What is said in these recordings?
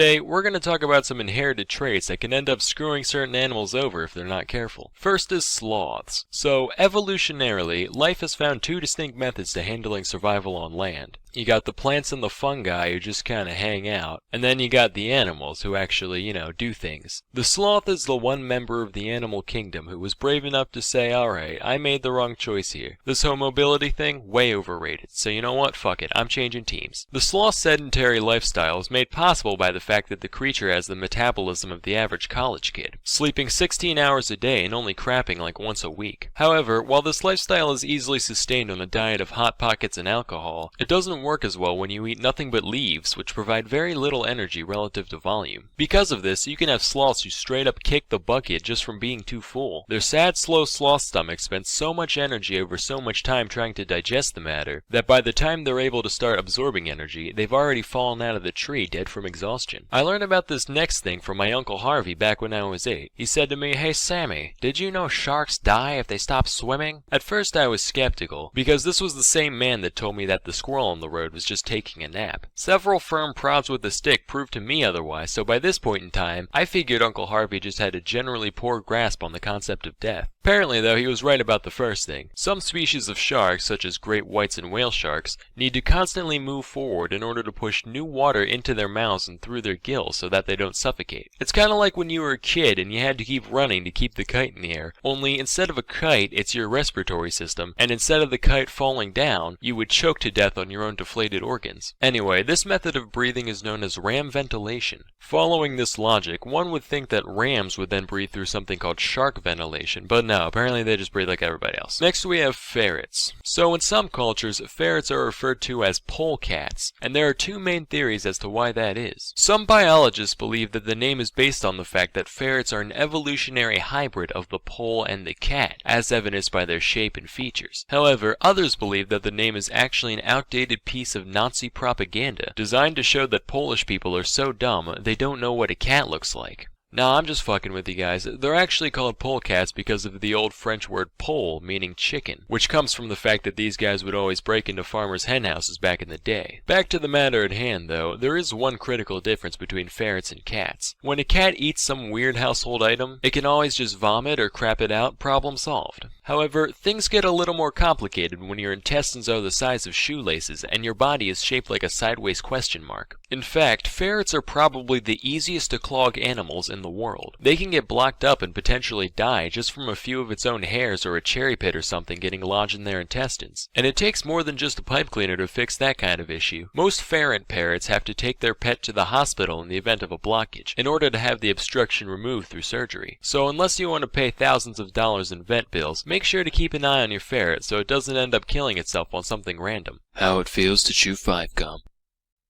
Today, we're going to talk about some inherited traits that can end up screwing certain animals over if they're not careful. First is sloths. So, evolutionarily, life has found two distinct methods to handling survival on land. You got the plants and the fungi who just kinda hang out, and then you got the animals who actually, do things. The sloth is the one member of the animal kingdom who was brave enough to say, alright, I made the wrong choice here. This whole mobility thing, way overrated. So you know what, fuck it, I'm changing teams. The sloth's sedentary lifestyle is made possible by the fact that the creature has the metabolism of the average college kid, sleeping 16 hours a day and only crapping like once a week. However, while this lifestyle is easily sustained on a diet of Hot Pockets and alcohol, it doesn't work as well when you eat nothing but leaves, which provide very little energy relative to volume. Because of this, you can have sloths who straight up kick the bucket just from being too full. Their sad, slow sloth stomachs spend so much energy over so much time trying to digest the matter, that by the time they're able to start absorbing energy, they've already fallen out of the tree dead from exhaustion. I learned about this next thing from my Uncle Harvey back when I was 8. He said to me, "Hey Sammy, did you know sharks die if they stop swimming?" At first I was skeptical, because this was the same man that told me that the squirrel on the road was just taking a nap. Several firm prods with a stick proved to me otherwise, so by this point in time, I figured Uncle Harvey just had a generally poor grasp on the concept of death. Apparently though, he was right about the first thing. Some species of sharks, such as great whites and whale sharks, need to constantly move forward in order to push new water into their mouths and through their gills so that they don't suffocate. It's kinda like when you were a kid and you had to keep running to keep the kite in the air, only instead of a kite, it's your respiratory system, and instead of the kite falling down, you would choke to death on your own deflated organs. Anyway, this method of breathing is known as ram ventilation. Following this logic, one would think that rams would then breathe through something called shark ventilation, but no, apparently they just breathe like everybody else. Next we have ferrets. So in some cultures, ferrets are referred to as polecats, and there are two main theories as to why that is. Some biologists believe that the name is based on the fact that ferrets are an evolutionary hybrid of the pole and the cat, as evidenced by their shape and features. However, others believe that the name is actually an outdated piece of Nazi propaganda, designed to show that Polish people are so dumb they don't know what a cat looks like. Nah, I'm just fucking with you guys. They're actually called polecats because of the old French word pole, meaning chicken, which comes from the fact that these guys would always break into farmers' hen houses back in the day. Back to the matter at hand though, there is one critical difference between ferrets and cats. When a cat eats some weird household item, it can always just vomit or crap it out, problem solved. However, things get a little more complicated when your intestines are the size of shoelaces and your body is shaped like a sideways question mark. In fact, ferrets are probably the easiest to clog animals in the world. They can get blocked up and potentially die just from a few of its own hairs or a cherry pit or something getting lodged in their intestines. And it takes more than just a pipe cleaner to fix that kind of issue. Most ferret parents have to take their pet to the hospital in the event of a blockage, in order to have the obstruction removed through surgery. So unless you want to pay thousands of dollars in vet bills, make sure to keep an eye on your ferret so it doesn't end up killing itself on something random. How it feels to chew 5-gum.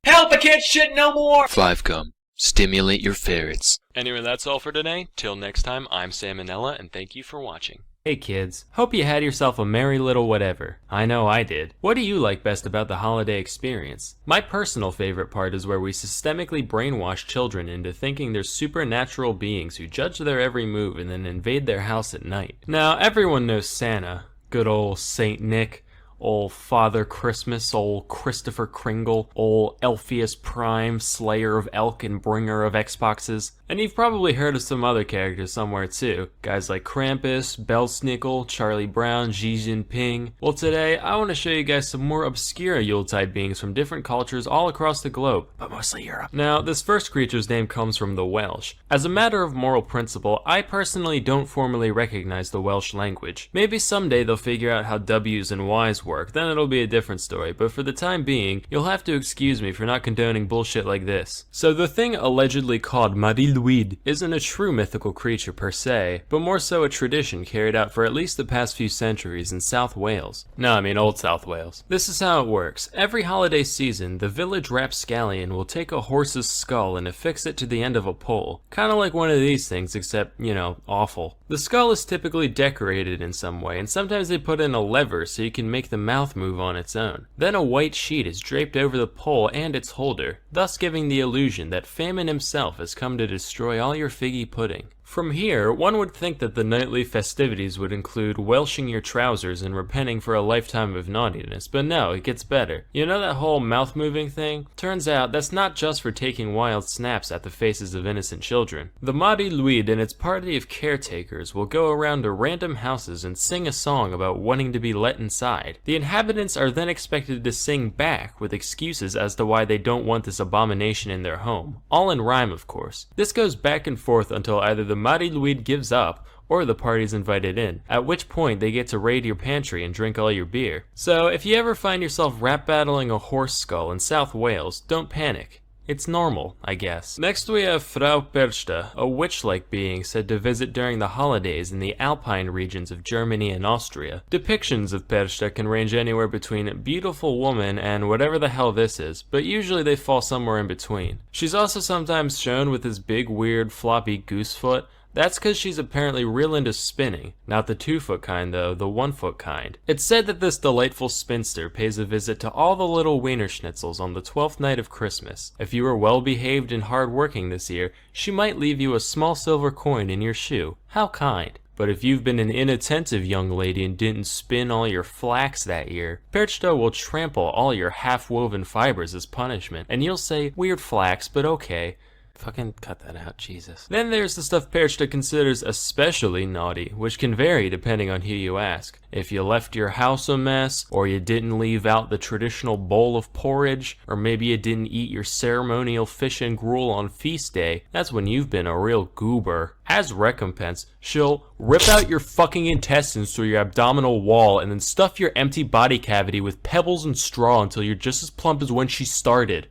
Help, I can't shit no more! 5-gum. Stimulate your ferrets. Anyway, that's all for today. Till next time, I'm Sam and Nella, and thank you for watching. Hey kids, hope you had yourself a merry little whatever. I know I did. What do you like best about the holiday experience? My personal favorite part is where we systemically brainwash children into thinking they're supernatural beings who judge their every move and then invade their house at night. Now, everyone knows Santa, good old Saint Nick, ol' Father Christmas, ol' Christopher Kringle, ol' Elpheus Prime, Slayer of Elk and Bringer of Xboxes. And you've probably heard of some other characters somewhere too. Guys like Krampus, Belsnickel, Charlie Brown, Xi Jinping. Well, today I want to show you guys some more obscure Yuletide beings from different cultures all across the globe, but mostly Europe. Now, this first creature's name comes from the Welsh. As a matter of moral principle, I personally don't formally recognize the Welsh language. Maybe someday they'll figure out how W's and Y's work, then it'll be a different story, but for the time being, you'll have to excuse me for not condoning bullshit like this. So the thing allegedly called Marilwyd isn't a true mythical creature per se, but more so a tradition carried out for at least the past few centuries in South Wales. No, I mean Old South Wales. This is how it works. Every holiday season, the village rapscallion will take a horse's skull and affix it to the end of a pole. Kinda like one of these things, except, awful. The skull is typically decorated in some way, and sometimes they put in a lever so you can make the mouth move on its own. Then a white sheet is draped over the pole and its holder, thus giving the illusion that Famine himself has come to destroy all your figgy pudding. From here, one would think that the nightly festivities would include welshing your trousers and repenting for a lifetime of naughtiness, but no, it gets better. You know that whole mouth-moving thing? Turns out that's not just for taking wild snaps at the faces of innocent children. The Mari Luid and its party of caretakers will go around to random houses and sing a song about wanting to be let inside. The inhabitants are then expected to sing back with excuses as to why they don't want this abomination in their home. All in rhyme, of course. This goes back and forth until either the Mari Luid gives up, or the party's invited in, at which point they get to raid your pantry and drink all your beer. So if you ever find yourself rap battling a horse skull in South Wales, don't panic. It's normal, I guess. Next we have Frau Perchta, a witch-like being said to visit during the holidays in the Alpine regions of Germany and Austria. Depictions of Perchta can range anywhere between beautiful woman and whatever the hell this is, but usually they fall somewhere in between. She's also sometimes shown with this big weird floppy goose foot. That's because she's apparently real into spinning. Not the 2-foot kind though, the 1-foot kind. It's said that this delightful spinster pays a visit to all the little wiener schnitzels on the 12th night of Christmas. If you were well behaved and hard working this year, she might leave you a small silver coin in your shoe. How kind. But if you've been an inattentive young lady and didn't spin all your flax that year, Perchta will trample all your half-woven fibers as punishment, and you'll say, weird flax, but okay. Fucking cut that out, Jesus. Then there's the stuff Perchta considers especially naughty, which can vary depending on who you ask. If you left your house a mess, or you didn't leave out the traditional bowl of porridge, or maybe you didn't eat your ceremonial fish and gruel on feast day, that's when you've been a real goober. As recompense, she'll rip out your fucking intestines through your abdominal wall and then stuff your empty body cavity with pebbles and straw until you're just as plump as when she started.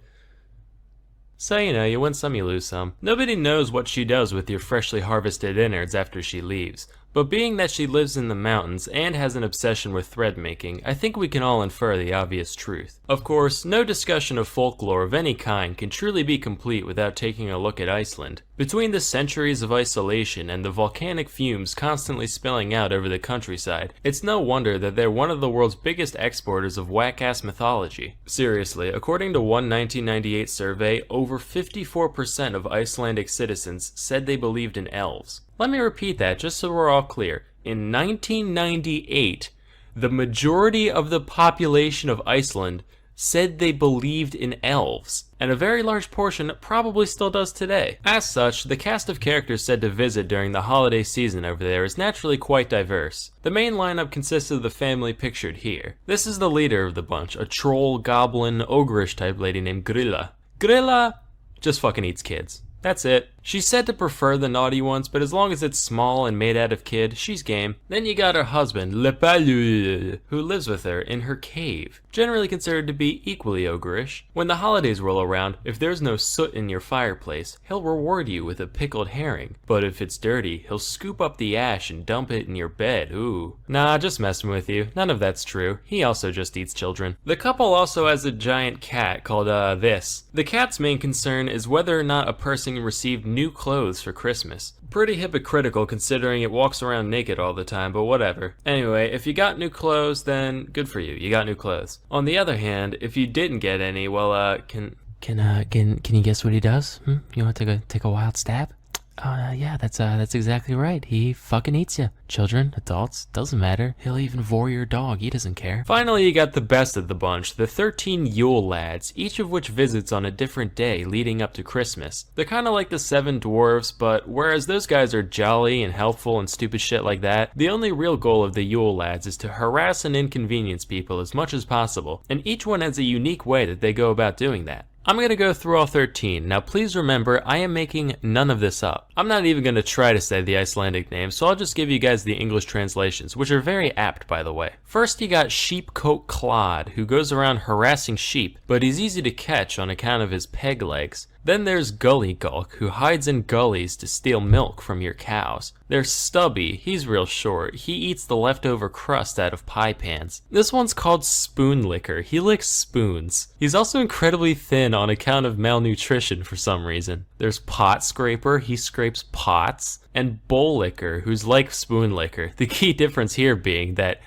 So, you know, you win some, you lose some. Nobody knows what she does with your freshly harvested innards after she leaves. But being that she lives in the mountains and has an obsession with thread making, I think we can all infer the obvious truth. Of course, no discussion of folklore of any kind can truly be complete without taking a look at Iceland. Between the centuries of isolation and the volcanic fumes constantly spilling out over the countryside, it's no wonder that they're one of the world's biggest exporters of whack-ass mythology. Seriously, according to one 1998 survey, over 54% of Icelandic citizens said they believed in elves. Let me repeat that just so we're all clear. In 1998, the majority of the population of Iceland said they believed in elves, and a very large portion probably still does today. As such, the cast of characters said to visit during the holiday season over there is naturally quite diverse. The main lineup consists of the family pictured here. This is the leader of the bunch, a troll, goblin, ogreish type lady named Grilla. Grilla just fucking eats kids. That's it. She's said to prefer the naughty ones, but as long as it's small and made out of kid, she's game. Then you got her husband, Le Palu, who lives with her in her cave, generally considered to be equally ogreish. When the holidays roll around, if there's no soot in your fireplace, he'll reward you with a pickled herring. But if it's dirty, he'll scoop up the ash and dump it in your bed. Ooh. Nah, just messing with you. None of that's true. He also just eats children. The couple also has a giant cat called, this. The cat's main concern is whether or not a person received new clothes for Christmas. Pretty hypocritical considering it walks around naked all the time, but whatever. Anyway, if you got new clothes, then good for you. You got new clothes. On the other hand, if you didn't get any, well, can you guess what he does? You want to take a wild stab? Yeah, that's exactly right. He fucking eats you. Children, adults, doesn't matter. He'll even vor your dog. He doesn't care. Finally, you got the best of the bunch, the 13 Yule lads, each of which visits on a different day leading up to Christmas. They're kind of like the 7 dwarves, but whereas those guys are jolly and helpful and stupid shit like that, the only real goal of the Yule lads is to harass and inconvenience people as much as possible, and each one has a unique way that they go about doing that. I'm going to go through all 13. Now please remember, I am making none of this up. I'm not even going to try to say the Icelandic names, so I'll just give you guys the English translations, which are very apt, by the way. First you got Sheepcoat Clod, who goes around harassing sheep, but he's easy to catch on account of his peg legs. Then there's Gully Gulk, who hides in gullies to steal milk from your cows. There's Stubby, he's real short. He eats the leftover crust out of pie pans. This one's called Spoon Licker, he licks spoons. He's also incredibly thin on account of malnutrition for some reason. There's Pot Scraper, he scrapes pots. And Bowl Licker, who's like Spoon Licker. The key difference here being that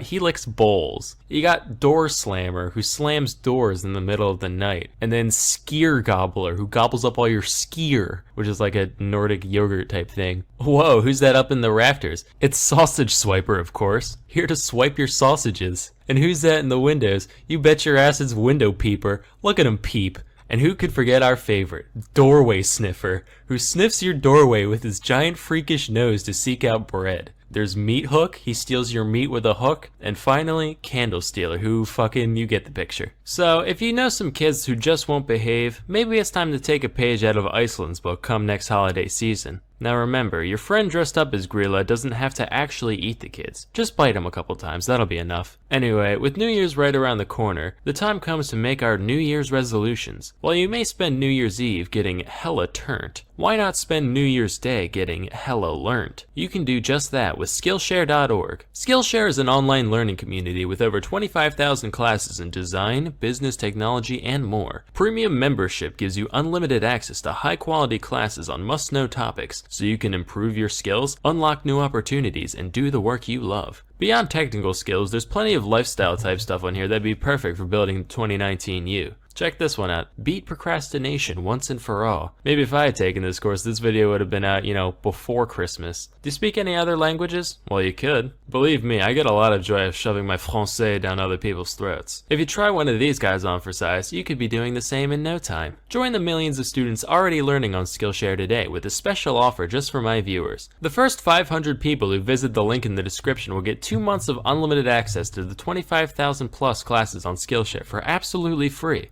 He licks bowls. You got Door Slammer, who slams doors in the middle of the night. And then Skier Gobbler, who gobbles up all your skier, which is like a Nordic yogurt type thing. Whoa, who's that up in the rafters? It's Sausage Swiper, of course. Here to swipe your sausages. And who's that in the windows? You bet your ass it's Window Peeper. Look at him peep. And who could forget our favorite, Doorway Sniffer, who sniffs your doorway with his giant freakish nose to seek out bread. There's Meat Hook, he steals your meat with a hook. And finally, Candle Stealer, who fucking, you get the picture. So, if you know some kids who just won't behave, maybe it's time to take a page out of Iceland's book come next holiday season. Now remember, your friend dressed up as Grilla doesn't have to actually eat the kids. Just bite him a couple times, that'll be enough. Anyway, with New Year's right around the corner, the time comes to make our New Year's resolutions. While you may spend New Year's Eve getting hella turnt, why not spend New Year's Day getting hella learnt? You can do just that with Skillshare.org. Skillshare is an online learning community with over 25,000 classes in design, business technology, and more. Premium membership gives you unlimited access to high-quality classes on must-know topics, so you can improve your skills, unlock new opportunities, and do the work you love. Beyond technical skills, there's plenty of lifestyle type stuff on here that'd be perfect for building the 2019 you. Check this one out. Beat procrastination once and for all. Maybe if I had taken this course, this video would have been out, before Christmas. Do you speak any other languages? Well, you could. Believe me, I get a lot of joy of shoving my français down other people's throats. If you try one of these guys on for size, you could be doing the same in no time. Join the millions of students already learning on Skillshare today with a special offer just for my viewers. The first 500 people who visit the link in the description will get 2 months of unlimited access to the 25,000 plus classes on Skillshare for absolutely free.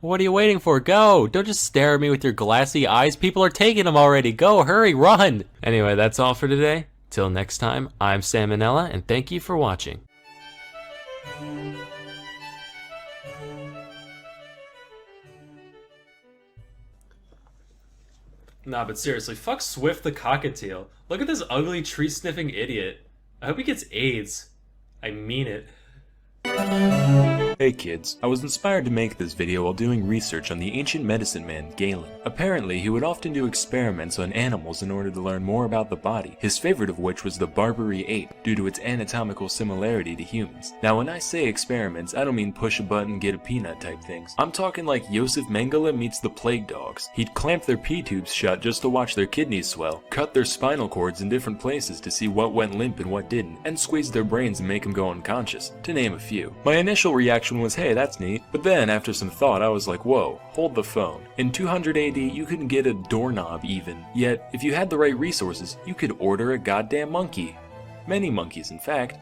What are you waiting for? Go! Don't just stare at me with your glassy eyes. People are taking them already. Go, hurry, run! Anyway, that's all for today. Till next time, I'm Sam and Nella, and thank you for watching. Nah, but seriously, fuck Swift the cockatiel. Look at this ugly tree-sniffing idiot. I hope he gets AIDS. I mean it. Hey kids, I was inspired to make this video while doing research on the ancient medicine man, Galen. Apparently, he would often do experiments on animals in order to learn more about the body, his favorite of which was the Barbary ape, due to its anatomical similarity to humans. Now when I say experiments, I don't mean push a button, get a peanut type things. I'm talking like Josef Mengele meets the plague dogs. He'd clamp their pee tubes shut just to watch their kidneys swell, cut their spinal cords in different places to see what went limp and what didn't, and squeeze their brains and make them go unconscious, to name a few. My initial reaction was, hey, that's neat. But then, after some thought, I was like, whoa, hold the phone. In 200 AD, you couldn't get a doorknob even. Yet, if you had the right resources, you could order a goddamn monkey. Many monkeys, in fact.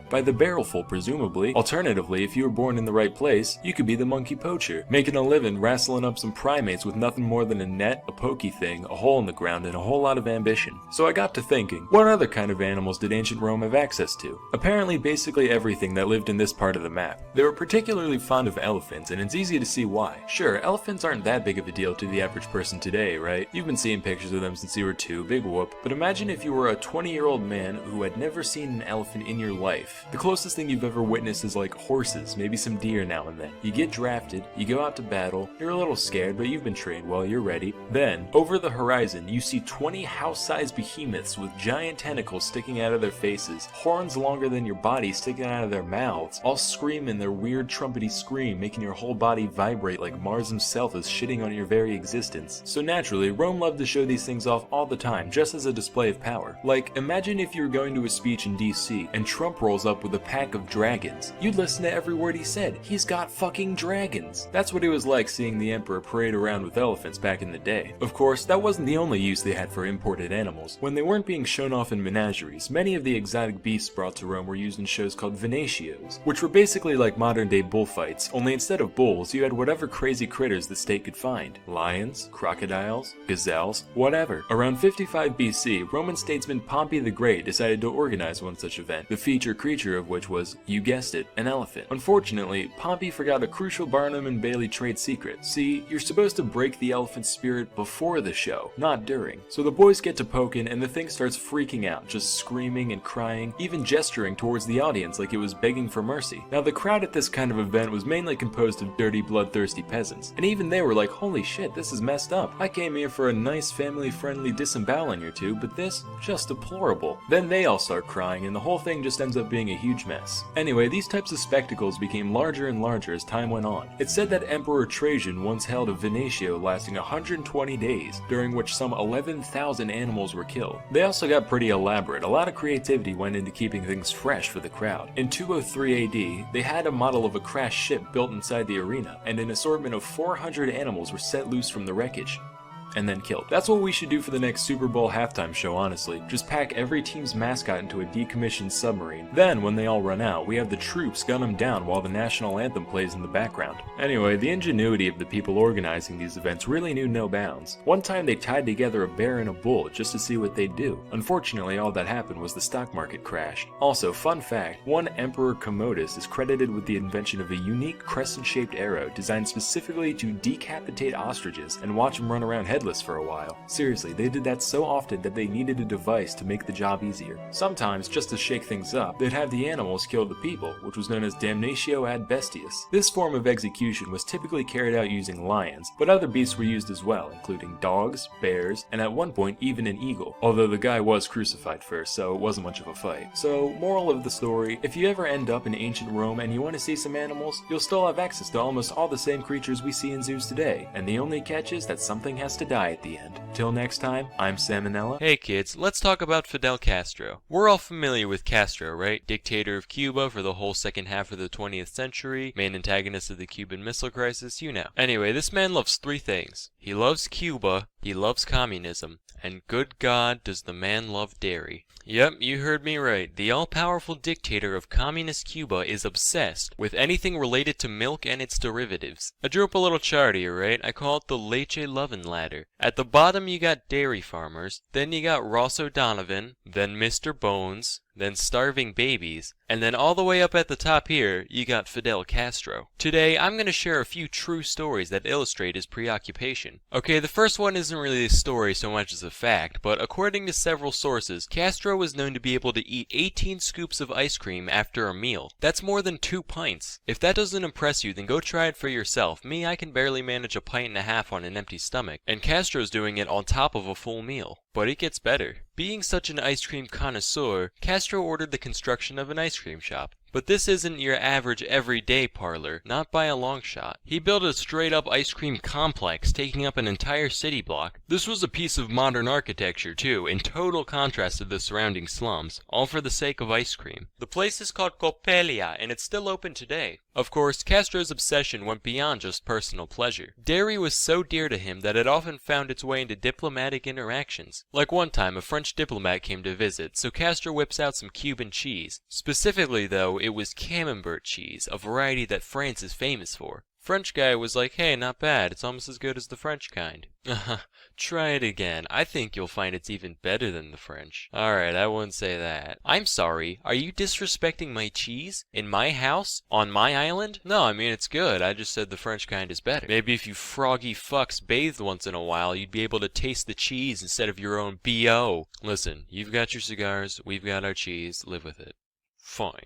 By the barrelful, presumably. Alternatively, if you were born in the right place, you could be the monkey poacher, making a living wrestling up some primates with nothing more than a net, a pokey thing, a hole in the ground, and a whole lot of ambition. So I got to thinking, what other kind of animals did ancient Rome have access to? Apparently basically everything that lived in this part of the map. They were particularly fond of elephants, and it's easy to see why. Sure, elephants aren't that big of a deal to the average person today, right? You've been seeing pictures of them since you were 2, big whoop. But imagine if you were a 20-year-old man who had never seen an elephant in your life. The closest thing you've ever witnessed is like horses, maybe some deer now and then. You get drafted, you go out to battle, you're a little scared, but you've been trained well, you're ready. Then, over the horizon, you see 20 house-sized behemoths with giant tentacles sticking out of their faces, horns longer than your body sticking out of their mouths, all screaming their weird trumpety scream, making your whole body vibrate like Mars himself is shitting on your very existence. So naturally, Rome loved to show these things off all the time, just as a display of power. Like, imagine if you were going to a speech in DC, and Trump rolls up with a pack of dragons. You'd listen to every word he said. He's got fucking dragons. That's what it was like seeing the emperor parade around with elephants back in the day. Of course, that wasn't the only use they had for imported animals. When they weren't being shown off in menageries, many of the exotic beasts brought to Rome were used in shows called venatios, which were basically like modern day bullfights, only instead of bulls, you had whatever crazy critters the state could find. Lions, crocodiles, gazelles, whatever. Around 55 BC, Roman statesman Pompey the Great decided to organize one such event, the feature creature of which was, you guessed it, an elephant. Unfortunately, Pompey forgot a crucial Barnum and Bailey trade secret. See, you're supposed to break the elephant's spirit before the show, not during. So the boys get to poking and the thing starts freaking out, just screaming and crying, even gesturing towards the audience like it was begging for mercy. Now the crowd at this kind of event was mainly composed of dirty, bloodthirsty peasants, and even they were like, holy shit, this is messed up. I came here for a nice, family-friendly disemboweling or two, but this, just deplorable. Then they all start crying, and the whole thing just ends up being being a huge mess. Anyway, these types of spectacles became larger and larger as time went on. It's said that Emperor Trajan once held a venatio lasting 120 days, during which some 11,000 animals were killed. They also got pretty elaborate. A lot of creativity went into keeping things fresh for the crowd. In 203 AD, they had a model of a crashed ship built inside the arena, and an assortment of 400 animals were set loose from the wreckage and then killed. That's what we should do for the next Super Bowl halftime show, honestly. Just pack every team's mascot into a decommissioned submarine. Then, when they all run out, we have the troops gun them down while the national anthem plays in the background. Anyway, the ingenuity of the people organizing these events really knew no bounds. One time they tied together a bear and a bull just to see what they'd do. Unfortunately, all that happened was the stock market crashed. Also, fun fact, one Emperor Commodus is credited with the invention of a unique crescent-shaped arrow designed specifically to decapitate ostriches and watch them run around headless for a while. Seriously, they did that so often that they needed a device to make the job easier. Sometimes, just to shake things up, they'd have the animals kill the people, which was known as damnatio ad bestias. This form of execution was typically carried out using lions, but other beasts were used as well, including dogs, bears, and at one point even an eagle, although the guy was crucified first, so it wasn't much of a fight. So, moral of the story, if you ever end up in ancient Rome and you want to see some animals, you'll still have access to almost all the same creatures we see in zoos today, and the only catch is that something has to die at the end. Till next time, I'm Sam and Nella. Hey kids, let's talk about Fidel Castro. We're all familiar with Castro, right? Dictator of Cuba for the whole second half of the 20th century, main antagonist of the Cuban Missile Crisis, you know. Anyway, this man loves three things. He loves Cuba, he loves communism, and good God, does the man love dairy. Yep, you heard me right. The all-powerful dictator of communist Cuba is obsessed with anything related to milk and its derivatives. I drew up a little chart here, right? I call it the Leche Lovin' Ladder. At the bottom you got dairy farmers, then you got Ross O'Donovan, then Mr. Bones, then starving babies, and then all the way up at the top here, you got Fidel Castro. Today, I'm going to share a few true stories that illustrate his preoccupation. Okay, the first one isn't really a story so much as a fact, but according to several sources, Castro was known to be able to eat 18 scoops of ice cream after a meal. That's more than 2 pints. If that doesn't impress you, then go try it for yourself. Me, I can barely manage a pint and a half on an empty stomach, and Castro's doing it on top of a full meal. But it gets better. Being such an ice cream connoisseur, Castro ordered the construction of an ice cream shop. But this isn't your average everyday parlor, not by a long shot. He built a straight-up ice cream complex taking up an entire city block. This was a piece of modern architecture too, in total contrast to the surrounding slums, all for the sake of ice cream. The place is called Coppelia, and it's still open today. Of course, Castro's obsession went beyond just personal pleasure. Dairy was so dear to him that it often found its way into diplomatic interactions. Like one time, a French diplomat came to visit, so Castro whips out some Cuban cheese. Specifically though, it was Camembert cheese, a variety that France is famous for. French guy was like, hey, not bad, it's almost as good as the French kind. Try it again. I think you'll find it's even better than the French. Alright, I wouldn't say that. I'm sorry, are you disrespecting my cheese? In my house? On my island? No, I mean it's good, I just said the French kind is better. Maybe if you froggy fucks bathed once in a while, you'd be able to taste the cheese instead of your own B.O. Listen, you've got your cigars, we've got our cheese, live with it. Fine.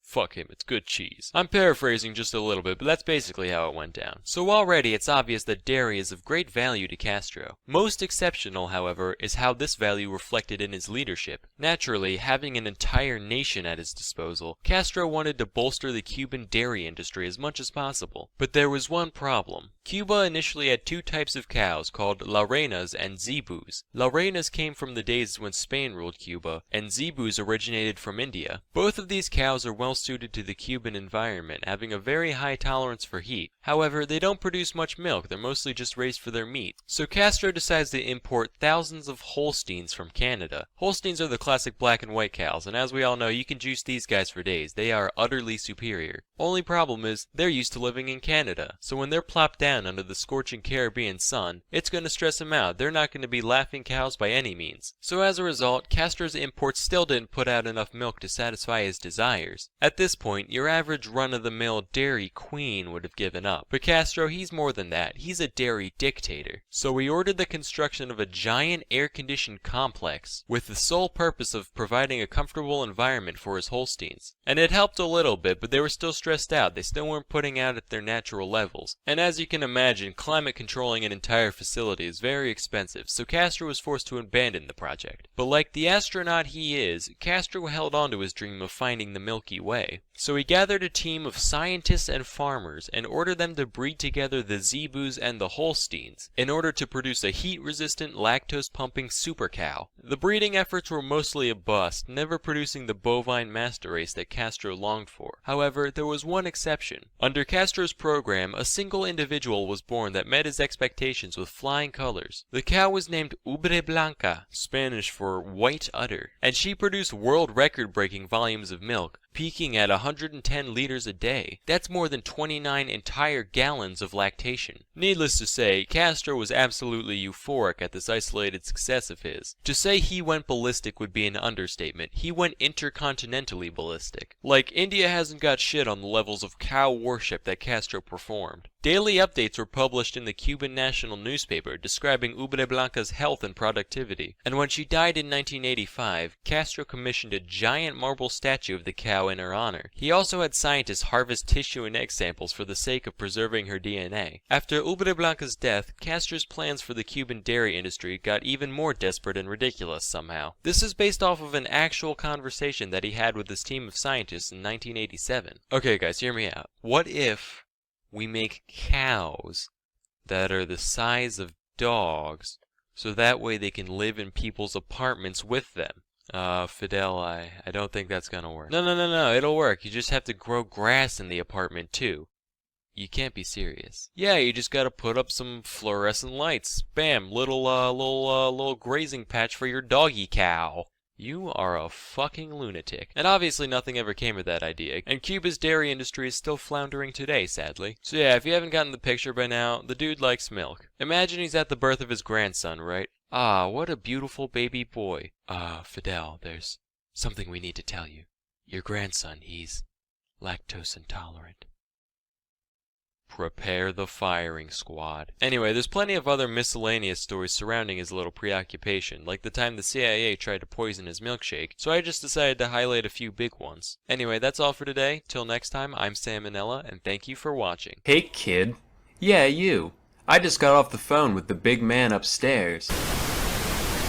Fuck him, it's good cheese. I'm paraphrasing just a little bit, but that's basically how it went down. So already it's obvious that dairy is of great value to Castro. Most exceptional, however, is how this value reflected in his leadership. Naturally, having an entire nation at his disposal, Castro wanted to bolster the Cuban dairy industry as much as possible. But there was one problem. Cuba initially had two types of cows called La Reinas and Zebus. La Reinas came from the days when Spain ruled Cuba, and Zebus originated from India. Both of these cows are well suited to the Cuban environment, having a very high tolerance for heat. However, they don't produce much milk, they're mostly just raised for their meat. So Castro decides to import thousands of Holsteins from Canada. Holsteins are the classic black and white cows, and as we all know, you can juice these guys for days. They are utterly superior. Only problem is, they're used to living in Canada, so when they're plopped down under the scorching Caribbean sun, it's going to stress them out. They're not going to be laughing cows by any means. So as a result, Castro's imports still didn't put out enough milk to satisfy his desires. At this point, your average run-of-the-mill dairy queen would have given up. But Castro, he's more than that. He's a dairy dictator. So he ordered the construction of a giant air-conditioned complex with the sole purpose of providing a comfortable environment for his Holsteins. And it helped a little bit, but they were still stressed out. They still weren't putting out at their natural levels. And as you can imagine, climate controlling an entire facility is very expensive, so Castro was forced to abandon the project. But like the astronaut he is, Castro held on to his dream of finding the Milky Way. So he gathered a team of scientists and farmers and ordered them to breed together the Zebus and the Holsteins in order to produce a heat-resistant, lactose-pumping super cow. The breeding efforts were mostly a bust, never producing the bovine master race that Castro longed for. However, there was one exception. Under Castro's program, a single individual was born that met his expectations with flying colors. The cow was named Ubre Blanca, Spanish for white udder, and she produced world record-breaking volumes of milk, peaking at 110 liters a day. That's more than 29 entire gallons of lactation. Needless to say, Castro was absolutely euphoric at this isolated success of his. To say he went ballistic would be an understatement. He went intercontinentally ballistic. Like, India hasn't got shit on the levels of cow worship that Castro performed. Daily updates were published in the Cuban national newspaper describing Ubre Blanca's health and productivity, and when she died in 1985, Castro commissioned a giant marble statue of the cow in her honor. He also had scientists harvest tissue and egg samples for the sake of preserving her DNA. After Ubre Blanca's death, Castro's plans for the Cuban dairy industry got even more desperate and ridiculous somehow. This is based off of an actual conversation that he had with his team of scientists in 1987. Okay guys, hear me out. What if we make cows that are the size of dogs, so that way they can live in people's apartments with them? Fidel, I don't think that's gonna work. No, it'll work. You just have to grow grass in the apartment too. You can't be serious. Yeah, you just gotta put up some fluorescent lights. Bam, little grazing patch for your doggy cow. You are a fucking lunatic. And obviously nothing ever came of that idea, and Cuba's dairy industry is still floundering today, sadly. So yeah, if you haven't gotten the picture by now, the dude likes milk. Imagine he's at the birth of his grandson, right? Ah, what a beautiful baby boy. Fidel, there's something we need to tell you. Your grandson, he's lactose intolerant. Prepare the firing squad. Anyway, there's plenty of other miscellaneous stories surrounding his little preoccupation, like the time the CIA tried to poison his milkshake, so I just decided to highlight a few big ones. Anyway, that's all for today. Till next time, I'm Sam and Nella, and thank you for watching. Hey kid. Yeah, you. I just got off the phone with the big man upstairs,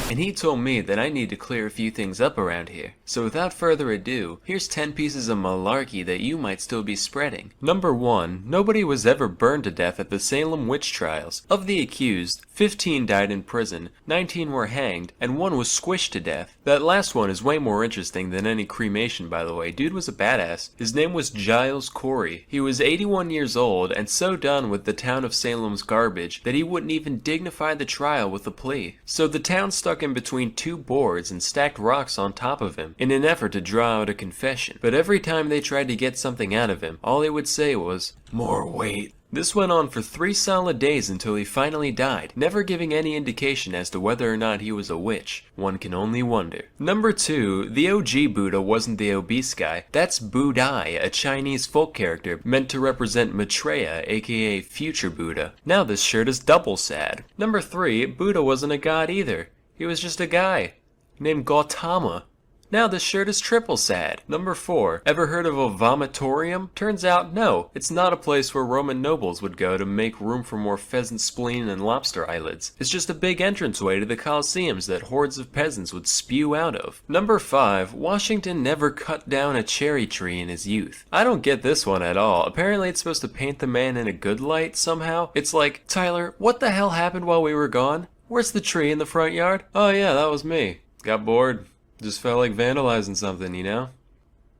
and he told me that I need to clear a few things up around here. So without further ado, here's 10 pieces of malarkey that you might still be spreading. Number 1. Nobody was ever burned to death at the Salem witch trials. Of the accused, 15 died in prison, 19 were hanged, and 1 was squished to death. That last one is way more interesting than any cremation, by the way. Dude was a badass. His name was Giles Corey. He was 81 years old and so done with the town of Salem's garbage that he wouldn't even dignify the trial with a plea. So the town stuck in between 2 boards and stacked rocks on top of him in an effort to draw out a confession. But every time they tried to get something out of him, all he would say was, "More weight." This went on for 3 solid days until he finally died, never giving any indication as to whether or not he was a witch. One can only wonder. Number 2, the OG Buddha wasn't the obese guy. That's Budai, a Chinese folk character meant to represent Maitreya, aka future Buddha. Now this shirt is double sad. Number 3, Buddha wasn't a god either. He was just a guy named Gautama. Now this shirt is triple sad. Number 4. Ever heard of a vomitorium? Turns out, no. It's not a place where Roman nobles would go to make room for more pheasant spleen and lobster eyelids. It's just a big entranceway to the coliseums that hordes of peasants would spew out of. Number 5. Washington never cut down a cherry tree in his youth. I don't get this one at all. Apparently it's supposed to paint the man in a good light somehow. It's like, Tyler, what the hell happened while we were gone? Where's the tree in the front yard? Oh yeah, that was me. Got bored. Just felt like vandalizing something, you know?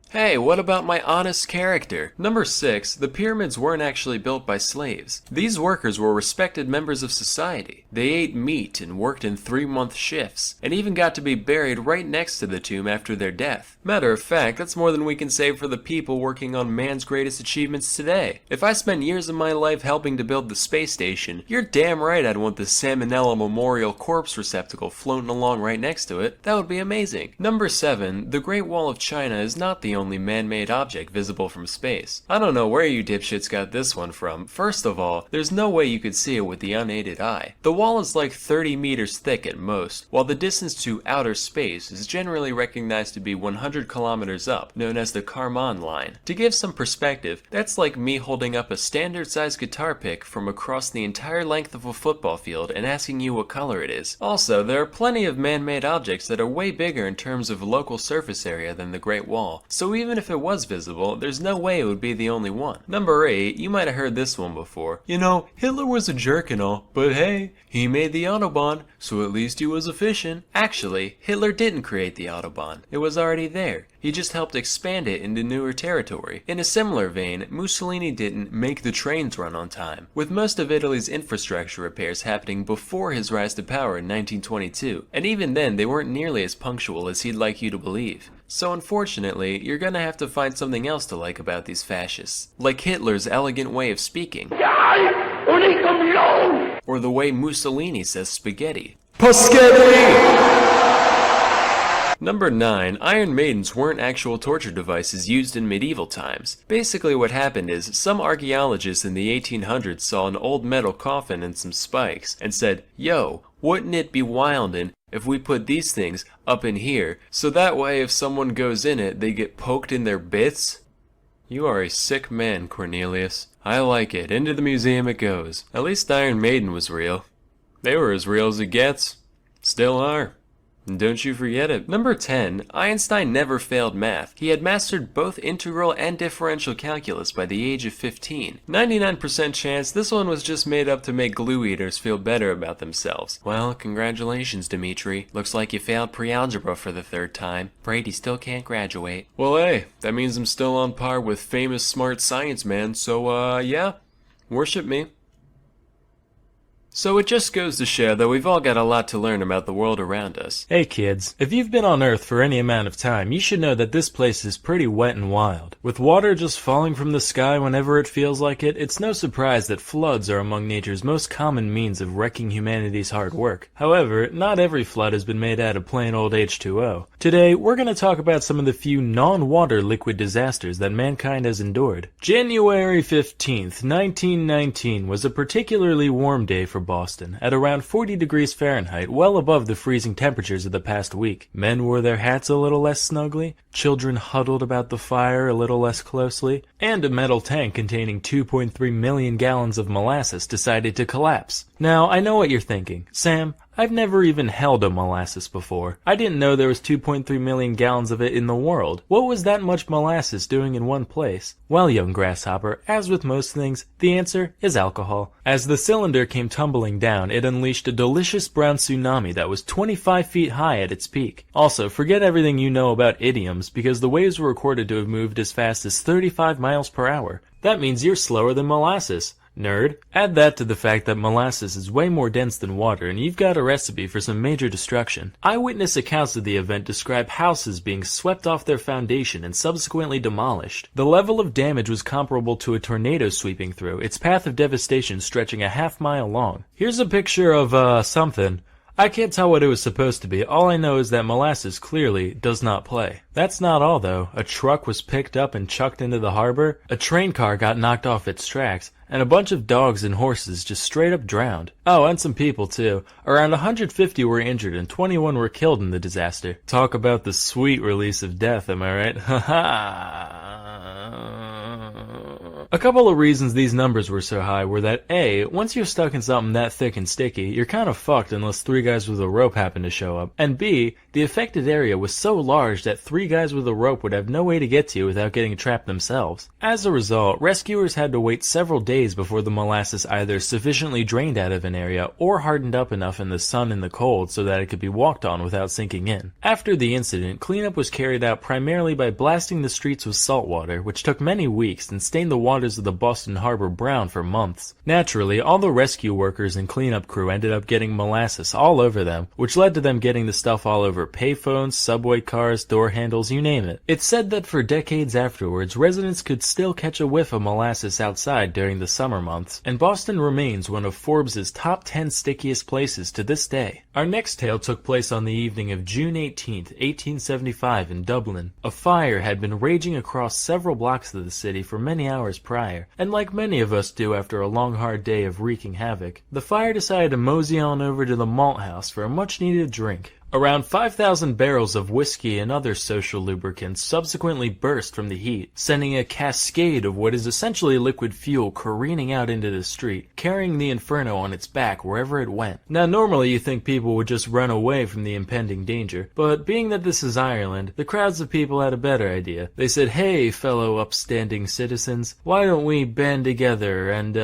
Hey, what about my honest character? Number 6, the pyramids weren't actually built by slaves. These workers were respected members of society. They ate meat and worked in 3-month shifts, and even got to be buried right next to the tomb after their death. Matter of fact, that's more than we can say for the people working on man's greatest achievements today. If I spent years of my life helping to build the space station, you're damn right I'd want the Salmonella Memorial Corpse Receptacle floating along right next to it. That would be amazing. Number 7, the Great Wall of China is not the only man-made object visible from space. I don't know where you dipshits got this one from. First of all, there's no way you could see it with the unaided eye. The wall is like 30 meters thick at most, while the distance to outer space is generally recognized to be 100 kilometers up, known as the Kármán line. To give some perspective, that's like me holding up a standard-sized guitar pick from across the entire length of a football field and asking you what color it is. Also, there are plenty of man-made objects that are way bigger in terms of local surface area than the Great Wall, so even if it was visible, there's no way it would be the only one. Number 8, you might have heard this one before. You know, Hitler was a jerk and all, but hey, he made the Autobahn, so at least he was efficient. Actually, Hitler didn't create the Autobahn. It was already there. He just helped expand it into newer territory. In a similar vein, Mussolini didn't make the trains run on time, with most of Italy's infrastructure repairs happening before his rise to power in 1922, and even then they weren't nearly as punctual as he'd like you to believe. So unfortunately, you're gonna have to find something else to like about these fascists, like Hitler's elegant way of speaking, or the way Mussolini says spaghetti. Number 9, Iron Maidens weren't actual torture devices used in medieval times. Basically what happened is, some archaeologists in the 1800s saw an old metal coffin and some spikes, and said, yo, wouldn't it be wildin' if we put these things up in here, so that way if someone goes in it, they get poked in their bits? You are a sick man, Cornelius. I like it. Into the museum it goes. At least Iron Maiden was real. They were as real as it gets. Still are. Don't you forget it. Number 10, Einstein never failed math. He had mastered both integral and differential calculus by the age of 15. 99% chance this one was just made up to make glue eaters feel better about themselves. Well, congratulations, Dimitri. Looks like you failed pre-algebra for the 3rd time. Brady still can't graduate. Well, hey, that means I'm still on par with famous smart science man, so yeah, worship me. So it just goes to show that we've all got a lot to learn about the world around us. Hey kids, if you've been on Earth for any amount of time, you should know that this place is pretty wet and wild. With water just falling from the sky whenever it feels like it, it's no surprise that floods are among nature's most common means of wrecking humanity's hard work. However, not every flood has been made out of plain old H2O. Today, we're going to talk about some of the few non-water liquid disasters that mankind has endured. January 15th, 1919 was a particularly warm day for Boston, at around 40 degrees Fahrenheit, well above the freezing temperatures of the past week. Men wore their hats a little less snugly, children huddled about the fire a little less closely, and a metal tank containing 2.3 million gallons of molasses decided to collapse. Now, I know what you're thinking. Sam, I've never even held a molasses before. I didn't know there was 2.3 million gallons of it in the world. What was that much molasses doing in one place? Well, young grasshopper, as with most things, the answer is alcohol. As the cylinder came tumbling down, it unleashed a delicious brown tsunami that was 25 feet high at its peak. Also, forget everything you know about idioms, because the waves were recorded to have moved as fast as 35 miles per hour. That means you're slower than molasses. Nerd. Add that to the fact that molasses is way more dense than water, and you've got a recipe for some major destruction. Eyewitness accounts of the event describe houses being swept off their foundation and subsequently demolished. The level of damage was comparable to a tornado sweeping through, its path of devastation stretching a half-mile long. Here's a picture of, something. I can't tell what it was supposed to be. All I know is that molasses clearly does not play. That's not all, though. A truck was picked up and chucked into the harbor, a train car got knocked off its tracks, and a bunch of dogs and horses just straight up drowned. Oh, and some people, too. Around 150 were injured and 21 were killed in the disaster. Talk about the sweet release of death, am I right? Ha ha! A couple of reasons these numbers were so high were that A, once you're stuck in something that thick and sticky, you're kind of fucked unless 3 guys with a rope happen to show up, and B, the affected area was so large that 3 guys with a rope would have no way to get to you without getting trapped themselves. As a result, rescuers had to wait several days before the molasses either sufficiently drained out of an area or hardened up enough in the sun and the cold so that it could be walked on without sinking in. After the incident, cleanup was carried out primarily by blasting the streets with salt water, which took many weeks and stained the water waters of the Boston Harbor brown for months. Naturally, all the rescue workers and cleanup crew ended up getting molasses all over them, which led to them getting the stuff all over payphones, subway cars, door handles, you name it. It's said that for decades afterwards, residents could still catch a whiff of molasses outside during the summer months, and Boston remains one of Forbes' top 10 stickiest places to this day. Our next tale took place on the evening of June 18, 1875 in Dublin. A fire had been raging across several blocks of the city for many hours prior, and like many of us do after a long hard day of wreaking havoc, the fire decided to mosey on over to the malt house for a much needed drink. Around 5,000 barrels of whiskey and other social lubricants subsequently burst from the heat, sending a cascade of what is essentially liquid fuel careening out into the street, carrying the inferno on its back wherever it went. Now normally you think people would just run away from the impending danger, but being that this is Ireland, the crowds of people had a better idea. They said, "Hey fellow upstanding citizens, why don't we band together and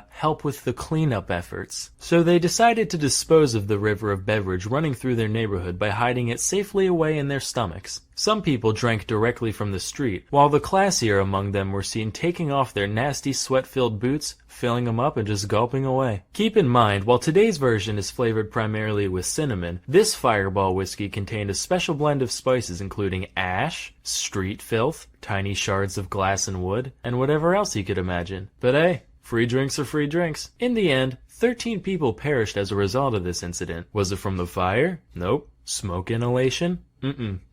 help with the cleanup efforts?" So they decided to dispose of the river of beverage running through their neighborhood by hiding it safely away in their stomachs. Some people drank directly from the street, while the classier among them were seen taking off their nasty sweat-filled boots, filling them up and just gulping away. Keep in mind, while today's version is flavored primarily with cinnamon, this Fireball whiskey contained a special blend of spices including ash, street filth, tiny shards of glass and wood, and whatever else you could imagine. But hey, free drinks are free drinks. In the end, 13 people perished as a result of this incident. Was it from the fire? Nope. Smoke inhalation?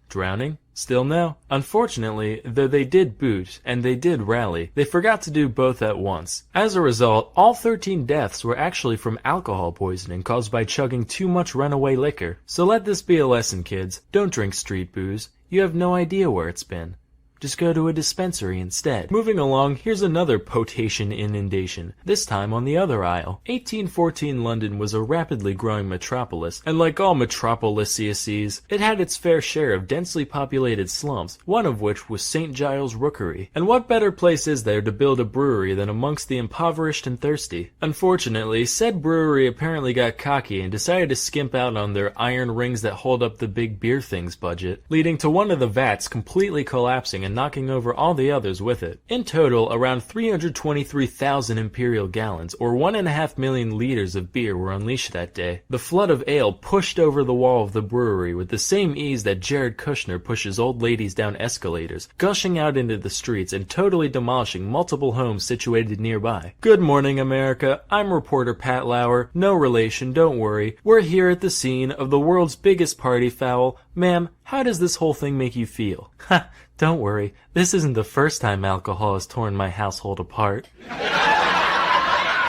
Drowning? Still no. Unfortunately, though they did boot, and they did rally, they forgot to do both at once. As a result, all 13 deaths were actually from alcohol poisoning caused by chugging too much runaway liquor. So let this be a lesson, kids. Don't drink street booze. You have no idea where it's been. Just go to a dispensary instead. Moving along, here's another potation inundation, this time on the other aisle. 1814 London was a rapidly growing metropolis, and like all metropolises, it had its fair share of densely populated slums, one of which was St. Giles Rookery. And what better place is there to build a brewery than amongst the impoverished and thirsty? Unfortunately, said brewery apparently got cocky and decided to skimp out on their iron rings that hold up the big beer things budget, leading to one of the vats completely collapsing and knocking over all the others with it. In total, around 323,000 imperial gallons, or 1.5 million liters of beer were unleashed that day. The flood of ale pushed over the wall of the brewery with the same ease that Jared Kushner pushes old ladies down escalators, gushing out into the streets and totally demolishing multiple homes situated nearby. Good morning, America. I'm reporter Pat Lauer. No relation, don't worry. We're here at the scene of the world's biggest party foul. Ma'am, how does this whole thing make you feel? Ha! Don't worry, this isn't the first time alcohol has torn my household apart.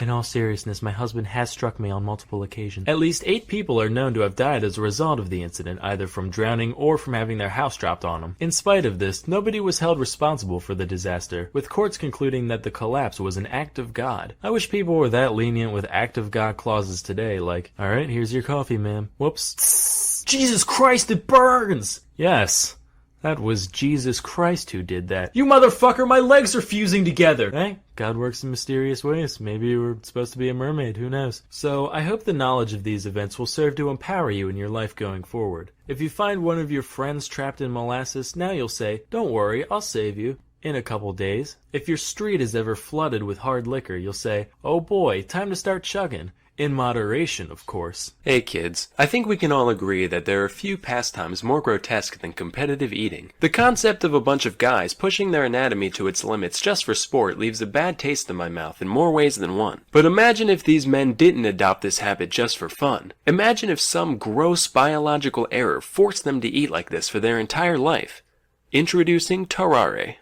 In all seriousness, my husband has struck me on multiple occasions. At least 8 people are known to have died as a result of the incident, either from drowning or from having their house dropped on them. In spite of this, nobody was held responsible for the disaster, with courts concluding that the collapse was an act of God. I wish people were that lenient with act of God clauses today, like, "Alright, here's your coffee, ma'am. Whoops. Jesus Christ, it burns!" Yes. That was Jesus Christ who did that. You motherfucker, my legs are fusing together! Hey, God works in mysterious ways. Maybe you were supposed to be a mermaid, who knows? So, I hope the knowledge of these events will serve to empower you in your life going forward. If you find one of your friends trapped in molasses, now you'll say, "Don't worry, I'll save you." In a couple days. If your street is ever flooded with hard liquor, you'll say, "Oh boy, time to start chugging." In moderation, of course. Hey kids, I think we can all agree that there are few pastimes more grotesque than competitive eating. The concept of a bunch of guys pushing their anatomy to its limits just for sport leaves a bad taste in my mouth in more ways than one. But imagine if these men didn't adopt this habit just for fun. Imagine if some gross biological error forced them to eat like this for their entire life. Introducing Tarare.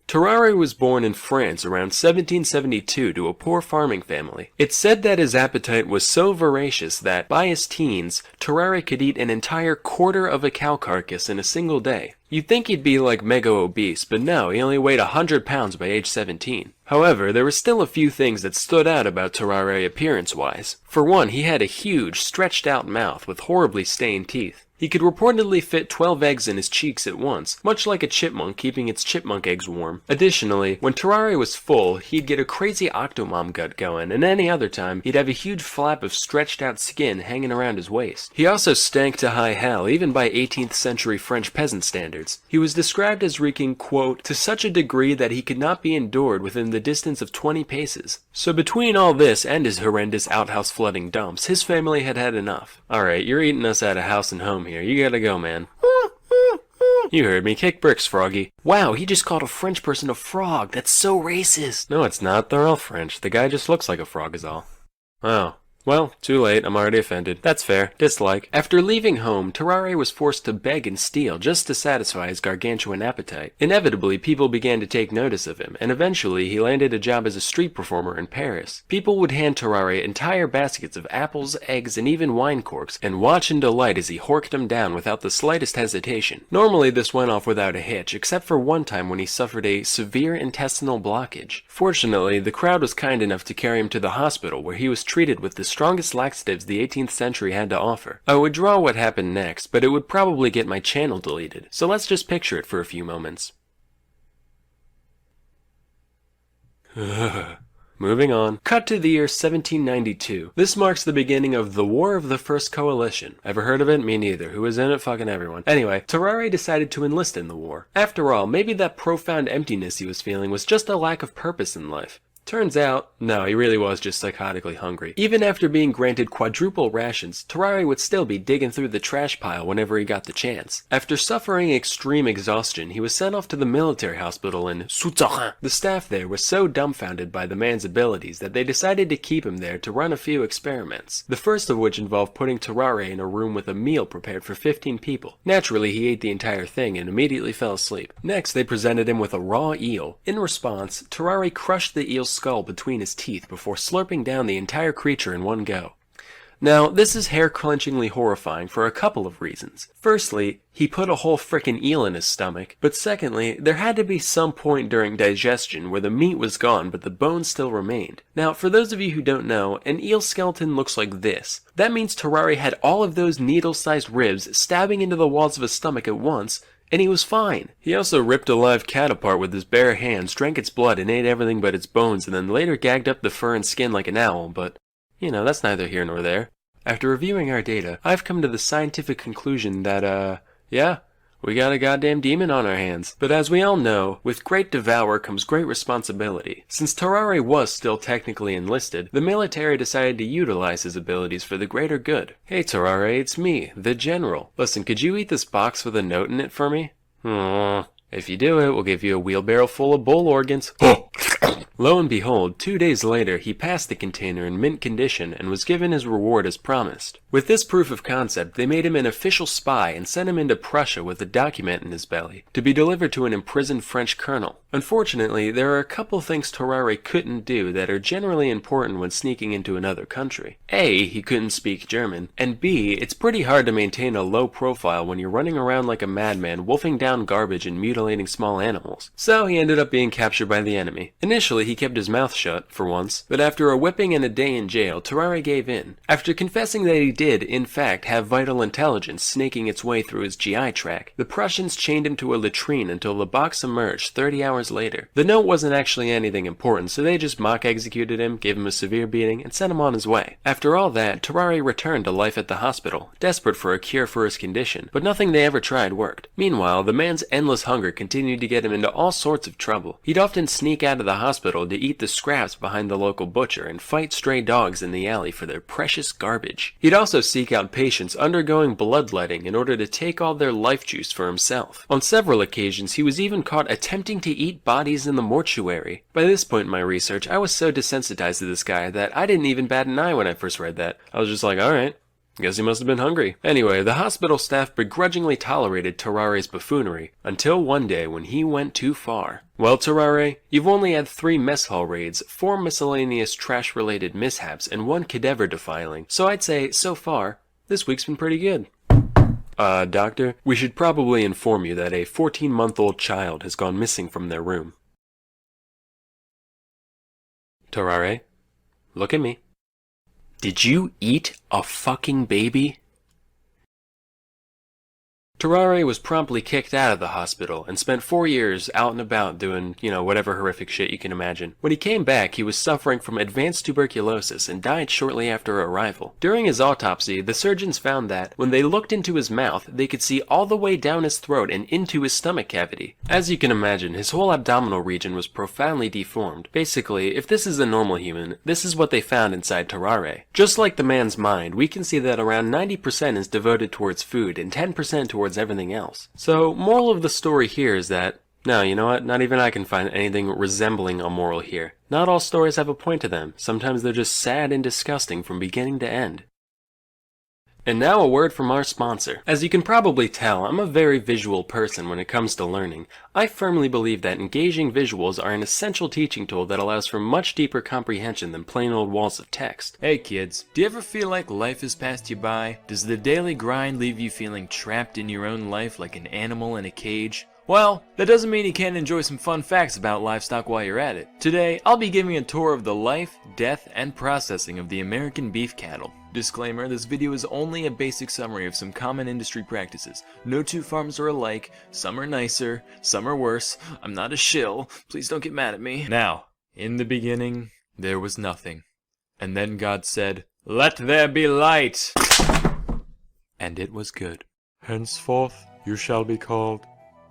Tarare was born in France around 1772 to a poor farming family. It's said that his appetite was so voracious that, by his teens, Tarare could eat an entire quarter of a cow carcass in a single day. You'd think he'd be like mega obese, but no, he only weighed 100 pounds by age 17. However, there were still a few things that stood out about Tarare appearance-wise. For one, he had a huge, stretched-out mouth with horribly stained teeth. He could reportedly fit 12 eggs in his cheeks at once, much like a chipmunk keeping its chipmunk eggs warm. Additionally, when Terraria was full, he'd get a crazy Octomom gut going, and any other time, he'd have a huge flap of stretched out skin hanging around his waist. He also stank to high hell, even by 18th century French peasant standards. He was described as reeking, quote, to such a degree that he could not be endured within the distance of 20 paces. So between all this and his horrendous outhouse flooding dumps, his family had had enough. Alright, you're eating us out of house and home here. You gotta go, man. You heard me. Kick bricks, Froggy. Wow, he just called a French person a frog. That's so racist. No, it's not. They're all French. The guy just looks like a frog is all. Oh. Well, too late. I'm already offended. That's fair. Dislike. After leaving home, Terraria was forced to beg and steal just to satisfy his gargantuan appetite. Inevitably, people began to take notice of him, and eventually he landed a job as a street performer in Paris. People would hand Terraria entire baskets of apples, eggs, and even wine corks, and watch in delight as he horked them down without the slightest hesitation. Normally, this went off without a hitch, except for one time when he suffered a severe intestinal blockage. Fortunately, the crowd was kind enough to carry him to the hospital, where he was treated with the strongest laxatives the 18th century had to offer. I would draw what happened next, but it would probably get my channel deleted, so let's just picture it for a few moments. Moving on. Cut to the year 1792. This marks the beginning of the War of the First Coalition. Ever heard of it? Me neither. Who was in it? Fucking everyone. Anyway, Terraria decided to enlist in the war. After all, maybe that profound emptiness he was feeling was just a lack of purpose in life. Turns out, no, he really was just psychotically hungry. Even after being granted quadruple rations, Terraria would still be digging through the trash pile whenever he got the chance. After suffering extreme exhaustion, he was sent off to the military hospital in Souterrain. The staff there was so dumbfounded by the man's abilities that they decided to keep him there to run a few experiments. The first of which involved putting Terraria in a room with a meal prepared for 15 people. Naturally, he ate the entire thing and immediately fell asleep. Next, they presented him with a raw eel. In response, Terraria crushed the eel's skull between his teeth before slurping down the entire creature in one go. Now, this is hair-clenchingly horrifying for a couple of reasons. Firstly, he put a whole frickin' eel in his stomach, but secondly, there had to be some point during digestion where the meat was gone but the bones still remained. Now, for those of you who don't know, an eel skeleton looks like this. That means Terraria had all of those needle-sized ribs stabbing into the walls of his stomach at once, and he was fine. He also ripped a live cat apart with his bare hands, drank its blood, and ate everything but its bones, and then later gagged up the fur and skin like an owl, but, you know, that's neither here nor there. After reviewing our data, I've come to the scientific conclusion that, yeah, we got a goddamn demon on our hands. But as we all know, with great devour comes great responsibility. Since Terraria was still technically enlisted, the military decided to utilize his abilities for the greater good. Hey Terraria, it's me, the General. Listen, could you eat this box with a note in it for me? If you do it, we'll give you a wheelbarrow full of bull organs. Lo and behold, 2 days later, he passed the container in mint condition and was given his reward as promised. With this proof of concept, they made him an official spy and sent him into Prussia with a document in his belly, to be delivered to an imprisoned French colonel. Unfortunately, there are a couple things Terraria couldn't do that are generally important when sneaking into another country. A, he couldn't speak German, and B, it's pretty hard to maintain a low profile when you're running around like a madman wolfing down garbage and mutilating small animals. So he ended up being captured by the enemy. Initially, he kept his mouth shut, for once, but after a whipping and a day in jail, Terraria gave in. After confessing that he did, in fact, have vital intelligence snaking its way through his GI tract, the Prussians chained him to a latrine until the box emerged 30 hours later. The note wasn't actually anything important, so they just mock executed him, gave him a severe beating, and sent him on his way. After all that, Terraria returned to life at the hospital, desperate for a cure for his condition, but nothing they ever tried worked. Meanwhile, the man's endless hunger continued to get him into all sorts of trouble. He'd often sneak out of the hospital to eat the scraps behind the local butcher and fight stray dogs in the alley for their precious garbage. He'd also seek out patients undergoing bloodletting in order to take all their life juice for himself. On several occasions, he was even caught attempting to eat bodies in the mortuary. By this point in my research, I was so desensitized to this guy that I didn't even bat an eye when I first read that. I was just like, alright. Guess he must have been hungry. Anyway, the hospital staff begrudgingly tolerated Terraria's buffoonery, until one day when he went too far. Well, Terraria, you've only had 3 mess hall raids, 4 miscellaneous trash-related mishaps, and 1 cadaver defiling, so I'd say, so far, this week's been pretty good. Doctor, we should probably inform you that a 14-month-old child has gone missing from their room. Terraria, look at me. Did you eat a fucking baby? Terrare was promptly kicked out of the hospital and spent 4 years out and about doing, whatever horrific shit you can imagine. When he came back, he was suffering from advanced tuberculosis and died shortly after arrival. During his autopsy, the surgeons found that, when they looked into his mouth, they could see all the way down his throat and into his stomach cavity. As you can imagine, his whole abdominal region was profoundly deformed. Basically, if this is a normal human, this is what they found inside Terrare. Just like the man's mind, we can see that around 90% is devoted towards food and 10% towards everything else. So, moral of the story here is that, no, you know what, not even I can find anything resembling a moral here. Not all stories have a point to them. Sometimes they're just sad and disgusting from beginning to end. And now a word from our sponsor. As you can probably tell, I'm a very visual person when it comes to learning. I firmly believe that engaging visuals are an essential teaching tool that allows for much deeper comprehension than plain old walls of text. Hey kids, do you ever feel like life has passed you by? Does the daily grind leave you feeling trapped in your own life like an animal in a cage? Well, that doesn't mean you can't enjoy some fun facts about livestock while you're at it. Today, I'll be giving a tour of the life, death, and processing of the American beef cattle. Disclaimer, this video is only a basic summary of some common industry practices. No two farms are alike, some are nicer, some are worse. I'm not a shill, please don't get mad at me. Now, in the beginning, there was nothing. And then God said, "Let there be light!" And it was good. Henceforth you shall be called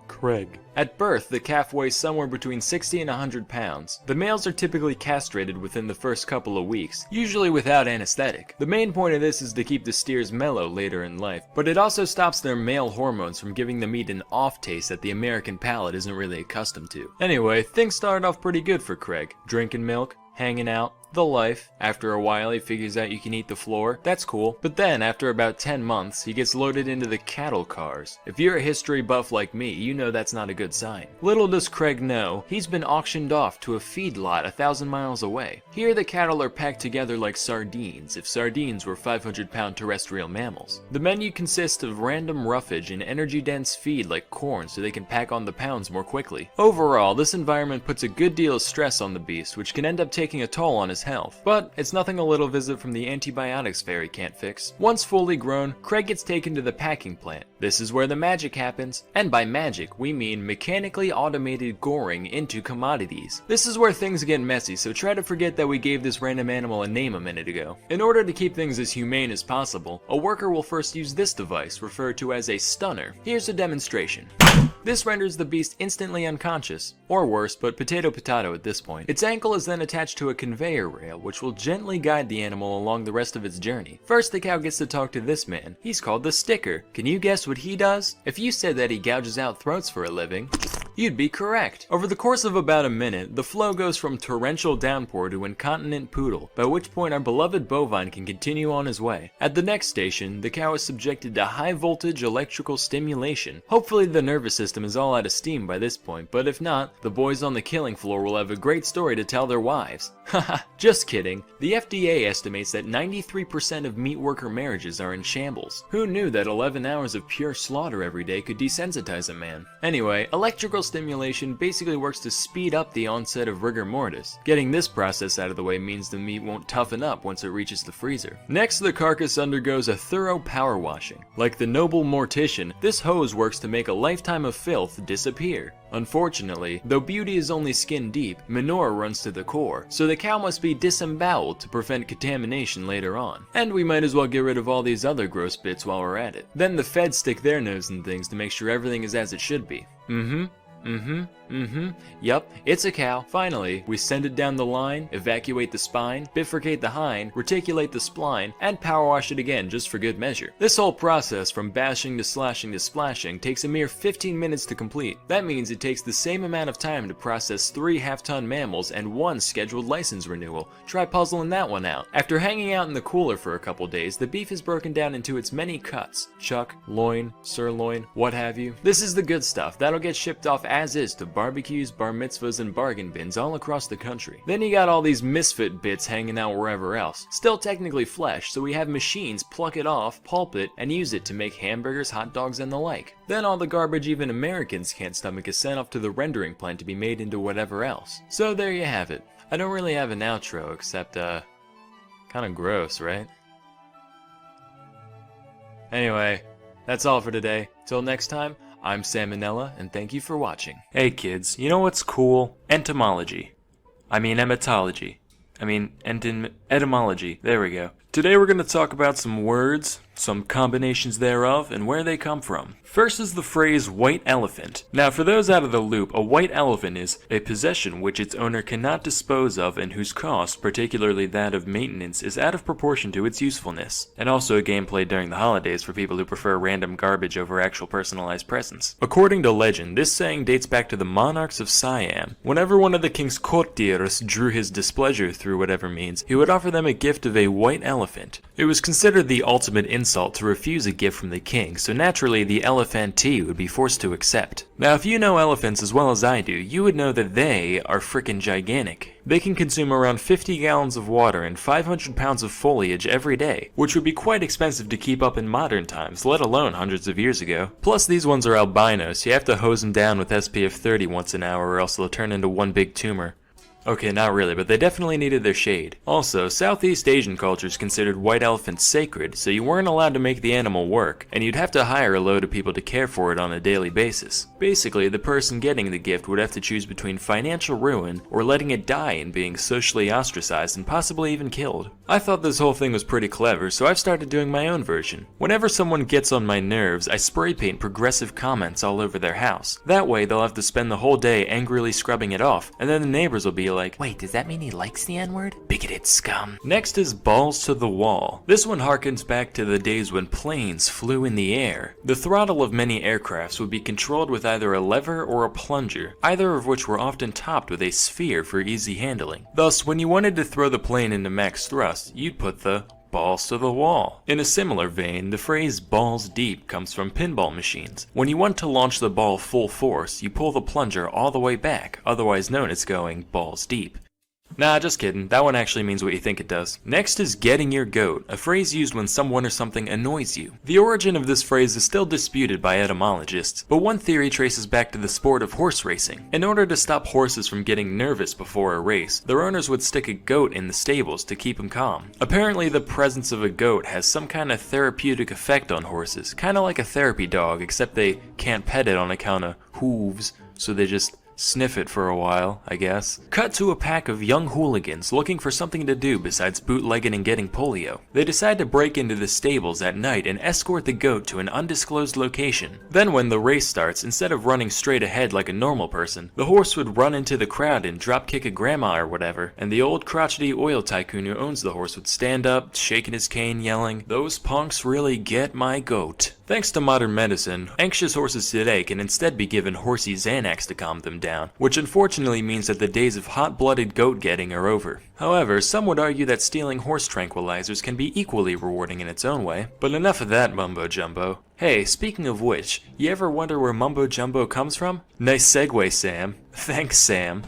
Craig. At birth, the calf weighs somewhere between 60 and 100 pounds. The males are typically castrated within the first couple of weeks, usually without anesthetic. The main point of this is to keep the steers mellow later in life, but it also stops their male hormones from giving the meat an off taste that the American palate isn't really accustomed to. Anyway, things started off pretty good for Craig. Drinking milk, hanging out, the life. After a while he figures out you can eat the floor, that's cool. But then after about 10 months, he gets loaded into the cattle cars. If you're a history buff like me, you know that's not a good sign. Little does Craig know, he's been auctioned off to a feedlot 1,000 miles away. Here the cattle are packed together like sardines, if sardines were 500-pound terrestrial mammals. The menu consists of random roughage and energy-dense feed like corn so they can pack on the pounds more quickly. Overall, this environment puts a good deal of stress on the beast, which can end up taking a toll on his health. But it's nothing a little visit from the antibiotics fairy can't fix. Once fully grown, Craig gets taken to the packing plant. This is where the magic happens, and by magic we mean mechanically automated goring into commodities. This is where things get messy, so try to forget that we gave this random animal a name a minute ago. In order to keep things as humane as possible, a worker will first use this device, referred to as a stunner. Here's a demonstration. This renders the beast instantly unconscious, or worse, but potato at this point. Its ankle is then attached to a conveyor rail, which will gently guide the animal along the rest of its journey. First, the cow gets to talk to this man. He's called the sticker. Can you guess what he does? If you said that he gouges out throats for a living, you'd be correct. Over the course of about a minute, the flow goes from torrential downpour to incontinent poodle, by which point our beloved bovine can continue on his way. At the next station, the cow is subjected to high voltage electrical stimulation. Hopefully the nervous system is all out of steam by this point, but if not, the boys on the killing floor will have a great story to tell their wives. Haha, just kidding. The FDA estimates that 93% of meat worker marriages are in shambles. Who knew that 11 hours of pure slaughter every day could desensitize a man? Anyway, electrical stimulation basically works to speed up the onset of rigor mortis. Getting this process out of the way means the meat won't toughen up once it reaches the freezer. Next, the carcass undergoes a thorough power washing. Like the noble mortician, this hose works to make a lifetime of filth disappear. Unfortunately, though beauty is only skin deep, manure runs to the core, so the cow must be disemboweled to prevent contamination later on. And we might as well get rid of all these other gross bits while we're at it. Then the feds stick their nose in things to make sure everything is as it should be. Yup, it's a cow. Finally, we send it down the line, evacuate the spine, bifurcate the hind, reticulate the spline, and power wash it again just for good measure. This whole process, from bashing to slashing to splashing, takes a mere 15 minutes to complete. That means it takes the same amount of time to process 3 half-ton mammals and 1 scheduled license renewal. Try puzzling that one out. After hanging out in the cooler for a couple days, the beef is broken down into its many cuts: chuck, loin, sirloin, what have you. This is the good stuff. That'll get shipped off as is to barbecues, bar mitzvahs, and bargain bins all across the country. Then you got all these misfit bits hanging out wherever else. Still technically flesh, so we have machines pluck it off, pulp it, and use it to make hamburgers, hot dogs, and the like. Then all the garbage even Americans can't stomach is sent off to the rendering plant to be made into whatever else. So there you have it. I don't really have an outro, except, kinda gross, right? Anyway, that's all for today. Till next time, I'm Sam and Nella, and thank you for watching. Hey kids, you know what's cool? Etymology. Etymology. There we go. Today we're going to talk about some words, some combinations thereof, and where they come from. First is the phrase white elephant. Now for those out of the loop, a white elephant is a possession which its owner cannot dispose of and whose cost, particularly that of maintenance, is out of proportion to its usefulness. And also a game played during the holidays for people who prefer random garbage over actual personalized presents. According to legend, this saying dates back to the monarchs of Siam. Whenever one of the king's courtiers drew his displeasure through whatever means, he would offer them a gift of a white elephant. It was considered the ultimate insult to refuse a gift from the king, so naturally the elephantee would be forced to accept. Now if you know elephants as well as I do, you would know that they are frickin' gigantic. They can consume around 50 gallons of water and 500 pounds of foliage every day, which would be quite expensive to keep up in modern times, let alone hundreds of years ago. Plus these ones are albino, so you have to hose them down with SPF 30 once an hour or else they'll turn into one big tumor. Okay, not really, but they definitely needed their shade. Also, Southeast Asian cultures considered white elephants sacred, so you weren't allowed to make the animal work, and you'd have to hire a load of people to care for it on a daily basis. Basically, the person getting the gift would have to choose between financial ruin or letting it die and being socially ostracized and possibly even killed. I thought this whole thing was pretty clever, so I've started doing my own version. Whenever someone gets on my nerves, I spray paint progressive comments all over their house. That way, they'll have to spend the whole day angrily scrubbing it off, and then the neighbors will be like, Wait, does that mean he likes the N-word? Bigoted scum. Next is balls to the wall. This one harkens back to the days when planes flew in the air. The throttle of many aircrafts would be controlled with either a lever or a plunger, either of which were often topped with a sphere for easy handling. Thus, when you wanted to throw the plane into max thrust, you'd put the balls to the wall. In a similar vein, the phrase balls deep comes from pinball machines. When you want to launch the ball full force, you pull the plunger all the way back, otherwise known as going balls deep. Nah, just kidding. That one actually means what you think it does. Next is getting your goat, a phrase used when someone or something annoys you. The origin of this phrase is still disputed by etymologists, but one theory traces back to the sport of horse racing. In order to stop horses from getting nervous before a race, their owners would stick a goat in the stables to keep them calm. Apparently the presence of a goat has some kind of therapeutic effect on horses, kinda like a therapy dog, except they can't pet it on account of hooves, so they just sniff it for a while, I guess. Cut to a pack of young hooligans looking for something to do besides bootlegging and getting polio. They decide to break into the stables at night and escort the goat to an undisclosed location. Then when the race starts, instead of running straight ahead like a normal person, the horse would run into the crowd and dropkick a grandma or whatever, and the old crotchety oil tycoon who owns the horse would stand up, shaking his cane, yelling, "Those punks really get my goat." Thanks to modern medicine, anxious horses today can instead be given horsey Xanax to calm them down, which unfortunately means that the days of hot-blooded goat getting are over. However, some would argue that stealing horse tranquilizers can be equally rewarding in its own way. But enough of that mumbo-jumbo. Hey, speaking of which, you ever wonder where mumbo-jumbo comes from? Nice segue, Sam. Thanks, Sam.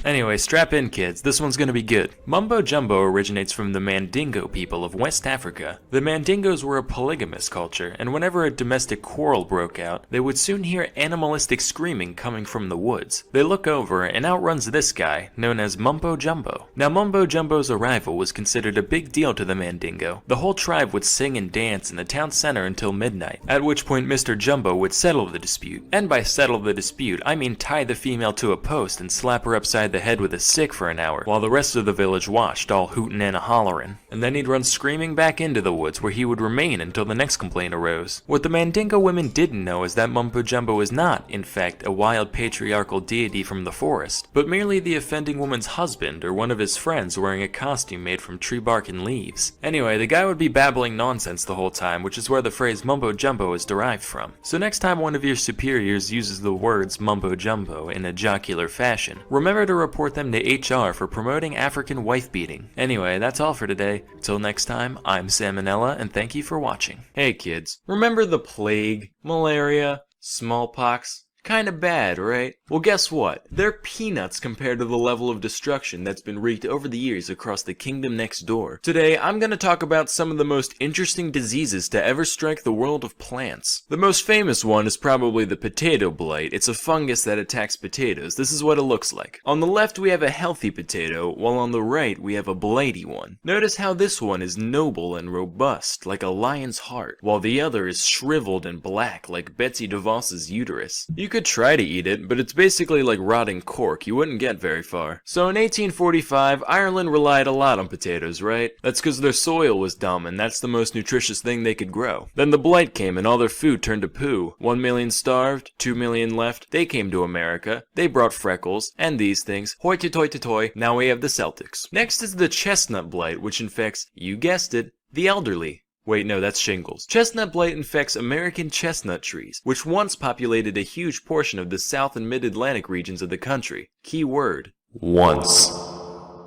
Anyway, strap in kids, this one's gonna be good. Mumbo Jumbo originates from the Mandingo people of West Africa. The Mandingos were a polygamous culture, and whenever a domestic quarrel broke out, they would soon hear animalistic screaming coming from the woods. They look over, and out runs this guy, known as Mumbo Jumbo. Now Mumbo Jumbo's arrival was considered a big deal to the Mandingo. The whole tribe would sing and dance in the town center until midnight, at which point Mr. Jumbo would settle the dispute. And by settle the dispute, I mean tie the female to a post and slap her upside the head with a stick for an hour, while the rest of the village watched, all hootin' and a-hollerin'. And then he'd run screaming back into the woods, where he would remain until the next complaint arose. What the Mandingo women didn't know is that Mumbo Jumbo is not, in fact, a wild patriarchal deity from the forest, but merely the offending woman's husband or one of his friends wearing a costume made from tree bark and leaves. Anyway, the guy would be babbling nonsense the whole time, which is where the phrase Mumbo Jumbo is derived from. So next time one of your superiors uses the words Mumbo Jumbo in a jocular fashion, remember to report them to HR for promoting African wife beating. Anyway, that's all for today. Till next time, I'm Sam and Nella, and thank you for watching. Hey kids, remember the plague, malaria, smallpox, Kinda bad, right? Well, guess what? They're peanuts compared to the level of destruction that's been wreaked over the years across the kingdom next door. Today, I'm gonna talk about some of the most interesting diseases to ever strike the world of plants. The most famous one is probably the potato blight. It's a fungus that attacks potatoes. This is what it looks like. On the left, we have a healthy potato, while on the right, we have a blighty one. Notice how this one is noble and robust, like a lion's heart, while the other is shriveled and black, like Betsy DeVos's uterus. You could try to eat it, but it's basically like rotting cork. You wouldn't get very far. So in 1845, Ireland relied a lot on potatoes, right? That's because their soil was dumb, and that's the most nutritious thing they could grow. Then the blight came, and all their food turned to poo. 1 million starved, 2 million left. They came to America. They brought freckles, and these things. Hoity-toity-toy, now we have the Celtics. Next is the chestnut blight, which infects, you guessed it, the elderly. Wait, no, that's shingles. Chestnut blight infects American chestnut trees, which once populated a huge portion of the South and Mid-Atlantic regions of the country. Key word: once.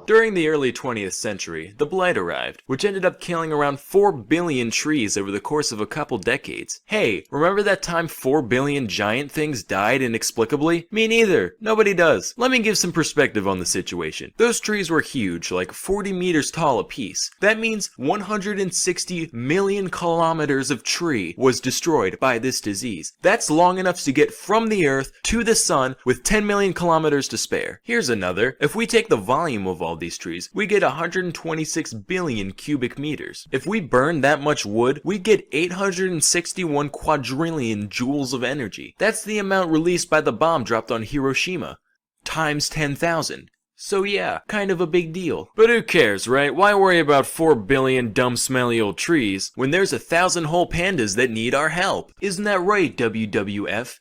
During the early 20th century, the blight arrived, which ended up killing around 4 billion trees over the course of a couple decades. Hey, remember that time 4 billion giant things died inexplicably? Me neither. Nobody does. Let me give some perspective on the situation. Those trees were huge, like 40 meters tall apiece. That means 160 million kilometers of tree was destroyed by this disease. That's long enough to get from the earth to the sun with 10 million kilometers to spare. Here's another. If we take the volume of all these trees, we get 126 billion cubic meters. If we burn that much wood, we get 861 quadrillion joules of energy. That's the amount released by the bomb dropped on Hiroshima, times 10,000. So yeah, kind of a big deal. But who cares, right? Why worry about 4 billion dumb smelly old trees when there's 1,000 whole pandas that need our help? Isn't that right, WWF?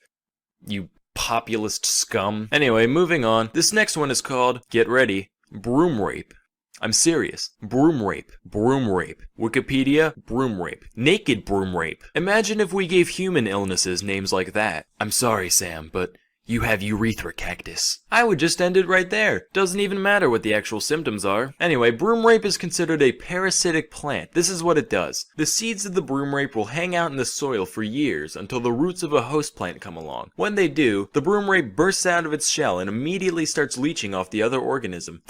You populist scum. Anyway, moving on. This next one is called, get ready, broom rape. I'm serious. Broom rape. Broom rape. Wikipedia, broom rape. Naked broom rape. Imagine if we gave human illnesses names like that. I'm sorry, Sam, but you have urethra cactus. I would just end it right there. Doesn't even matter what the actual symptoms are. Anyway, broom rape is considered a parasitic plant. This is what it does. The seeds of the broom rape will hang out in the soil for years until the roots of a host plant come along. When they do, the broom rape bursts out of its shell and immediately starts leeching off the other organism.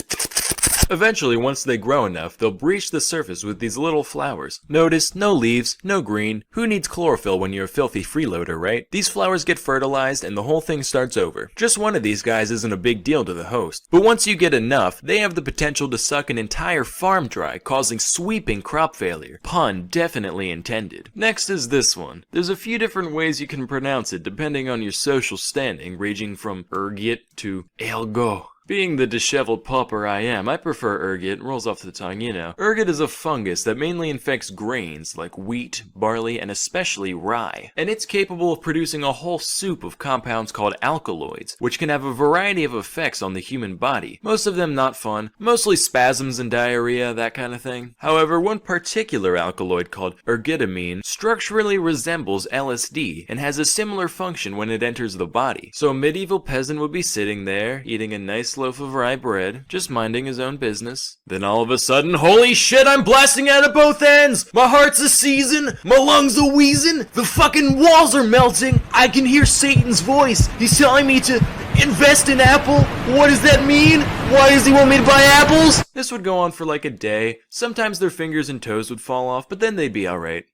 Eventually, once they grow enough, they'll breach the surface with these little flowers. Notice, no leaves, no green. Who needs chlorophyll when you're a filthy freeloader, right? These flowers get fertilized and the whole thing starts over. Just one of these guys isn't a big deal to the host. But once you get enough, they have the potential to suck an entire farm dry, causing sweeping crop failure. Pun definitely intended. Next is this one. There's a few different ways you can pronounce it depending on your social standing, ranging from ergot to elgo. Being the disheveled pauper I am, I prefer ergot. Rolls off the tongue, you know. Ergot is a fungus that mainly infects grains like wheat, barley, and especially rye. And it's capable of producing a whole soup of compounds called alkaloids, which can have a variety of effects on the human body. Most of them not fun, mostly spasms and diarrhea, that kind of thing. However, one particular alkaloid called ergotamine structurally resembles LSD and has a similar function when it enters the body. So a medieval peasant would be sitting there, eating a nice loaf of rye bread, just minding his own business. Then all of a sudden, holy shit, I'm blasting out of both ends! My heart's a seizing, my lungs a wheezing, the fucking walls are melting, I can hear Satan's voice, he's telling me to invest in Apple. What does that mean? Why does he want me to buy apples? This would go on for like a day. Sometimes their fingers and toes would fall off, but then they'd be alright.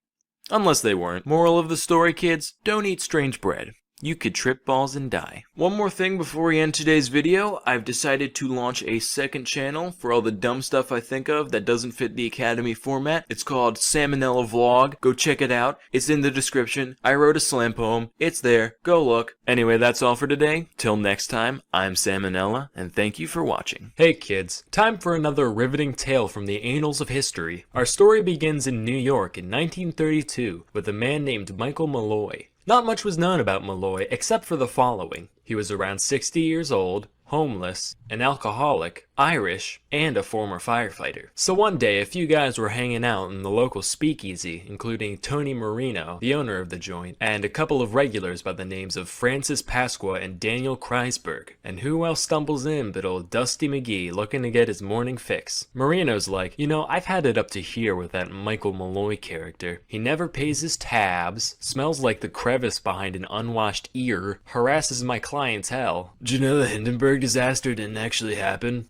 Unless they weren't. Moral of the story, kids, don't eat strange bread. You could trip balls and die. One more thing before we end today's video, I've decided to launch a second channel for all the dumb stuff I think of that doesn't fit the Academy format. It's called Salmonella Vlog. Go check it out. It's in the description. I wrote a slam poem. It's there. Go look. Anyway, that's all for today. Till next time, I'm Salmonella, and thank you for watching. Hey kids, time for another riveting tale from the annals of history. Our story begins in New York in 1932 with a man named Michael Malloy. Not much was known about Malloy except for the following. He was around 60 years old, homeless, an alcoholic, Irish, and a former firefighter. So one day, a few guys were hanging out in the local speakeasy, including Tony Marino, the owner of the joint, and a couple of regulars by the names of Francis Pasqua and Daniel Kreisberg. And who else stumbles in but old Dusty McGee looking to get his morning fix? Marino's like, I've had it up to here with that Michael Malloy character. He never pays his tabs, smells like the crevice behind an unwashed ear, harasses my clientele. Did you know the Hindenburg disaster didn't actually happen?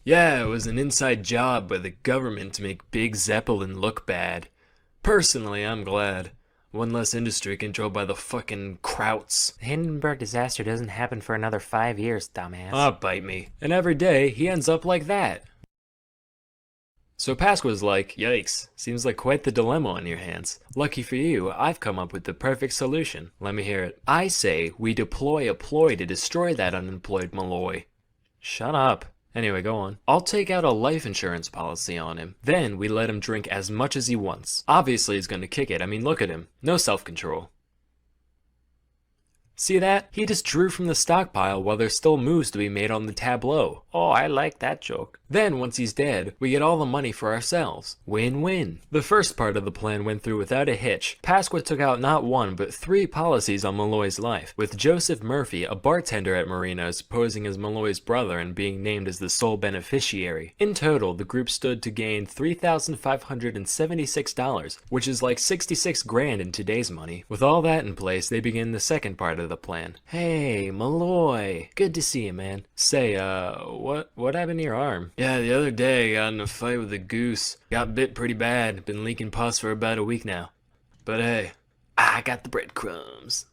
Yeah, it was an inside job by the government to make Big Zeppelin look bad. Personally, I'm glad. One less industry controlled by the fucking Krauts. The Hindenburg disaster doesn't happen for another 5 years, dumbass. Ah, bite me. And every day, he ends up like that. So Pasqua's like, yikes, seems like quite the dilemma on your hands. Lucky for you, I've come up with the perfect solution. Let me hear it. I say we deploy a ploy to destroy that unemployed Malloy. Shut up. Anyway, go on. I'll take out a life insurance policy on him. Then we let him drink as much as he wants. Obviously he's gonna kick it. I mean, look at him. No self-control. See that? He just drew from the stockpile while there's still moves to be made on the tableau. Oh, I like that joke. Then, once he's dead, we get all the money for ourselves. Win-win. The first part of the plan went through without a hitch. Pasqua took out not one, but 3 policies on Malloy's life, with Joseph Murphy, a bartender at Marino's, posing as Malloy's brother and being named as the sole beneficiary. In total, the group stood to gain $3,576, which is like 66 grand in today's money. With all that in place, they begin the second part of the plan. Hey, Malloy. Good to see you, man. Say, what happened to your arm? Yeah, the other day I got in a fight with a goose. Got bit pretty bad. Been leaking pus for about a week now. But hey, I got the breadcrumbs.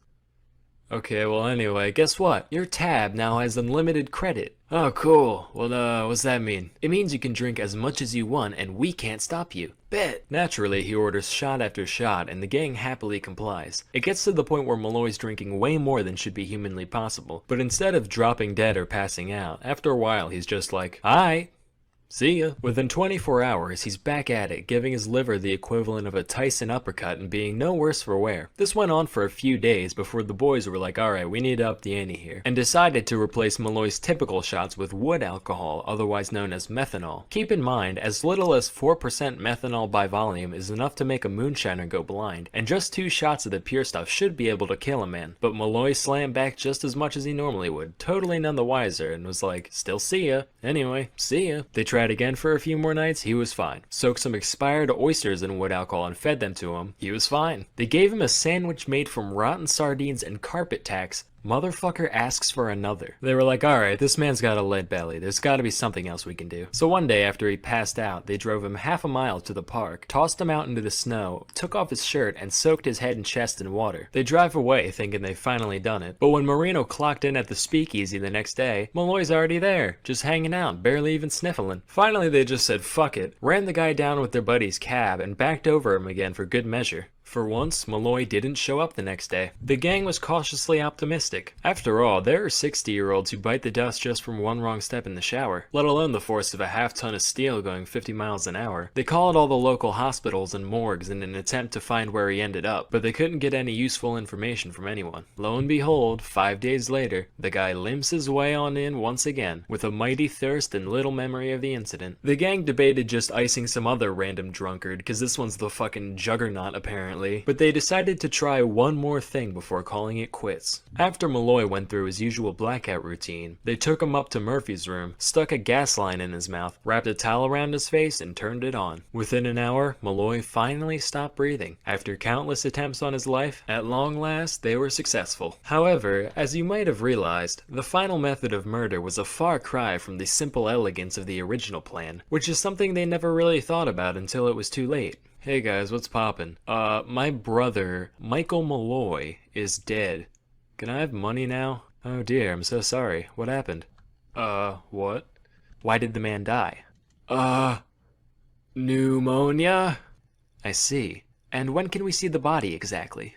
Okay, well anyway, guess what? Your tab now has unlimited credit. Oh, cool. Well, what's that mean? It means you can drink as much as you want and we can't stop you. Bet. Naturally, he orders shot after shot and the gang happily complies. It gets to the point where Malloy's drinking way more than should be humanly possible. But instead of dropping dead or passing out, after a while he's just like, "Hi. See ya." Within 24 hours, he's back at it, giving his liver the equivalent of a Tyson uppercut and being no worse for wear. This went on for a few days before the boys were like, alright, we need to up the ante here, and decided to replace Malloy's typical shots with wood alcohol, otherwise known as methanol. Keep in mind, as little as 4% methanol by volume is enough to make a moonshiner go blind, and just 2 shots of the pure stuff should be able to kill a man. But Malloy slammed back just as much as he normally would, totally none the wiser, and was like, still see ya. Anyway, see ya. They tried again for a few more nights, he was fine. Soaked some expired oysters in wood alcohol and fed them to him, he was fine. They gave him a sandwich made from rotten sardines and carpet tacks. Motherfucker asks for another. They were like, alright, this man's got a lead belly, there's gotta be something else we can do. So one day after he passed out, they drove him half a mile to the park, tossed him out into the snow, took off his shirt, and soaked his head and chest in water. They drive away thinking they've finally done it, but when Marino clocked in at the speakeasy the next day, Malloy's already there, just hanging out, barely even sniffling. Finally they just said fuck it, ran the guy down with their buddy's cab, and backed over him again for good measure. For once, Malloy didn't show up the next day. The gang was cautiously optimistic. After all, there are 60-year-olds who bite the dust just from one wrong step in the shower, let alone the force of a half-ton of steel going 50 miles an hour. They called all the local hospitals and morgues in an attempt to find where he ended up, but they couldn't get any useful information from anyone. Lo and behold, 5 days later, the guy limps his way on in once again, with a mighty thirst and little memory of the incident. The gang debated just icing some other random drunkard, cause this one's the fucking juggernaut apparently. But they decided to try one more thing before calling it quits. After Malloy went through his usual blackout routine, they took him up to Murphy's room, stuck a gas line in his mouth, wrapped a towel around his face, and turned it on. Within an hour, Malloy finally stopped breathing. After countless attempts on his life, at long last, they were successful. However, as you might have realized, the final method of murder was a far cry from the simple elegance of the original plan, which is something they never really thought about until it was too late. Hey guys, what's poppin'? My brother, Michael Malloy, is dead. Can I have money now? Oh dear, I'm so sorry. What happened? What? Why did the man die? Pneumonia? I see. And when can we see the body exactly?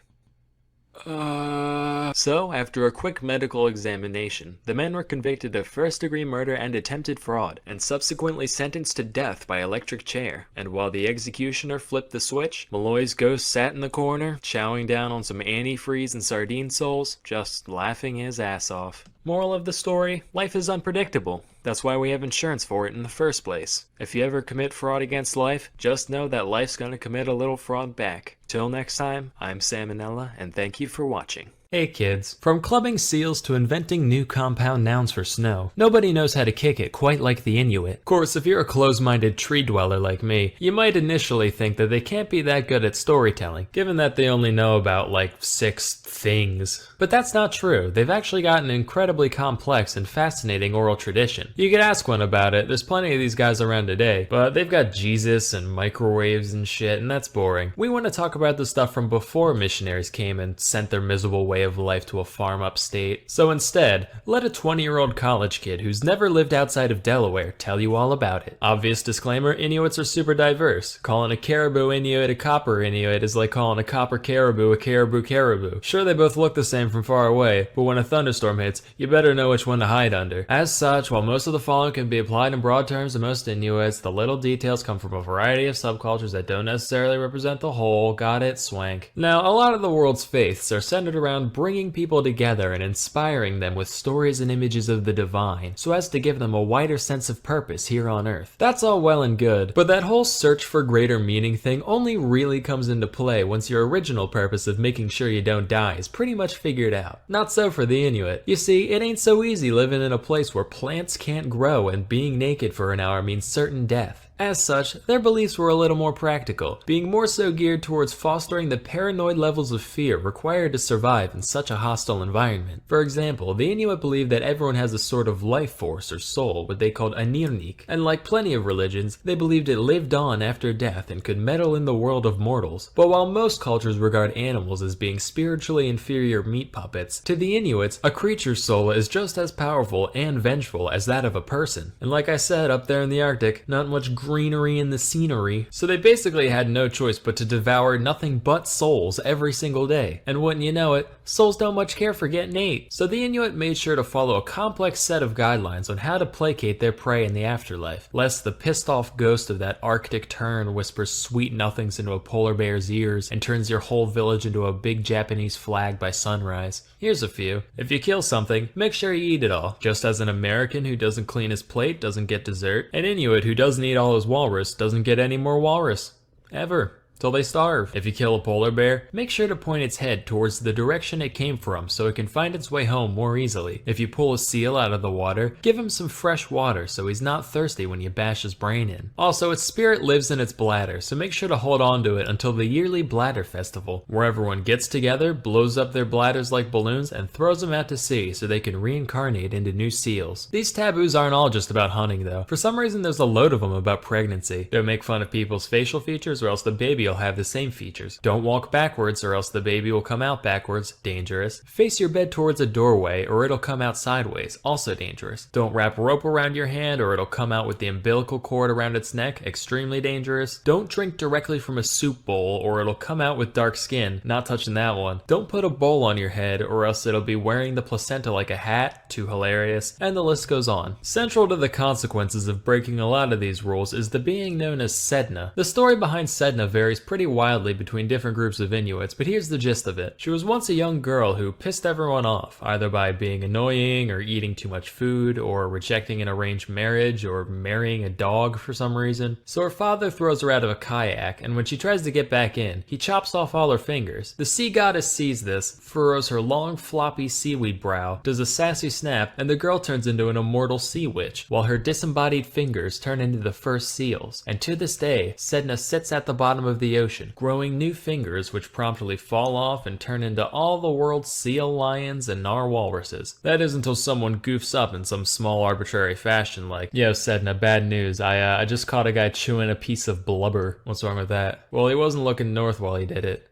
So, after a quick medical examination, the men were convicted of first-degree murder and attempted fraud, and subsequently sentenced to death by electric chair. And while the executioner flipped the switch, Malloy's ghost sat in the corner, chowing down on some antifreeze and sardine soles, just laughing his ass off. Moral of the story, life is unpredictable. That's why we have insurance for it in the first place. If you ever commit fraud against life, just know that life's gonna commit a little fraud back. Till next time, I'm Sam and Nella, and thank you for watching. Hey kids, from clubbing seals to inventing new compound nouns for snow, nobody knows how to kick it quite like the Inuit. Of course, if you're a close-minded tree dweller like me, you might initially think that they can't be that good at storytelling, given that they only know about like 6 things. But that's not true. They've actually got an incredibly complex and fascinating oral tradition. You could ask one about it, there's plenty of these guys around today, but they've got Jesus and microwaves and shit, and that's boring. We want to talk about the stuff from before missionaries came and sent their miserable way of life to a farm upstate. So instead, let a 20-year-old college kid who's never lived outside of Delaware tell you all about it. Obvious disclaimer, Inuits are super diverse. Calling a caribou Inuit a copper Inuit is like calling a copper caribou a caribou caribou. Sure, they both look the same from far away, but when a thunderstorm hits, you better know which one to hide under. As such, while most of the following can be applied in broad terms to most Inuits, the little details come from a variety of subcultures that don't necessarily represent the whole. Got it? Swank. Now, a lot of the world's faiths are centered around bringing people together and inspiring them with stories and images of the divine, so as to give them a wider sense of purpose here on Earth. That's all well and good, but that whole search for greater meaning thing only really comes into play once your original purpose of making sure you don't die is pretty much figured out. Not so for the Inuit. You see, it ain't so easy living in a place where plants can't grow and being naked for an hour means certain death. As such, their beliefs were a little more practical, being more so geared towards fostering the paranoid levels of fear required to survive in such a hostile environment. For example, the Inuit believed that everyone has a sort of life force or soul, what they called anirnik, and like plenty of religions, they believed it lived on after death and could meddle in the world of mortals. But while most cultures regard animals as being spiritually inferior meat puppets, to the Inuits, a creature's soul is just as powerful and vengeful as that of a person. And like I said, up there in the Arctic, not much greenery in the scenery, so they basically had no choice but to devour nothing but souls every single day. And wouldn't you know it, souls don't much care for getting ate. So the Inuit made sure to follow a complex set of guidelines on how to placate their prey in the afterlife, lest the pissed off ghost of that Arctic tern whispers sweet nothings into a polar bear's ears and turns your whole village into a big Japanese flag by sunrise. Here's a few. If you kill something, make sure you eat it all. Just as an American who doesn't clean his plate doesn't get dessert, an Inuit who doesn't eat all his walrus doesn't get any more walrus. Ever. Till they starve. If you kill a polar bear, make sure to point its head towards the direction it came from so it can find its way home more easily. If you pull a seal out of the water, give him some fresh water so he's not thirsty when you bash his brain in. Also, its spirit lives in its bladder, so make sure to hold on to it until the yearly bladder festival, where everyone gets together, blows up their bladders like balloons, and throws them out to sea so they can reincarnate into new seals. These taboos aren't all just about hunting though. For some reason there's a load of them about pregnancy. Don't make fun of people's facial features or else the baby will have the same features. Don't walk backwards or else the baby will come out backwards. Dangerous. Face your bed towards a doorway or it'll come out sideways. Also dangerous. Don't wrap rope around your hand or it'll come out with the umbilical cord around its neck. Extremely dangerous. Don't drink directly from a soup bowl or it'll come out with dark skin. Not touching that one. Don't put a bowl on your head or else it'll be wearing the placenta like a hat. Too hilarious. And the list goes on. Central to the consequences of breaking a lot of these rules is the being known as Sedna. The story behind Sedna varies pretty wildly between different groups of Inuits, but here's the gist of it. She was once a young girl who pissed everyone off, either by being annoying or eating too much food or rejecting an arranged marriage or marrying a dog for some reason. So her father throws her out of a kayak, and when she tries to get back in, he chops off all her fingers. The sea goddess sees this, furrows her long floppy seaweed brow, does a sassy snap, and the girl turns into an immortal sea witch, while her disembodied fingers turn into the first seals. And to this day, Sedna sits at the bottom of the ocean, growing new fingers which promptly fall off and turn into all the world's seal lions and narwhalruses. That is until someone goofs up in some small arbitrary fashion like, "Yo Sedna, bad news, I just caught a guy chewing a piece of blubber." What's wrong with that? Well, he wasn't looking north while he did it.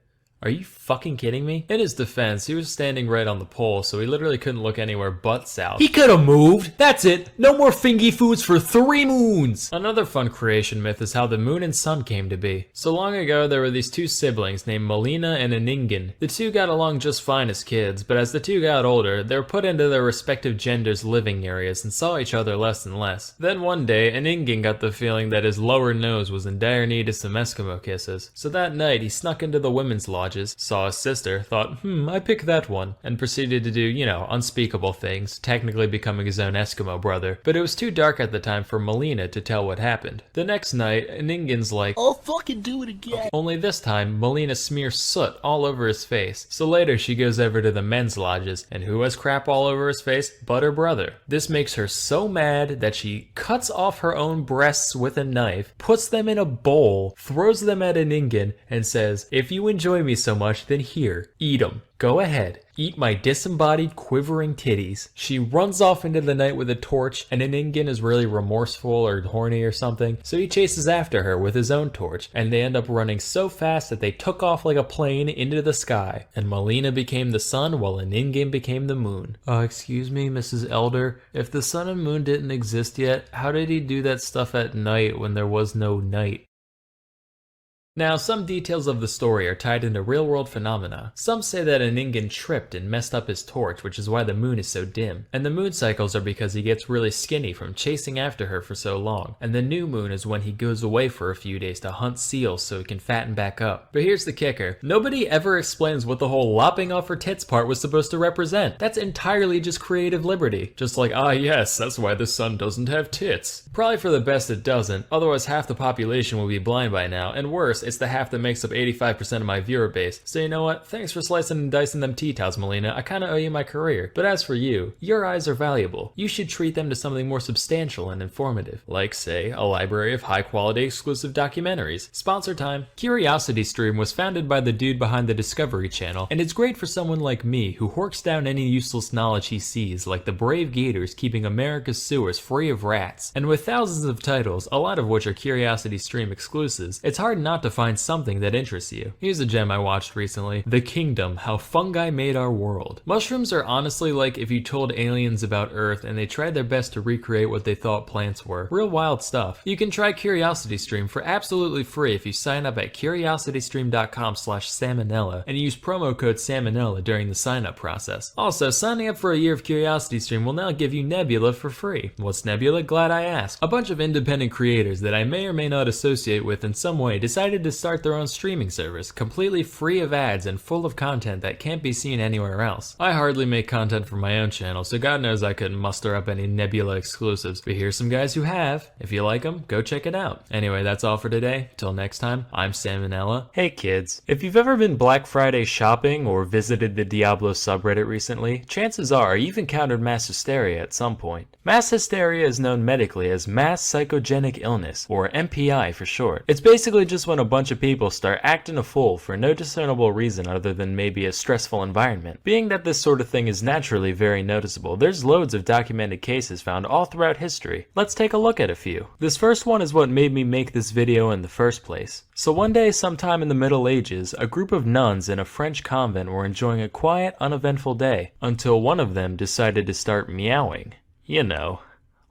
Are you fucking kidding me? In his defense, he was standing right on the pole, so he literally couldn't look anywhere but south. He could have moved! That's it! No more fingy foods for 3 moons! Another fun creation myth is how the moon and sun came to be. So long ago, there were these 2 siblings named Melina and Aningen. The 2 got along just fine as kids, but as the 2 got older, they were put into their respective genders' living areas and saw each other less and less. Then one day, Aningen got the feeling that his lower nose was in dire need of some Eskimo kisses. So that night, he snuck into the women's lodges, saw his sister, thought, I pick that one, and proceeded to do, unspeakable things, technically becoming his own Eskimo brother. But it was too dark at the time for Melina to tell what happened. The next night, Ningen's like, I'll fucking do it again. Only this time, Melina smears soot all over his face. So later, she goes over to the men's lodges, and who has crap all over his face but her brother? This makes her so mad that she cuts off her own breasts with a knife, puts them in a bowl, throws them at Ningen, and says, if you enjoy me so much, then here, eat 'em. Go ahead, eat my disembodied, quivering titties. She runs off into the night with a torch, and Ningen is really remorseful or horny or something, so he chases after her with his own torch, and they end up running so fast that they took off like a plane into the sky, and Melina became the sun while Ningen became the moon. Excuse me, Mrs. Elder, if the sun and moon didn't exist yet, how did he do that stuff at night when there was no night? Now, some details of the story are tied into real-world phenomena. Some say that Aningen tripped and messed up his torch, which is why the moon is so dim. And the moon cycles are because he gets really skinny from chasing after her for so long. And the new moon is when he goes away for a few days to hunt seals so he can fatten back up. But here's the kicker. Nobody ever explains what the whole lopping off her tits part was supposed to represent. That's entirely just creative liberty. Just like, yes, that's why the sun doesn't have tits. Probably for the best it doesn't, otherwise half the population will be blind by now, and worse, it's the half that makes up 85% of my viewer base. So you know what? Thanks for slicing and dicing them tea towels, Melina. I kinda owe you my career. But as for you, your eyes are valuable. You should treat them to something more substantial and informative. Like, say, a library of high-quality exclusive documentaries. Sponsor time. CuriosityStream was founded by the dude behind the Discovery Channel, and it's great for someone like me who horks down any useless knowledge he sees, like the brave gators keeping America's sewers free of rats. And with thousands of titles, a lot of which are CuriosityStream exclusives, it's hard not to find something that interests you. Here's a gem I watched recently. The Kingdom, How Fungi Made Our World. Mushrooms are honestly like if you told aliens about Earth and they tried their best to recreate what they thought plants were. Real wild stuff. You can try CuriosityStream for absolutely free if you sign up at curiositystream.com/salmonella and use promo code salmonella during the sign up process. Also, signing up for a year of CuriosityStream will now give you Nebula for free. What's Nebula? Glad I asked. A bunch of independent creators that I may or may not associate with in some way decided to start their own streaming service, completely free of ads and full of content that can't be seen anywhere else. I hardly make content for my own channel, so God knows I couldn't muster up any Nebula exclusives, but here's some guys who have. If you like them, go check it out. Anyway, that's all for today. Till next time, I'm Salmonella. Hey kids, if you've ever been Black Friday shopping or visited the Diablo subreddit recently, chances are you've encountered mass hysteria at some point. Mass hysteria is known medically as mass psychogenic illness, or MPI for short. It's basically just when a bunch of people start acting a fool for no discernible reason other than maybe a stressful environment. Being that this sort of thing is naturally very noticeable, there's loads of documented cases found all throughout history. Let's take a look at a few. This first one is what made me make this video in the first place. So one day sometime in the Middle Ages, a group of nuns in a French convent were enjoying a quiet, uneventful day, until one of them decided to start meowing. You know,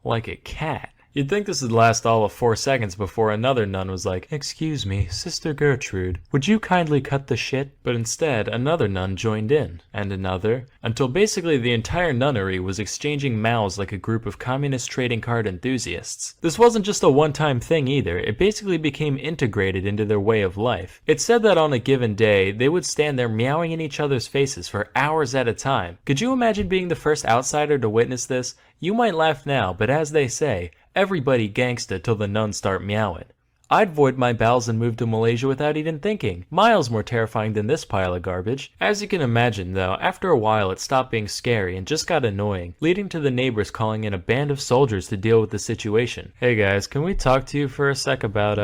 like a cat. You'd think this would last all of 4 seconds before another nun was like, "Excuse me, Sister Gertrude, would you kindly cut the shit?" But instead, another nun joined in, and another, until basically the entire nunnery was exchanging mouths like a group of communist trading card enthusiasts. This wasn't just a one-time thing either, it basically became integrated into their way of life. It's said that on a given day, they would stand there meowing in each other's faces for hours at a time. Could you imagine being the first outsider to witness this? You might laugh now, but as they say, everybody gangsta till the nuns start meowing. I'd void my bowels and move to Malaysia without even thinking. Miles more terrifying than this pile of garbage. As you can imagine though, after a while it stopped being scary and just got annoying, leading to the neighbors calling in a band of soldiers to deal with the situation. Hey guys, can we talk to you for a sec about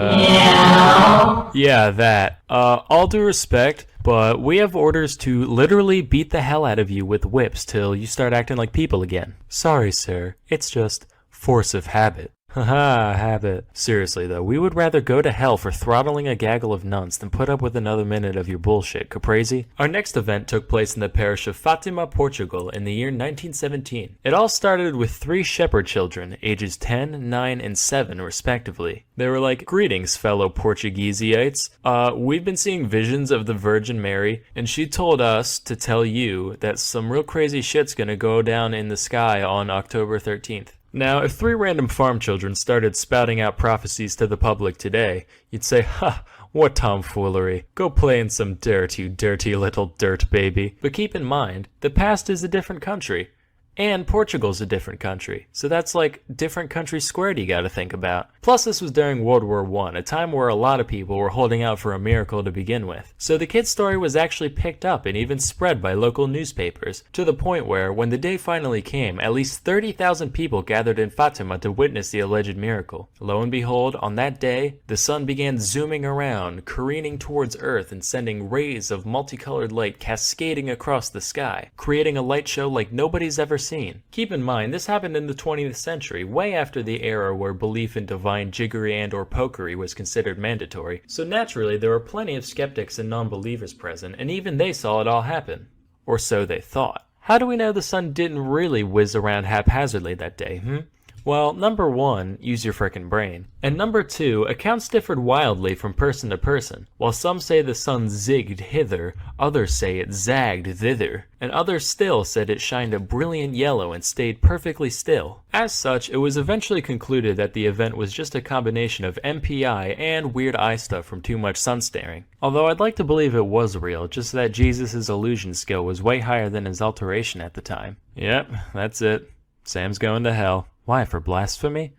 Yeah, that. All due respect, but we have orders to literally beat the hell out of you with whips till you start acting like people again. Sorry sir, it's just force of habit. Haha, habit. Seriously though, we would rather go to hell for throttling a gaggle of nuns than put up with another minute of your bullshit, caprese? Our next event took place in the parish of Fatima, Portugal in the year 1917. It all started with 3 shepherd children, ages 10, 9, and 7 respectively. They were like, "Greetings, fellow Portugueseites. We've been seeing visions of the Virgin Mary, and she told us to tell you that some real crazy shit's gonna go down in the sky on October 13th. Now, if 3 random farm children started spouting out prophecies to the public today, you'd say, "Ha, what tomfoolery. Go play in some dirt, you dirty little dirt baby." But keep in mind, the past is a different country. And Portugal's a different country, so that's like different country squared you gotta think about. Plus this was during World War I, a time where a lot of people were holding out for a miracle to begin with. So the kid's story was actually picked up and even spread by local newspapers, to the point where, when the day finally came, at least 30,000 people gathered in Fatima to witness the alleged miracle. Lo and behold, on that day, the sun began zooming around, careening towards Earth and sending rays of multicolored light cascading across the sky, creating a light show like nobody's ever seen. Keep in mind, this happened in the 20th century, way after the era where belief in divine jiggery and or pokery was considered mandatory, so naturally there were plenty of skeptics and non-believers present, and even they saw it all happen. Or so they thought. How do we know the sun didn't really whiz around haphazardly that day, Well, number 1, use your frickin' brain. And number 2, accounts differed wildly from person to person. While some say the sun zigged hither, others say it zagged thither, and others still said it shined a brilliant yellow and stayed perfectly still. As such, it was eventually concluded that the event was just a combination of MPI and weird eye stuff from too much sun staring. Although I'd like to believe it was real, just that Jesus' illusion skill was way higher than his alteration at the time. Yep, that's it. Sam's going to hell. Why, for blasphemy?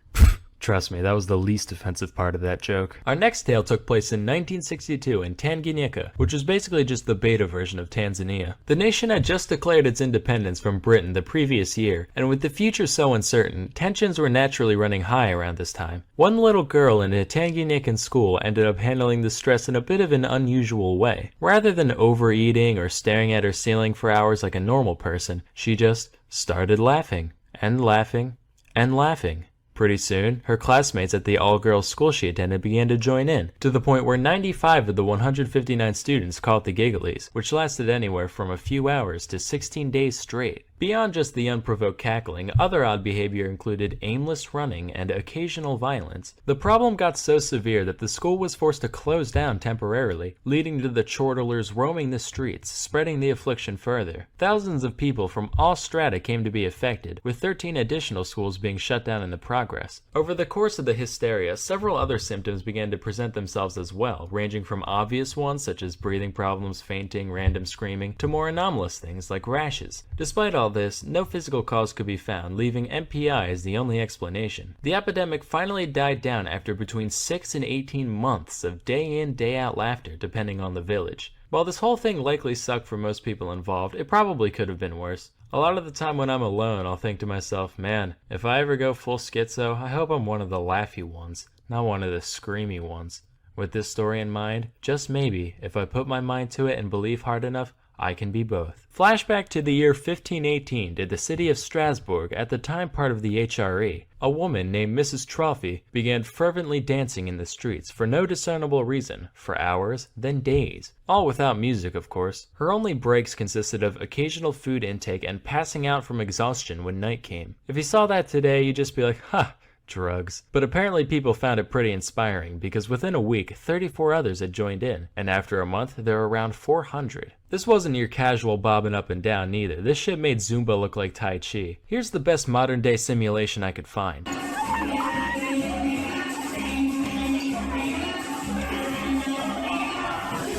Trust me, that was the least offensive part of that joke. Our next tale took place in 1962 in Tanganyika, which was basically just the beta version of Tanzania. The nation had just declared its independence from Britain the previous year, and with the future so uncertain, tensions were naturally running high around this time. One little girl in a Tanganyikan school ended up handling the stress in a bit of an unusual way. Rather than overeating or staring at her ceiling for hours like a normal person, she just started laughing, and laughing, and laughing. Pretty soon, her classmates at the all-girls school she attended began to join in, to the point where 95 of the 159 students caught the gigglies, which lasted anywhere from a few hours to 16 days straight. Beyond just the unprovoked cackling, other odd behavior included aimless running and occasional violence. The problem got so severe that the school was forced to close down temporarily, leading to the chortlers roaming the streets, spreading the affliction further. Thousands of people from all strata came to be affected, with 13 additional schools being shut down in the progress. Over the course of the hysteria, several other symptoms began to present themselves as well, ranging from obvious ones such as breathing problems, fainting, random screaming, to more anomalous things like rashes. Despite all this, no physical cause could be found, leaving MPI as the only explanation. The epidemic finally died down after between 6 and 18 months of day in, day out laughter, depending on the village. While this whole thing likely sucked for most people involved, it probably could have been worse. A lot of the time when I'm alone, I'll think to myself, man, if I ever go full schizo, I hope I'm one of the laughy ones, not one of the screamy ones. With this story in mind, just maybe, if I put my mind to it and believe hard enough, I can be both. Flashback to the year 1518 to the city of Strasbourg, at the time part of the HRE. A woman named Mrs. Trophy began fervently dancing in the streets for no discernible reason, for hours, then days. All without music, of course. Her only breaks consisted of occasional food intake and passing out from exhaustion when night came. If you saw that today, you'd just be like, ha! Drugs. But apparently people found it pretty inspiring, because within a week, 34 others had joined in, and after a month, there were around 400. This wasn't your casual bobbing up and down neither. This shit made Zumba look like Tai Chi. Here's the best modern day simulation I could find.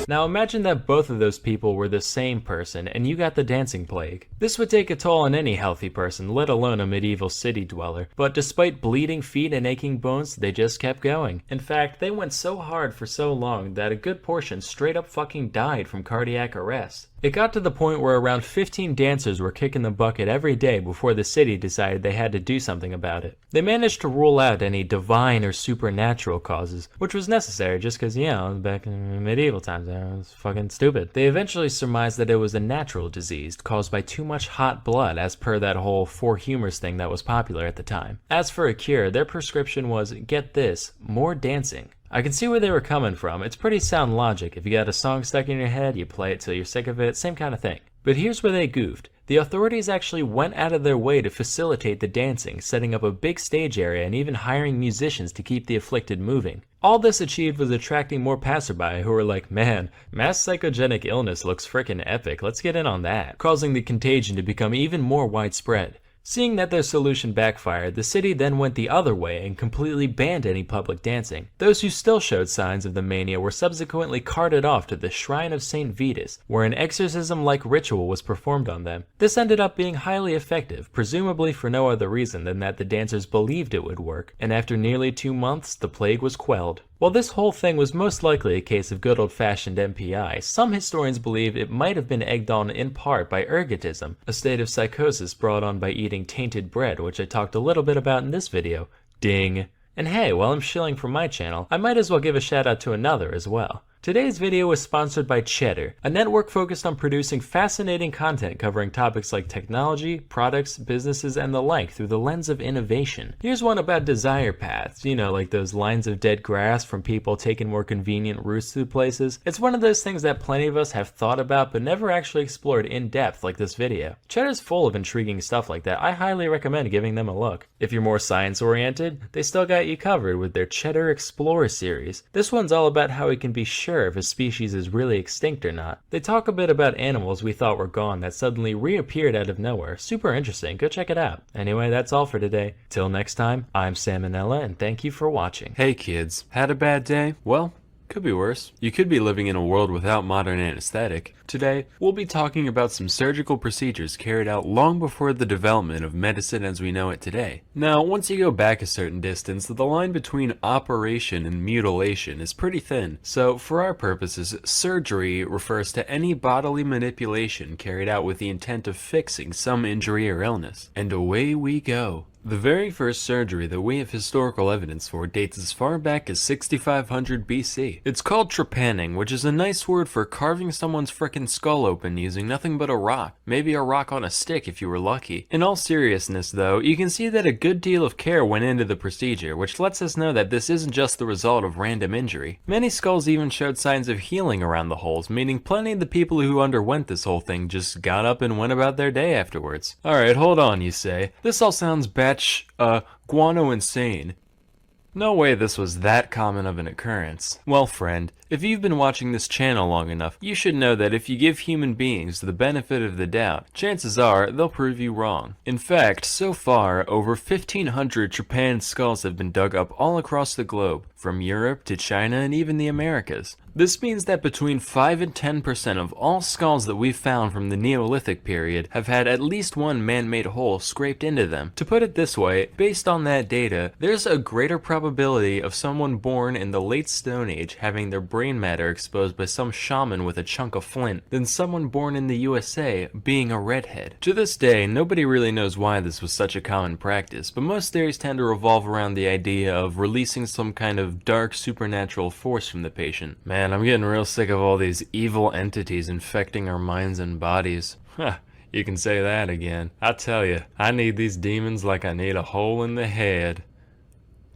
Now imagine that both of those people were the same person and you got the dancing plague. This would take a toll on any healthy person, let alone a medieval city dweller, but despite bleeding feet and aching bones, they just kept going. In fact, they went so hard for so long that a good portion straight up fucking died from cardiac arrest. It got to the point where around 15 dancers were kicking the bucket every day before the city decided they had to do something about it. They managed to rule out any divine or supernatural causes, which was necessary just because, back in medieval times, it was fucking stupid. They eventually surmised that it was a natural disease caused by too much hot blood, as per that whole four humors thing that was popular at the time. As for a cure, their prescription was, get this, more dancing. I can see where they were coming from. It's pretty sound logic. If you got a song stuck in your head, you play it till you're sick of it, same kind of thing. But here's where they goofed. The authorities actually went out of their way to facilitate the dancing, setting up a big stage area and even hiring musicians to keep the afflicted moving. All this achieved was attracting more passerby who were like, man, mass psychogenic illness looks frickin' epic, let's get in on that, causing the contagion to become even more widespread. Seeing that their solution backfired, the city then went the other way and completely banned any public dancing. Those who still showed signs of the mania were subsequently carted off to the Shrine of St. Vitus, where an exorcism-like ritual was performed on them. This ended up being highly effective, presumably for no other reason than that the dancers believed it would work, and after nearly 2 months, the plague was quelled. While this whole thing was most likely a case of good old-fashioned MPI, some historians believe it might have been egged on in part by ergotism, a state of psychosis brought on by eating tainted bread, which I talked a little bit about in this video. Ding. And hey, while I'm shilling for my channel, I might as well give a shout out to another as well. Today's video was sponsored by Cheddar, a network focused on producing fascinating content covering topics like technology, products, businesses, and the like through the lens of innovation. Here's one about desire paths, like those lines of dead grass from people taking more convenient routes through places. It's one of those things that plenty of us have thought about but never actually explored in depth like this video. Cheddar's full of intriguing stuff like that. I highly recommend giving them a look. If you're more science oriented, they still got you covered with their Cheddar Explorer series. This one's all about how we can be sure if a species is really extinct or not. They talk a bit about animals we thought were gone that suddenly reappeared out of nowhere. Super interesting, go check it out. Anyway, that's all for today. Till next time, I'm Sam and Nella, and thank you for watching. Hey kids, had a bad day? Well, could be worse. You could be living in a world without modern anesthetic. Today, we'll be talking about some surgical procedures carried out long before the development of medicine as we know it today. Now, once you go back a certain distance, the line between operation and mutilation is pretty thin. So, for our purposes, surgery refers to any bodily manipulation carried out with the intent of fixing some injury or illness. And away we go. The very first surgery that we have historical evidence for dates as far back as 6500 BC. It's called trepanning, which is a nice word for carving someone's frickin' skull open using nothing but a rock. Maybe a rock on a stick if you were lucky. In all seriousness though, you can see that a good deal of care went into the procedure, which lets us know that this isn't just the result of random injury. Many skulls even showed signs of healing around the holes, meaning plenty of the people who underwent this whole thing just got up and went about their day afterwards. Alright, hold on, you say. This all sounds guano insane. No way this was that common of an occurrence. Well friend, if you've been watching this channel long enough, you should know that if you give human beings the benefit of the doubt, chances are they'll prove you wrong. In fact, so far, over 1,500 trepanned skulls have been dug up all across the globe, from Europe to China and even the Americas. This means that between 5 and 10% of all skulls that we've found from the Neolithic period have had at least one man-made hole scraped into them. To put it this way, based on that data, there's a greater probability of someone born in the late Stone Age having their brain matter exposed by some shaman with a chunk of flint than someone born in the USA being a redhead. To this day, nobody really knows why this was such a common practice, but most theories tend to revolve around the idea of releasing some kind of dark supernatural force from the patient. Man, I'm getting real sick of all these evil entities infecting our minds and bodies. Huh, you can say that again. I tell you, I need these demons like I need a hole in the head.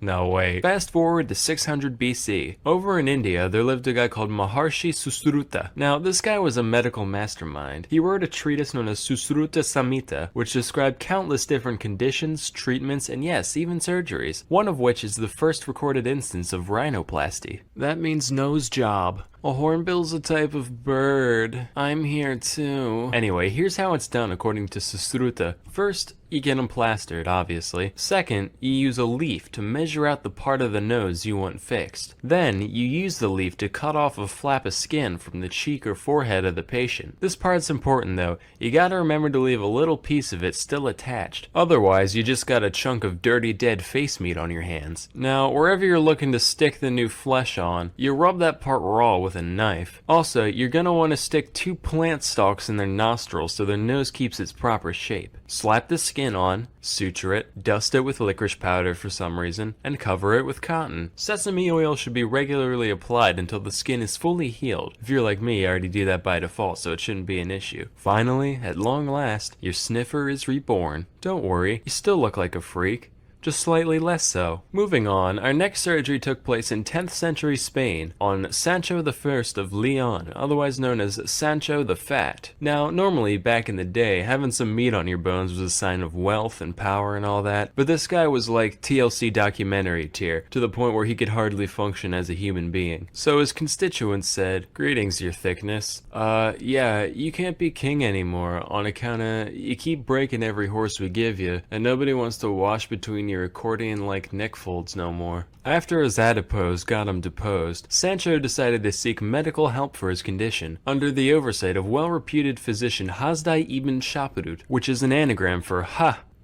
No, wait. Fast forward to 600 BC. Over in India, there lived a guy called Maharshi Susruta. Now, this guy was a medical mastermind. He wrote a treatise known as Susruta Samhita, which described countless different conditions, treatments, and yes, even surgeries. One of which is the first recorded instance of rhinoplasty. That means nose job. A hornbill's a type of bird. I'm here too. Anyway, here's how it's done according to Susruta. First, you get them plastered, obviously. Second, you use a leaf to measure out the part of the nose you want fixed. Then, you use the leaf to cut off a flap of skin from the cheek or forehead of the patient. This part's important though. You gotta remember to leave a little piece of it still attached. Otherwise, you just got a chunk of dirty dead face meat on your hands. Now, wherever you're looking to stick the new flesh on, you rub that part raw with with a knife. Also, you're gonna want to stick 2 plant stalks in their nostrils so their nose keeps its proper shape. Slap the skin on, suture it, dust it with licorice powder for some reason, and cover it with cotton. Sesame oil should be regularly applied until the skin is fully healed. If you're like me, I already do that by default, so it shouldn't be an issue. Finally, at long last, your sniffer is reborn. Don't worry, you still look like a freak, just slightly less so. Moving on, our next surgery took place in 10th century Spain on Sancho I of Leon, otherwise known as Sancho the Fat. Now, normally back in the day, having some meat on your bones was a sign of wealth and power and all that, but this guy was like TLC documentary tier, to the point where he could hardly function as a human being. So his constituents said, "Greetings, your thickness. Yeah, you can't be king anymore on account of you keep breaking every horse we give you, and nobody wants to wash between your accordion-like neck folds no more." After his adipose got him deposed, Sancho decided to seek medical help for his condition, under the oversight of well-reputed physician Hasdai ibn Shaprut, which is an anagram for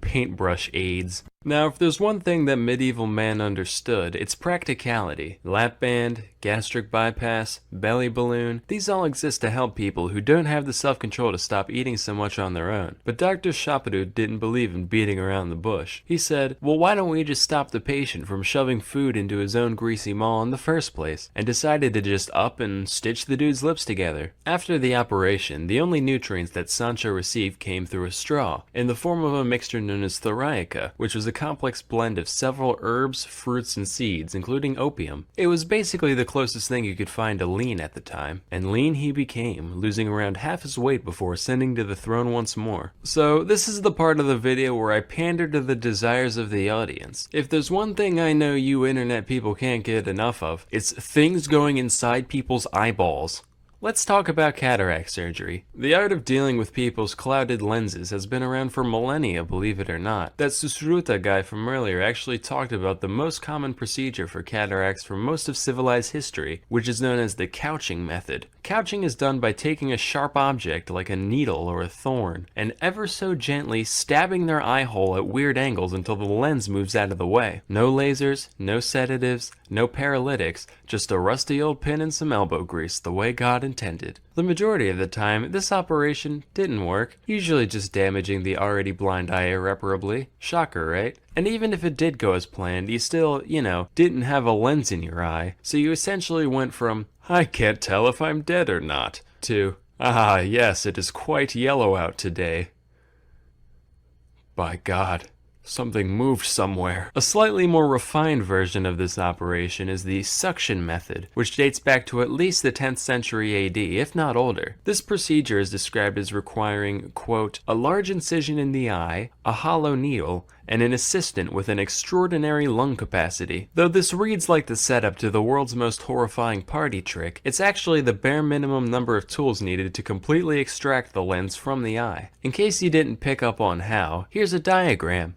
paintbrush aids. Now, if there's one thing that medieval man understood, it's practicality. Lap band, gastric bypass, belly balloon, these all exist to help people who don't have the self-control to stop eating so much on their own. But Dr. Chapadou didn't believe in beating around the bush. He said, well, why don't we just stop the patient from shoving food into his own greasy maw in the first place? And decided to just up and stitch the dude's lips together. After the operation, the only nutrients that Sancho received came through a straw, in the form of a mixture known as thoriaca, which was a complex blend of several herbs, fruits, and seeds, including opium. It was basically the closest thing you could find to lean at the time, and lean he became, losing around half his weight before ascending to the throne once more. So this is the part of the video where I pander to the desires of the audience. If there's one thing I know you internet people can't get enough of, it's things going inside people's eyeballs. Let's talk about cataract surgery. The art of dealing with people's clouded lenses has been around for millennia, believe it or not. That Susruta guy from earlier actually talked about the most common procedure for cataracts for most of civilized history, which is known as the couching method. Couching is done by taking a sharp object like a needle or a thorn, and ever so gently stabbing their eye hole at weird angles until the lens moves out of the way. No lasers, no sedatives, no paralytics, just a rusty old pin and some elbow grease, the way God intended. The majority of the time, this operation didn't work, usually just damaging the already blind eye irreparably. Shocker, right? And even if it did go as planned, you still, didn't have a lens in your eye, so you essentially went from, I can't tell if I'm dead or not, to, ah yes, it is quite yellow out today. By God. Something moved somewhere. A slightly more refined version of this operation is the suction method, which dates back to at least the 10th century AD, if not older. This procedure is described as requiring, quote, a large incision in the eye, a hollow needle, and an assistant with an extraordinary lung capacity. Though this reads like the setup to the world's most horrifying party trick, it's actually the bare minimum number of tools needed to completely extract the lens from the eye. In case you didn't pick up on how, here's a diagram.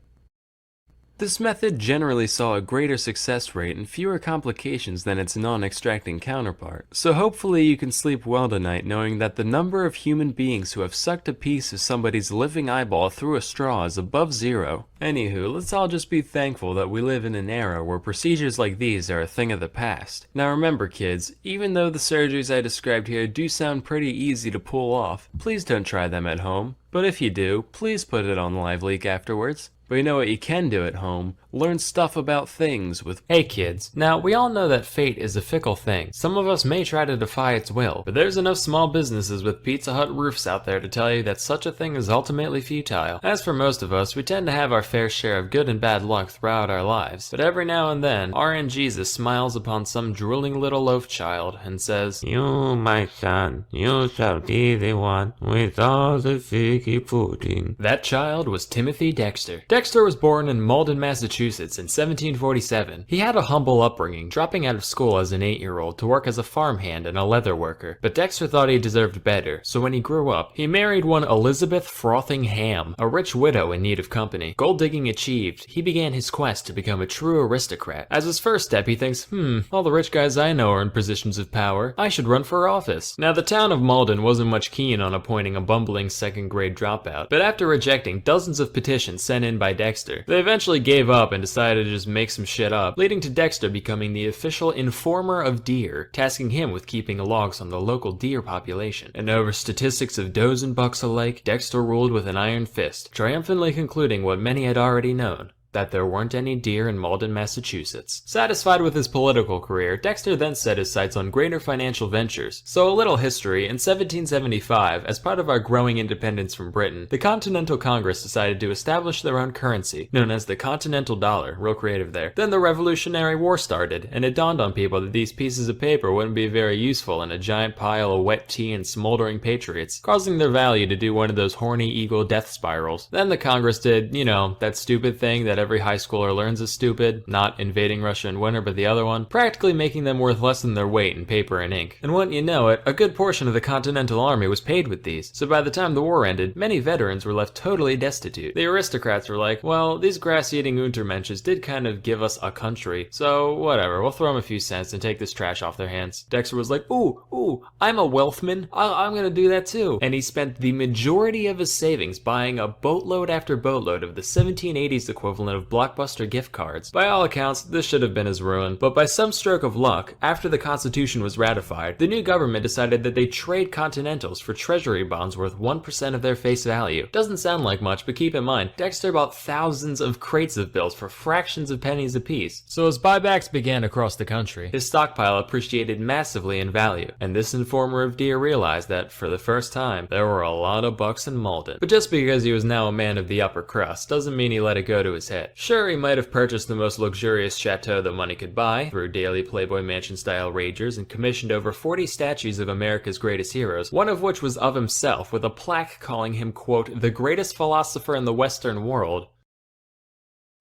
This method generally saw a greater success rate and fewer complications than its non-extracting counterpart. So hopefully you can sleep well tonight knowing that the number of human beings who have sucked a piece of somebody's living eyeball through a straw is above zero. Anywho, let's all just be thankful that we live in an era where procedures like these are a thing of the past. Now remember kids, even though the surgeries I described here do sound pretty easy to pull off, please don't try them at home. But if you do, please put it on LiveLeak afterwards. But you know what you can do at home? Learn stuff about things with... Hey kids, now we all know that fate is a fickle thing. Some of us may try to defy its will, but there's enough small businesses with Pizza Hut roofs out there to tell you that such a thing is ultimately futile. As for most of us, we tend to have our fair share of good and bad luck throughout our lives. But every now and then, RN Jesus smiles upon some drooling little loaf child and says, You, my son, you shall be the one with all the figgy pudding. That child was Timothy Dexter. Dexter was born in Malden, Massachusetts in 1747. He had a humble upbringing, dropping out of school as an 8-year-old to work as a farmhand and a leather worker. But Dexter thought he deserved better, so when he grew up, he married one Elizabeth Frothingham, a rich widow in need of company. Gold digging achieved, he began his quest to become a true aristocrat. As his first step, he thinks, all the rich guys I know are in positions of power. I should run for office. Now, the town of Malden wasn't much keen on appointing a bumbling second-grade dropout, but after rejecting dozens of petitions sent in by Dexter, they eventually gave up up and decided to just make some shit up, leading to Dexter becoming the official informer of deer, tasking him with keeping logs on the local deer population. And over statistics of does and bucks alike, Dexter ruled with an iron fist, triumphantly concluding what many had already known: that there weren't any deer in Malden, Massachusetts. Satisfied with his political career, Dexter then set his sights on greater financial ventures. So a little history: in 1775, as part of our growing independence from Britain, the Continental Congress decided to establish their own currency, known as the Continental Dollar. Real creative there. Then the Revolutionary War started, and it dawned on people that these pieces of paper wouldn't be very useful in a giant pile of wet tea and smoldering patriots, causing their value to do one of those horny eagle death spirals. Then the Congress did, that stupid thing that every high schooler learns is stupid, not invading Russia in winter but the other one, practically making them worth less than their weight in paper and ink. And wouldn't you know it, a good portion of the Continental Army was paid with these, so by the time the war ended, many veterans were left totally destitute. The aristocrats were like, well, these grass-eating Untermensches did kind of give us a country, so whatever, we'll throw them a few cents and take this trash off their hands. Dexter was like, ooh, I'm a wealthman, I'm gonna do that too. And he spent the majority of his savings buying a boatload after boatload of the 1780s equivalent of Blockbuster gift cards. By all accounts, this should have been his ruin, but by some stroke of luck, after the Constitution was ratified, the new government decided that they'd trade Continentals for treasury bonds worth 1% of their face value. Doesn't sound like much, but keep in mind, Dexter bought thousands of crates of bills for fractions of pennies apiece. So as buybacks began across the country, his stockpile appreciated massively in value, and this informer of deer realized that, for the first time, there were a lot of bucks in Malden. But just because he was now a man of the upper crust doesn't mean he let it go to his head. Sure, he might have purchased the most luxurious chateau that money could buy, through daily Playboy Mansion-style ragers, and commissioned over 40 statues of America's greatest heroes, one of which was of himself, with a plaque calling him, quote, the greatest philosopher in the Western world.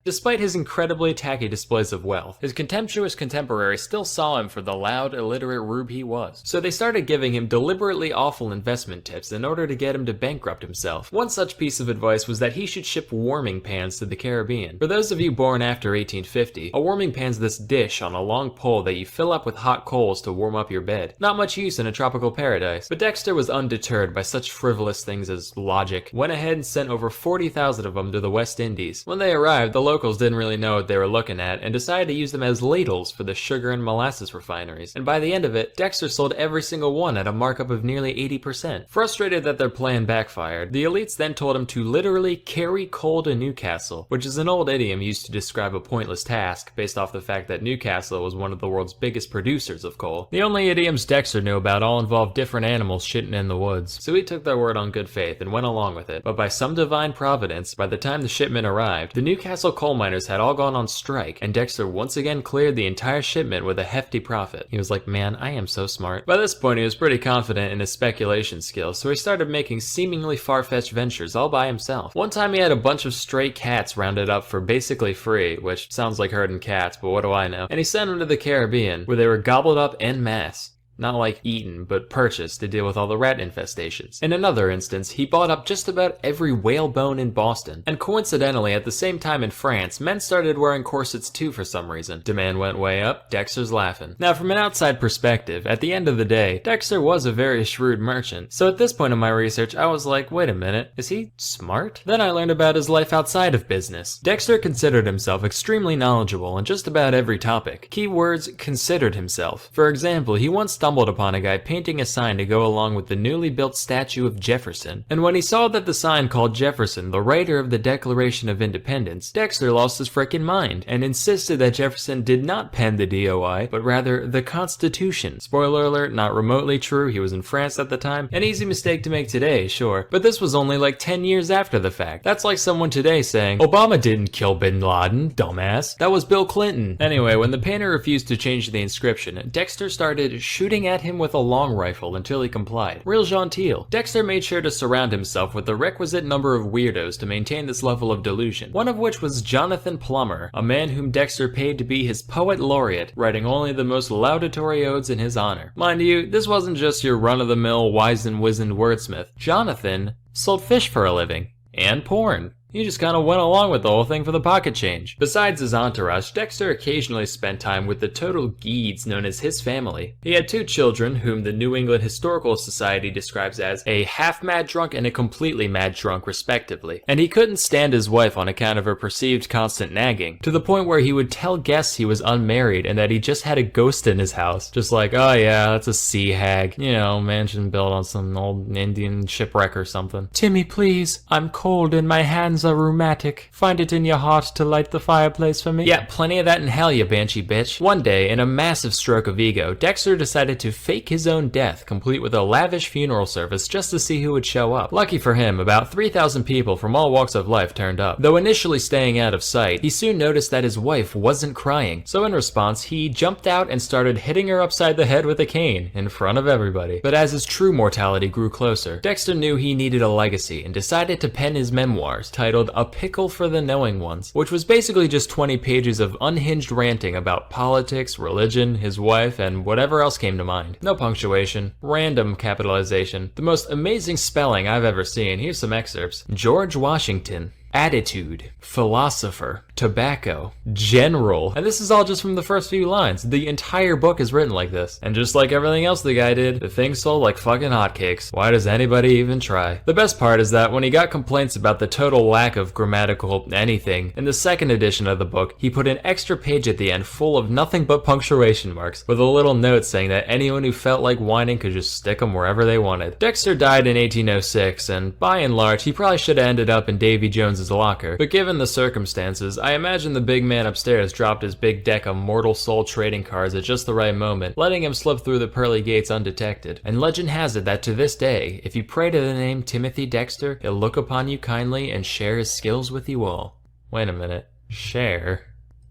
Despite his incredibly tacky displays of wealth, his contemptuous contemporaries still saw him for the loud, illiterate rube he was. So they started giving him deliberately awful investment tips in order to get him to bankrupt himself. One such piece of advice was that he should ship warming pans to the Caribbean. For those of you born after 1850, a warming pan's this dish on a long pole that you fill up with hot coals to warm up your bed. Not much use in a tropical paradise. But Dexter was undeterred by such frivolous things as logic. Went ahead and sent over 40,000 of them to the West Indies. When they arrived, the locals didn't really know what they were looking at and decided to use them as ladles for the sugar and molasses refineries. And by the end of it, Dexter sold every single one at a markup of nearly 80%. Frustrated that their plan backfired, the elites then told him to literally carry coal to Newcastle, which is an old idiom used to describe a pointless task based off the fact that Newcastle was one of the world's biggest producers of coal. The only idioms Dexter knew about all involved different animals shitting in the woods, so he took their word on good faith and went along with it. But by some divine providence, by the time the shipment arrived, the Newcastle coal miners had all gone on strike, and Dexter once again cleared the entire shipment with a hefty profit. He was like, man, I am so smart. By this point, he was pretty confident in his speculation skills, so he started making seemingly far-fetched ventures all by himself. One time he had a bunch of stray cats rounded up for basically free, which sounds like herding cats, but what do I know? And he sent them to the Caribbean, where they were gobbled up en masse. Not like eaten, but purchased to deal with all the rat infestations. In another instance, he bought up just about every whalebone in Boston. And coincidentally, at the same time in France, men started wearing corsets too for some reason. Demand went way up, Dexter's laughing. Now from an outside perspective, at the end of the day, Dexter was a very shrewd merchant. So at this point in my research, I was like, wait a minute, is he smart? Then I learned about his life outside of business. Dexter considered himself extremely knowledgeable on just about every topic. Keywords, considered himself. For example, he once stumbled upon a guy painting a sign to go along with the newly built statue of Jefferson. And when he saw that the sign called Jefferson the writer of the Declaration of Independence, Dexter lost his frickin' mind and insisted that Jefferson did not pen the DOI, but rather the Constitution. Spoiler alert, not remotely true, he was in France at the time. An easy mistake to make today, sure, but this was only like 10 years after the fact. That's like someone today saying, Obama didn't kill Bin Laden, dumbass. That was Bill Clinton. Anyway, when the painter refused to change the inscription, Dexter started shooting at him with a long rifle until he complied. Real genteel. Dexter made sure to surround himself with the requisite number of weirdos to maintain this level of delusion, one of which was Jonathan Plummer, a man whom Dexter paid to be his poet laureate, writing only the most laudatory odes in his honor. Mind you, this wasn't just your run-of-the-mill, wise and wizened wordsmith. Jonathan sold fish for a living. And porn. He just kind of went along with the whole thing for the pocket change. Besides his entourage, Dexter occasionally spent time with the total geeds known as his family. He had 2 children, whom the New England Historical Society describes as a half-mad drunk and a completely mad drunk, respectively. And he couldn't stand his wife on account of her perceived constant nagging, to the point where he would tell guests he was unmarried and that he just had a ghost in his house. Just like, oh yeah, that's a sea hag. You know, mansion built on some old Indian shipwreck or something. Timmy, please, I'm cold and my hands are rheumatic. Find it in your heart to light the fireplace for me. Yeah, plenty of that in hell, you banshee bitch. One day, in a massive stroke of ego, Dexter decided to fake his own death, complete with a lavish funeral service just to see who would show up. Lucky for him, about 3,000 people from all walks of life turned up. Though initially staying out of sight, he soon noticed that his wife wasn't crying. So in response, he jumped out and started hitting her upside the head with a cane in front of everybody. But as his true mortality grew closer, Dexter knew he needed a legacy and decided to pen his memoirs titled A Pickle for the Knowing Ones, which was basically just 20 pages of unhinged ranting about politics, religion, his wife, and whatever else came to mind. No punctuation, random capitalization, the most amazing spelling I've ever seen. Here's some excerpts. George Washington. Attitude, philosopher, tobacco, general. And this is all just from the first few lines. The entire book is written like this. And just like everything else the guy did, the thing sold like fucking hotcakes. Why does anybody even try? The best part is that when he got complaints about the total lack of grammatical anything, in the second edition of the book, he put an extra page at the end full of nothing but punctuation marks, with a little note saying that anyone who felt like whining could just stick them wherever they wanted. Dexter died in 1806, and by and large, he probably should have ended up in Davy Jones's locker, but given the circumstances, I imagine the big man upstairs dropped his big deck of mortal soul trading cards at just the right moment, letting him slip through the pearly gates undetected. And legend has it that to this day, if you pray to the name Timothy Dexter, he'll look upon you kindly and share his skills with you all. Wait a minute. Share?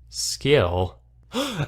Skill?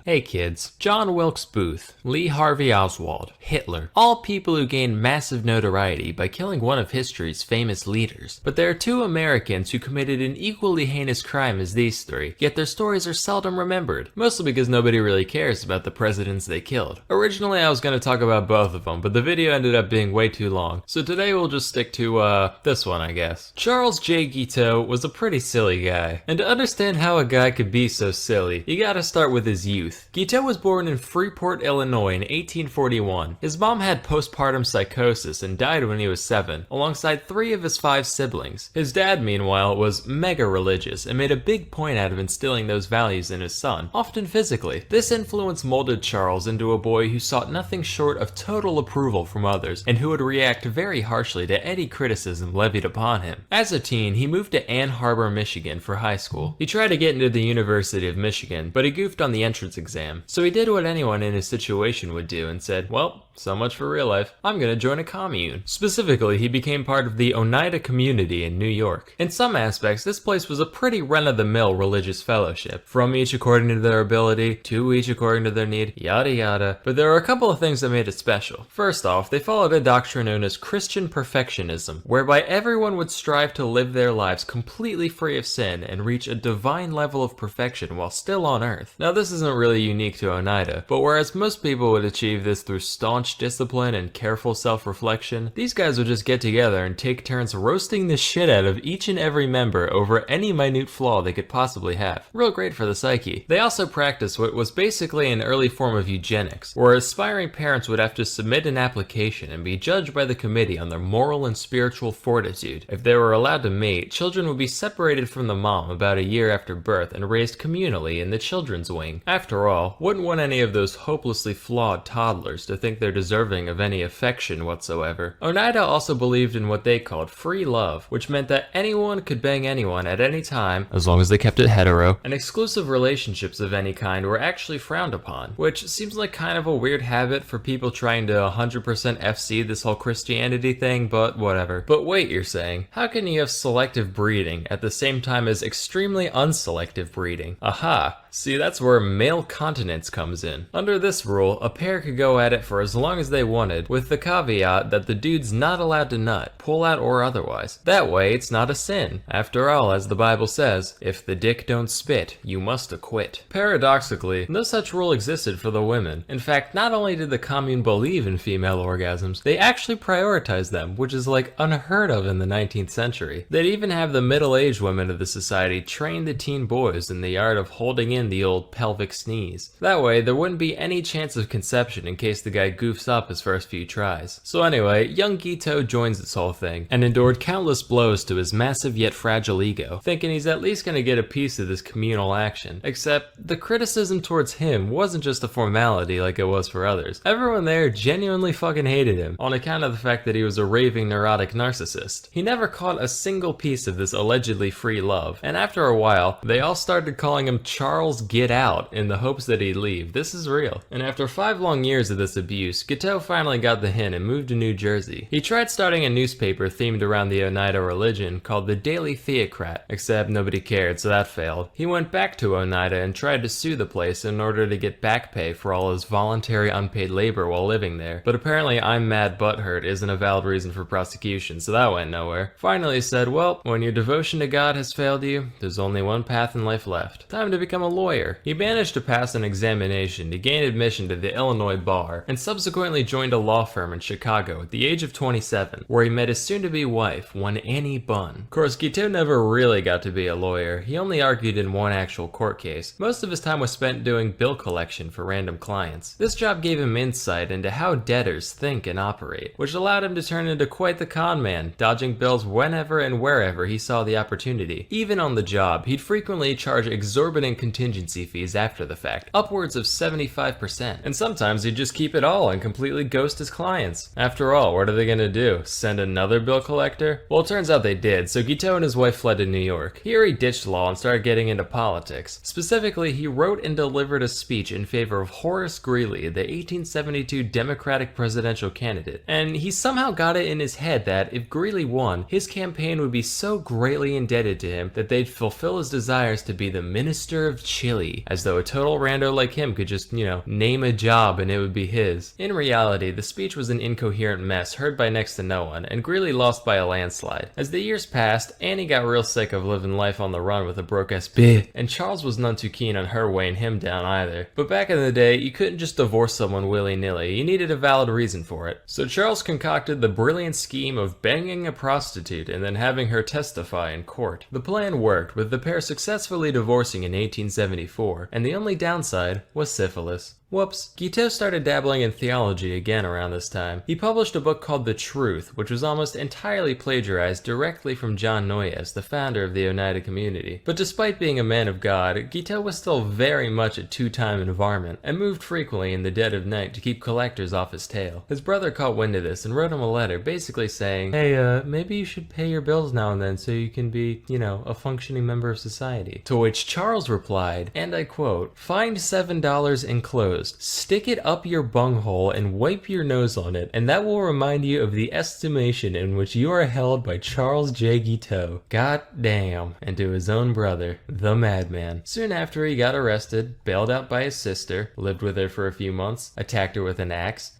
Hey kids, John Wilkes Booth, Lee Harvey Oswald, Hitler, all people who gained massive notoriety by killing one of history's famous leaders. But there are 2 Americans who committed an equally heinous crime as these 3, yet their stories are seldom remembered, mostly because nobody really cares about the presidents they killed. Originally I was going to talk about both of them, but the video ended up being way too long, so today we'll just stick to, this one I guess. Charles J. Guiteau was a pretty silly guy, and to understand how a guy could be so silly, you gotta start with his youth. Guiteau was born in Freeport, Illinois in 1841. His mom had postpartum psychosis and died when he was 7, alongside 3 of his 5 siblings. His dad, meanwhile, was mega religious and made a big point out of instilling those values in his son, often physically. This influence molded Charles into a boy who sought nothing short of total approval from others, and who would react very harshly to any criticism levied upon him. As a teen, he moved to Ann Arbor, Michigan for high school. He tried to get into the University of Michigan, but he goofed on the entrance exam. So he did what anyone in his situation would do and said, well, so much for real life. I'm gonna join a commune. Specifically, he became part of the Oneida community in New York. In some aspects, this place was a pretty run-of-the-mill religious fellowship. From each according to their ability, to each according to their need, yada yada. But there were a couple of things that made it special. First off, they followed a doctrine known as Christian perfectionism, whereby everyone would strive to live their lives completely free of sin and reach a divine level of perfection while still on earth. Now this isn't really unique to Oneida, but whereas most people would achieve this through staunch discipline and careful self-reflection, these guys would just get together and take turns roasting the shit out of each and every member over any minute flaw they could possibly have. Real great for the psyche. They also practiced what was basically an early form of eugenics, where aspiring parents would have to submit an application and be judged by the committee on their moral and spiritual fortitude. If they were allowed to mate, children would be separated from the mom about a year after birth and raised communally in the children's wing. After all, wouldn't want any of those hopelessly flawed toddlers to think they're deserving of any affection whatsoever. Oneida also believed in what they called free love, which meant that anyone could bang anyone at any time, as long as they kept it hetero, and exclusive relationships of any kind were actually frowned upon, which seems like kind of a weird habit for people trying to 100% FC this whole Christianity thing, but whatever. But wait, you're saying, how can you have selective breeding at the same time as extremely unselective breeding? Aha! See, that's where male continence comes in. Under this rule, a pair could go at it for as long as they wanted, with the caveat that the dude's not allowed to nut, pull out or otherwise. That way, it's not a sin. After all, as the Bible says, if the dick don't spit, you must acquit. Paradoxically, no such rule existed for the women. In fact, not only did the commune believe in female orgasms, they actually prioritized them, which is like unheard of in the 19th century. They'd even have the middle-aged women of the society train the teen boys in the art of holding in the old pelvic sneeze. That way, there wouldn't be any chance of conception in case the guy goofs up his first few tries. So anyway, young Gito joins this whole thing, and endured countless blows to his massive yet fragile ego, thinking he's at least gonna get a piece of this communal action. Except, the criticism towards him wasn't just a formality like it was for others. Everyone there genuinely fucking hated him, on account of the fact that he was a raving neurotic narcissist. He never caught a single piece of this allegedly free love, and after a while, they all started calling him Charles Get Out in the hopes that he'd leave. This is real. And after 5 long years of this abuse, Guiteau finally got the hint and moved to New Jersey. He tried starting a newspaper themed around the Oneida religion called the Daily Theocrat, except nobody cared, so that failed. He went back to Oneida and tried to sue the place in order to get back pay for all his voluntary unpaid labor while living there, but apparently I'm mad butthurt isn't a valid reason for prosecution, so that went nowhere. Finally he said, well, when your devotion to God has failed you, there's only one path in life left. Time to become a lawyer. He managed to pass an examination to gain admission to the Illinois bar, and subsequently joined a law firm in Chicago at the age of 27, where he met his soon-to-be wife, one Annie Bunn. Of course, Guiteau never really got to be a lawyer. He only argued in one actual court case. Most of his time was spent doing bill collection for random clients. This job gave him insight into how debtors think and operate, which allowed him to turn into quite the con man, dodging bills whenever and wherever he saw the opportunity. Even on the job, he'd frequently charge exorbitant contingency fees after the fact, upwards of 75%. And sometimes he'd just keep it all and completely ghost his clients. After all, what are they gonna do? Send another bill collector? Well, it turns out they did, so Guiteau and his wife fled to New York. Here he ditched law and started getting into politics. Specifically, he wrote and delivered a speech in favor of Horace Greeley, the 1872 Democratic presidential candidate. And he somehow got it in his head that if Greeley won, his campaign would be so greatly indebted to him that they'd fulfill his desires to be the Minister of Chile, as though a total rando like him could just, name a job and it would be his. In reality, the speech was an incoherent mess heard by next to no one, and Greeley lost by a landslide. As the years passed, Annie got real sick of living life on the run with a broke-ass bitch, and Charles was none too keen on her weighing him down either. But back in the day, you couldn't just divorce someone willy-nilly, you needed a valid reason for it. So Charles concocted the brilliant scheme of banging a prostitute and then having her testify in court. The plan worked, with the pair successfully divorcing in 1874, and the only downside was syphilis. Whoops. Guiteau started dabbling in theology again around this time. He published a book called The Truth, which was almost entirely plagiarized directly from John Noyes, the founder of the Oneida community. But despite being a man of God, Guiteau was still very much a two-time varmint, and moved frequently in the dead of night to keep collectors off his tail. His brother caught wind of this and wrote him a letter basically saying, hey, maybe you should pay your bills now and then so you can be, a functioning member of society. To which Charles replied, and I quote, find $7 enclosed. Stick it up your bunghole and wipe your nose on it, and that will remind you of the estimation in which you are held by Charles J. Guiteau. God damn. And to his own brother, the madman. Soon after he got arrested, bailed out by his sister, lived with her for a few months, attacked her with an axe,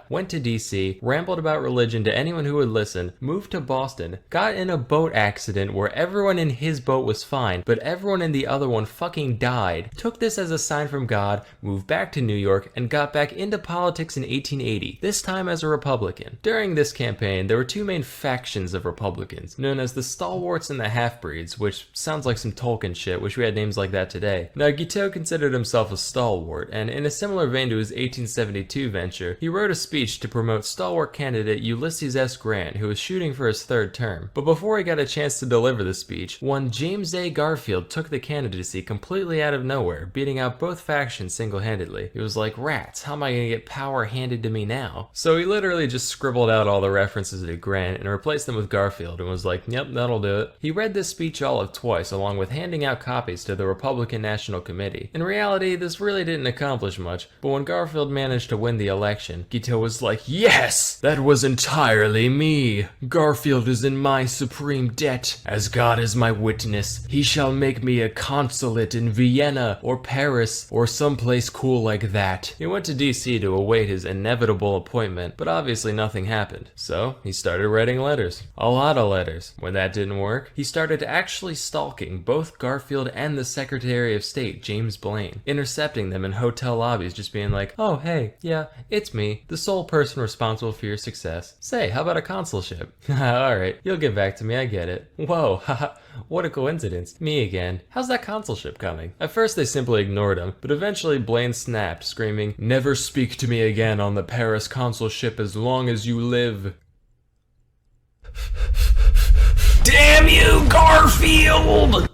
went to DC, rambled about religion to anyone who would listen, moved to Boston, got in a boat accident where everyone in his boat was fine, but everyone in the other one fucking died, took this as a sign from God, moved back to New York, and got back into politics in 1880, this time as a Republican. During this campaign, there were two main factions of Republicans, known as the Stalwarts and the Half-Breeds, which sounds like some Tolkien shit, wish we had names like that today. Now, Guiteau considered himself a stalwart, and in a similar vein to his 1872 venture, he wrote a speech to promote stalwart candidate Ulysses S. Grant, who was shooting for his third term. But before he got a chance to deliver the speech, one James A. Garfield took the candidacy completely out of nowhere, beating out both factions single-handedly. He was like, rats, how am I gonna get power handed to me now? So he literally just scribbled out all the references to Grant and replaced them with Garfield and was like, yep, that'll do it. He read this speech all of twice, along with handing out copies to the Republican National Committee. In reality, this really didn't accomplish much, but when Garfield managed to win the election, Guiteau was like, yes! That was entirely me! Garfield is in my supreme debt. As God is my witness, he shall make me a consulate in Vienna or Paris or someplace cool like that. He went to DC to await his inevitable appointment, but obviously nothing happened. So he started writing letters. A lot of letters. When that didn't work, he started actually stalking both Garfield and the Secretary of State, James Blaine, intercepting them in hotel lobbies, just being like, oh hey, yeah, it's me, the sole person responsible for your success. Say, how about a consulship? Alright, you'll get back to me, I get it. Whoa, haha, what a coincidence. Me again. How's that consulship coming? At first they simply ignored him, but eventually Blaine snapped, screaming, never speak to me again on the Paris consulship as long as you live. Damn you, Garfield!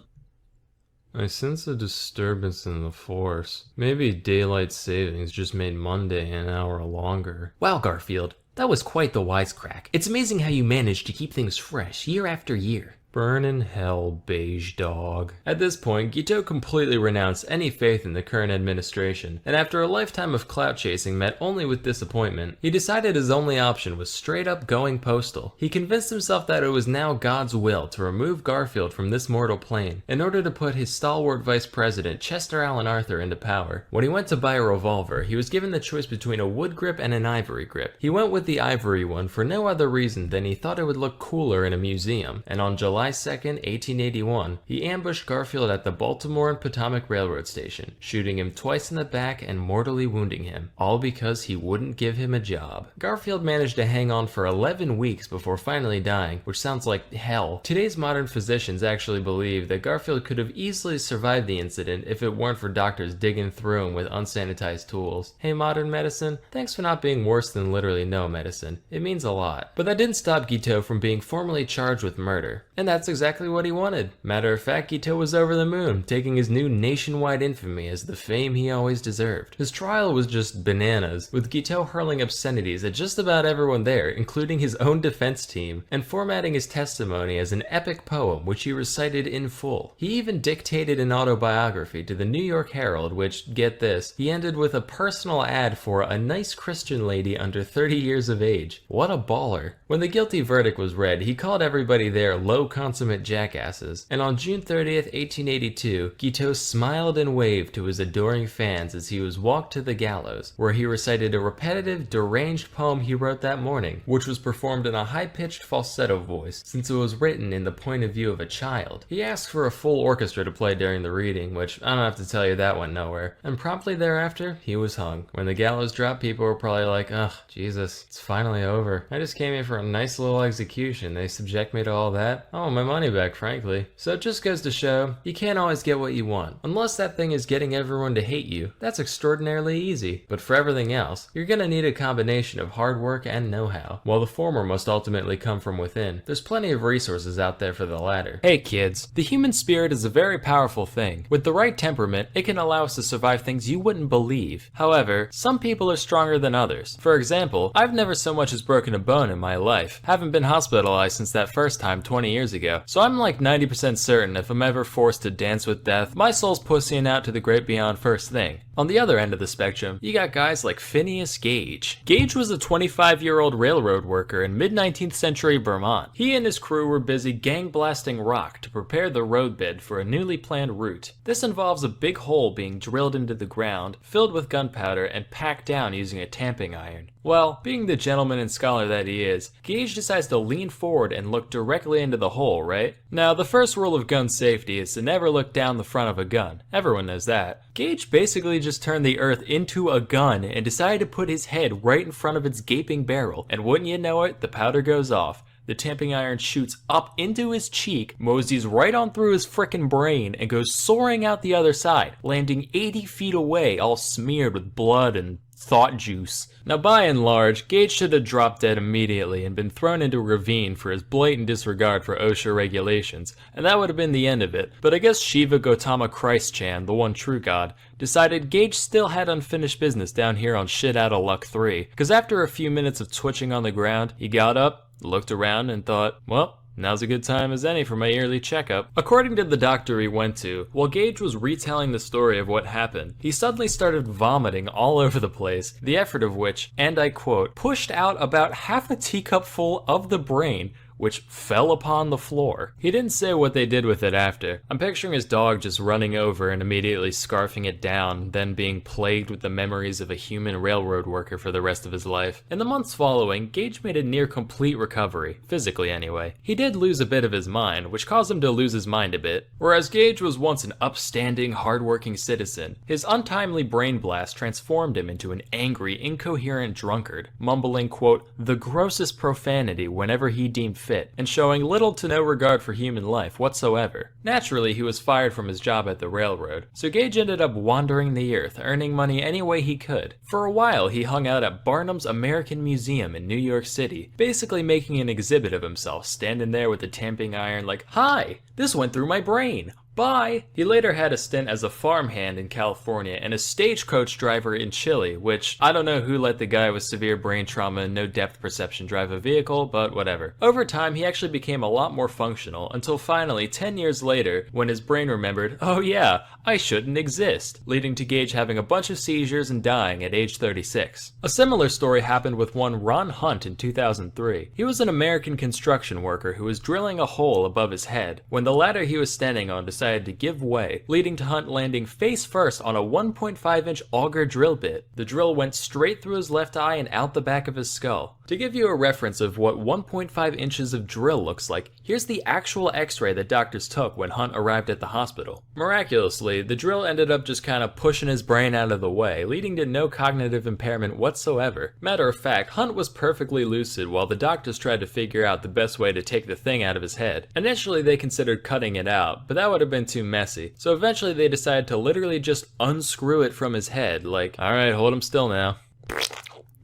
I sense a disturbance in the force. Maybe daylight savings just made Monday an hour longer. Wow, Garfield, that was quite the wisecrack. It's amazing how you manage to keep things fresh year after year. Burn in hell, beige dog. At this point, Guiteau completely renounced any faith in the current administration, and after a lifetime of clout chasing met only with disappointment, he decided his only option was straight up going postal. He convinced himself that it was now God's will to remove Garfield from this mortal plane in order to put his stalwart vice president Chester Alan Arthur into power. When he went to buy a revolver, he was given the choice between a wood grip and an ivory grip. He went with the ivory one for no other reason than he thought it would look cooler in a museum, and on July 2nd, 1881, he ambushed Garfield at the Baltimore and Potomac Railroad Station, shooting him twice in the back and mortally wounding him, all because he wouldn't give him a job. Garfield managed to hang on for 11 weeks before finally dying, which sounds like hell. Today's modern physicians actually believe that Garfield could have easily survived the incident if it weren't for doctors digging through him with unsanitized tools. Hey modern medicine, thanks for not being worse than literally no medicine. It means a lot. But that didn't stop Guiteau from being formally charged with murder. And that's exactly what he wanted. Matter of fact, Guiteau was over the moon, taking his new nationwide infamy as the fame he always deserved. His trial was just bananas, with Guiteau hurling obscenities at just about everyone there, including his own defense team, and formatting his testimony as an epic poem which he recited in full. He even dictated an autobiography to the New York Herald, which, get this, he ended with a personal ad for a nice Christian lady under 30 years of age. What a baller. When the guilty verdict was read, he called everybody there low consummate jackasses, and on June 30th, 1882, Guiteau smiled and waved to his adoring fans as he was walked to the gallows, where he recited a repetitive, deranged poem he wrote that morning, which was performed in a high-pitched falsetto voice, since it was written in the point of view of a child. He asked for a full orchestra to play during the reading, which I don't have to tell you that went nowhere, and promptly thereafter, he was hung. When the gallows dropped, people were probably like, ugh, Jesus, it's finally over. I just came here for a nice little execution. They subject me to all that? I want my money back, frankly. So it just goes to show, you can't always get what you want. Unless that thing is getting everyone to hate you, that's extraordinarily easy. But for everything else, you're gonna need a combination of hard work and know-how. While the former must ultimately come from within, there's plenty of resources out there for the latter. Hey kids, the human spirit is a very powerful thing. With the right temperament, it can allow us to survive things you wouldn't believe. However, some people are stronger than others. For example, I've never so much as broken a bone in my life. Haven't been hospitalized since that first time 20 years ago. So I'm like 90% certain if I'm ever forced to dance with death, my soul's pussying out to the great beyond first thing. On the other end of the spectrum, you got guys like Phineas Gage. Gage was a 25-year-old railroad worker in mid-19th century Vermont. He and his crew were busy gang blasting rock to prepare the roadbed for a newly planned route. This involves a big hole being drilled into the ground, filled with gunpowder, and packed down using a tamping iron. Well, being the gentleman and scholar that he is, Gage decides to lean forward and look directly into the hole, right? Now, the first rule of gun safety is to never look down the front of a gun. Everyone knows that. Gage basically just turned the earth into a gun and decided to put his head right in front of its gaping barrel, and wouldn't you know it, the powder goes off. The tamping iron shoots up into his cheek, moseys right on through his frickin' brain, and goes soaring out the other side, landing 80 feet away, all smeared with blood and thought juice. Now by and large, Gage should have dropped dead immediately and been thrown into a ravine for his blatant disregard for OSHA regulations, and that would have been the end of it. But I guess Shiva Gautama Christ-chan, the one true god, decided Gage still had unfinished business down here on Shit Outta Luck 3, because after a few minutes of twitching on the ground, he got up, looked around, and thought, well, now's a good time as any for my yearly checkup. According to the doctor he went to, while Gage was retelling the story of what happened, he suddenly started vomiting all over the place, the effort of which, and I quote, pushed out about half a teacup full of the brain, which fell upon the floor. He didn't say what they did with it after. I'm picturing his dog just running over and immediately scarfing it down, then being plagued with the memories of a human railroad worker for the rest of his life. In the months following, Gage made a near complete recovery, physically anyway. He did lose a bit of his mind, which caused him to lose his mind a bit. Whereas Gage was once an upstanding, hardworking citizen, his untimely brain blast transformed him into an angry, incoherent drunkard, mumbling, quote, the grossest profanity whenever he deemed fit, and showing little to no regard for human life whatsoever. Naturally, he was fired from his job at the railroad, so Gage ended up wandering the earth, earning money any way he could. For a while, he hung out at Barnum's American Museum in New York City, basically making an exhibit of himself, standing there with a tamping iron like, hi, this went through my brain. Bye! He later had a stint as a farmhand in California and a stagecoach driver in Chile, which I don't know who let the guy with severe brain trauma and no depth perception drive a vehicle, but whatever. Over time, he actually became a lot more functional, until finally, 10 years later, when his brain remembered, oh yeah, I shouldn't exist, leading to Gage having a bunch of seizures and dying at age 36. A similar story happened with one Ron Hunt in 2003. He was an American construction worker who was drilling a hole above his head, when the ladder he was standing on decided to give way, leading to Hunt landing face first on a 1.5-inch auger drill bit. The drill went straight through his left eye and out the back of his skull. To give you a reference of what 1.5 inches of drill looks like, here's the actual x-ray that doctors took when Hunt arrived at the hospital. Miraculously, the drill ended up just kind of pushing his brain out of the way, leading to no cognitive impairment whatsoever. Matter of fact, Hunt was perfectly lucid while the doctors tried to figure out the best way to take the thing out of his head. Initially, they considered cutting it out, but that would have been too messy, so eventually they decided to literally just unscrew it from his head, like, alright, hold him still now.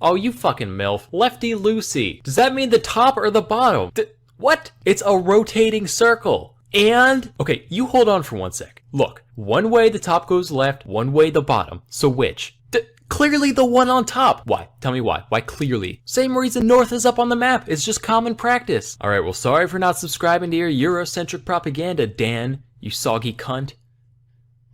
Oh, you fucking MILF. Lefty loosey. Does that mean the top or the bottom? What? It's a rotating circle. And? Okay, you hold on for 1 sec. Look, one way the top goes left, one way the bottom. So which? Clearly the one on top. Why? Tell me why. Why clearly? Same reason north is up on the map. It's just common practice. Alright, well sorry for not subscribing to your Eurocentric propaganda, Dan, you soggy cunt.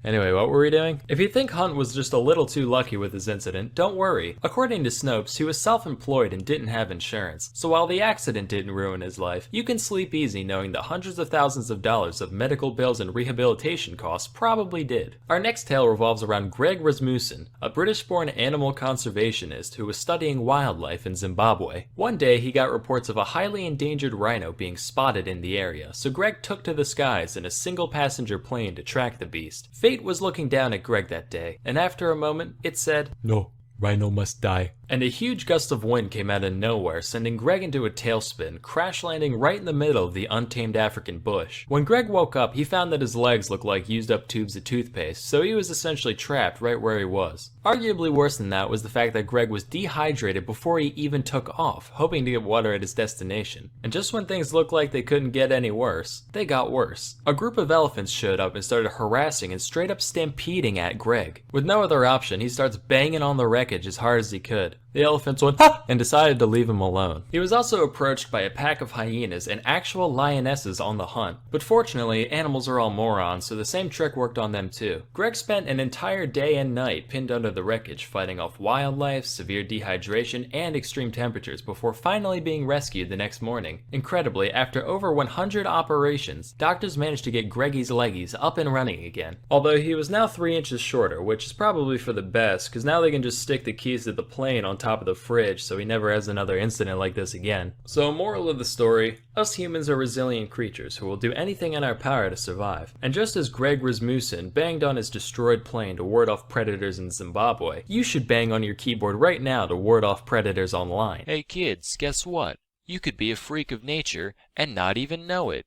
Anyway, what were we doing? If you think Hunt was just a little too lucky with his incident, don't worry. According to Snopes, he was self-employed and didn't have insurance, so while the accident didn't ruin his life, you can sleep easy knowing that hundreds of thousands of dollars of medical bills and rehabilitation costs probably did. Our next tale revolves around Greg Rasmussen, a British-born animal conservationist who was studying wildlife in Zimbabwe. One day, he got reports of a highly endangered rhino being spotted in the area, so Greg took to the skies in a single-passenger plane to track the beast. Fate was looking down at Greg that day, and after a moment, it said, "No, rhino must die." And a huge gust of wind came out of nowhere, sending Greg into a tailspin, crash landing right in the middle of the untamed African bush. When Greg woke up, he found that his legs looked like used up tubes of toothpaste, so he was essentially trapped right where he was. Arguably worse than that was the fact that Greg was dehydrated before he even took off, hoping to get water at his destination. And just when things looked like they couldn't get any worse, they got worse. A group of elephants showed up and started harassing and straight up stampeding at Greg. With no other option, he starts banging on the wreckage as hard as he could. The elephants went, "Ha!" and decided to leave him alone. He was also approached by a pack of hyenas and actual lionesses on the hunt. But fortunately, animals are all morons, so the same trick worked on them too. Greg spent an entire day and night pinned under the wreckage, fighting off wildlife, severe dehydration, and extreme temperatures before finally being rescued the next morning. Incredibly, after over 100 operations, doctors managed to get Greggy's leggies up and running again. Although he was now 3 inches shorter, which is probably for the best, because now they can just stick the keys to the plane on top of the fridge so he never has another incident like this again. So moral of the story, us humans are resilient creatures who will do anything in our power to survive. And just as Greg Rasmussen banged on his destroyed plane to ward off predators in Zimbabwe, you should bang on your keyboard right now to ward off predators online. Hey kids, guess what? You could be a freak of nature and not even know it.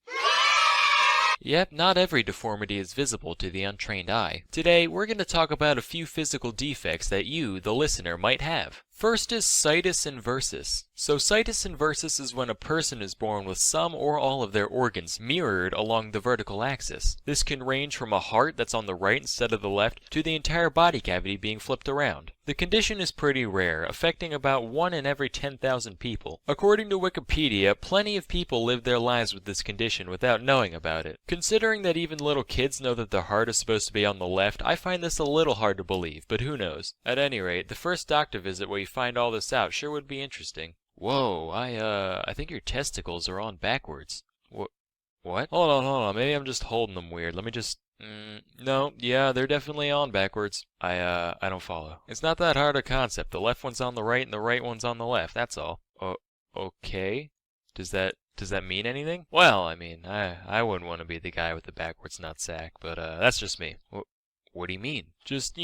Yep, not every deformity is visible to the untrained eye. Today, we're going to talk about a few physical defects that you, the listener, might have. First is situs inversus. So situs inversus is when a person is born with some or all of their organs mirrored along the vertical axis. This can range from a heart that's on the right instead of the left to the entire body cavity being flipped around. The condition is pretty rare, affecting about 1 in every 10,000 people. According to Wikipedia, plenty of people live their lives with this condition without knowing about it. Considering that even little kids know that their heart is supposed to be on the left, I find this a little hard to believe, but who knows. At any rate, the first doctor visit where you find all this out sure would be interesting. Whoa, I think your testicles are on backwards. What? Hold on, maybe I'm just holding them weird. Let me just... no, yeah, they're definitely on backwards. I don't follow. It's not that hard a concept. The left one's on the right and the right one's on the left, that's all. Okay. Does that mean anything? Well, I mean, I wouldn't want to be the guy with the backwards nutsack, but that's just me. What do you mean? Just,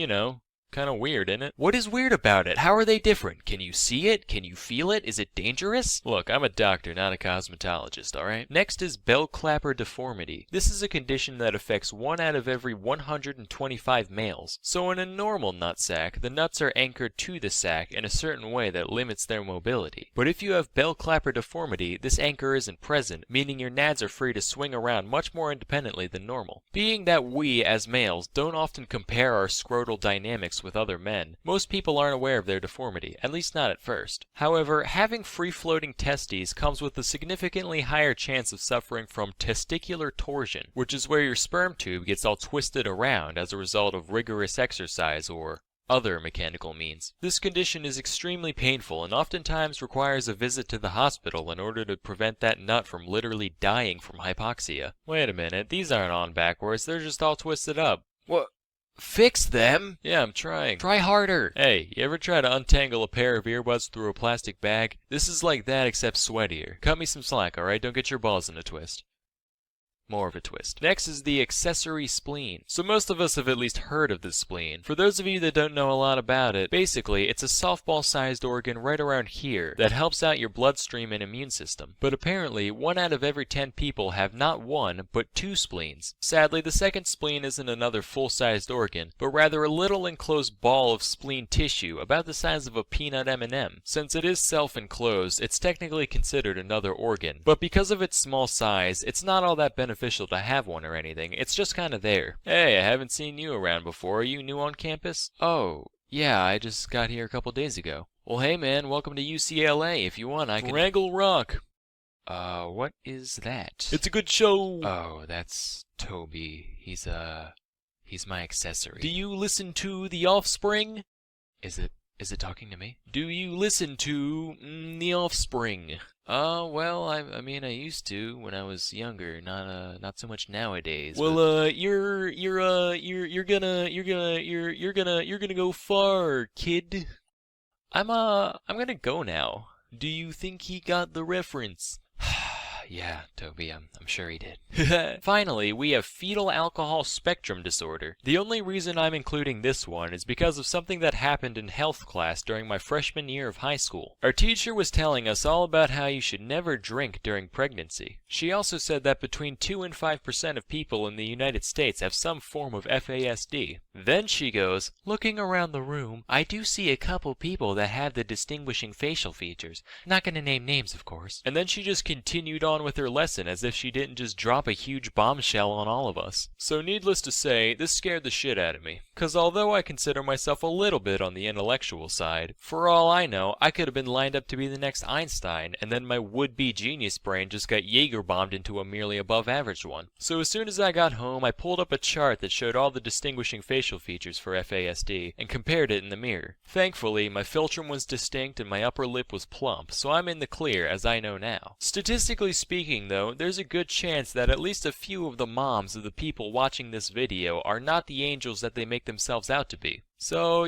kind of weird, isn't it? What is weird about it? How are they different? Can you see it? Can you feel it? Is it dangerous? Look, I'm a doctor, not a cosmetologist, alright? Next is bell clapper deformity. This is a condition that affects 1 out of every 125 males. So in a normal nutsack, the nuts are anchored to the sack in a certain way that limits their mobility. But if you have bell clapper deformity, this anchor isn't present, meaning your nads are free to swing around much more independently than normal. Being that we, as males, don't often compare our scrotal dynamics with other men, most people aren't aware of their deformity, at least not at first. However, having free-floating testes comes with a significantly higher chance of suffering from testicular torsion, which is where your sperm tube gets all twisted around as a result of rigorous exercise or other mechanical means. This condition is extremely painful and oftentimes requires a visit to the hospital in order to prevent that nut from literally dying from hypoxia. Wait a minute, these aren't on backwards, they're just all twisted up. What? Fix them? Yeah, I'm trying. Try harder. Hey, you ever try to untangle a pair of earbuds through a plastic bag? This is like that except sweatier. Cut me some slack, alright? Don't get your balls in a twist. More of a twist. Next is the accessory spleen. So most of us have at least heard of the spleen. For those of you that don't know a lot about it, basically it's a softball-sized organ right around here that helps out your bloodstream and immune system. But apparently, 1 out of every 10 people have not 1, but 2 spleens. Sadly, the second spleen isn't another full-sized organ, but rather a little enclosed ball of spleen tissue about the size of a peanut M&M. Since it is self-enclosed, it's technically considered another organ. But because of its small size, it's not all that beneficial to have one or anything, it's just kinda there. Hey, I haven't seen you around before, are you new on campus? Oh, yeah, I just got here a couple days ago. Well, hey man, welcome to UCLA, if you want I can... Wrangle Rock! What is that? It's a good show! Oh, that's Toby. He's my accessory. Do you listen to The Offspring? Is it talking to me? Do you listen to The Offspring? Well, I mean, I used to when I was younger, not so much nowadays. Well, you're gonna go far, kid. I'm gonna go now. Do you think he got the reference? Yeah, Toby, I'm sure he did. Finally, we have fetal alcohol spectrum disorder. The only reason I'm including this one is because of something that happened in health class during my freshman year of high school. Our teacher was telling us all about how you should never drink during pregnancy. She also said that between 2 and 5% of people in the United States have some form of FASD. Then she goes, looking around the room, I do see a couple people that have the distinguishing facial features. Not gonna name names, of course. And then she just continued on with her lesson as if she didn't just drop a huge bombshell on all of us. So needless to say, this scared the shit out of me. Cause although I consider myself a little bit on the intellectual side, for all I know, I could have been lined up to be the next Einstein, and then my would-be genius brain just got Jaeger bombed into a merely above average one. So as soon as I got home, I pulled up a chart that showed all the distinguishing facial features for FASD, and compared it in the mirror. Thankfully, my philtrum was distinct and my upper lip was plump, so I'm in the clear as I know now. Statistically speaking though, there's a good chance that at least a few of the moms of the people watching this video are not the angels that they make themselves out to be. So,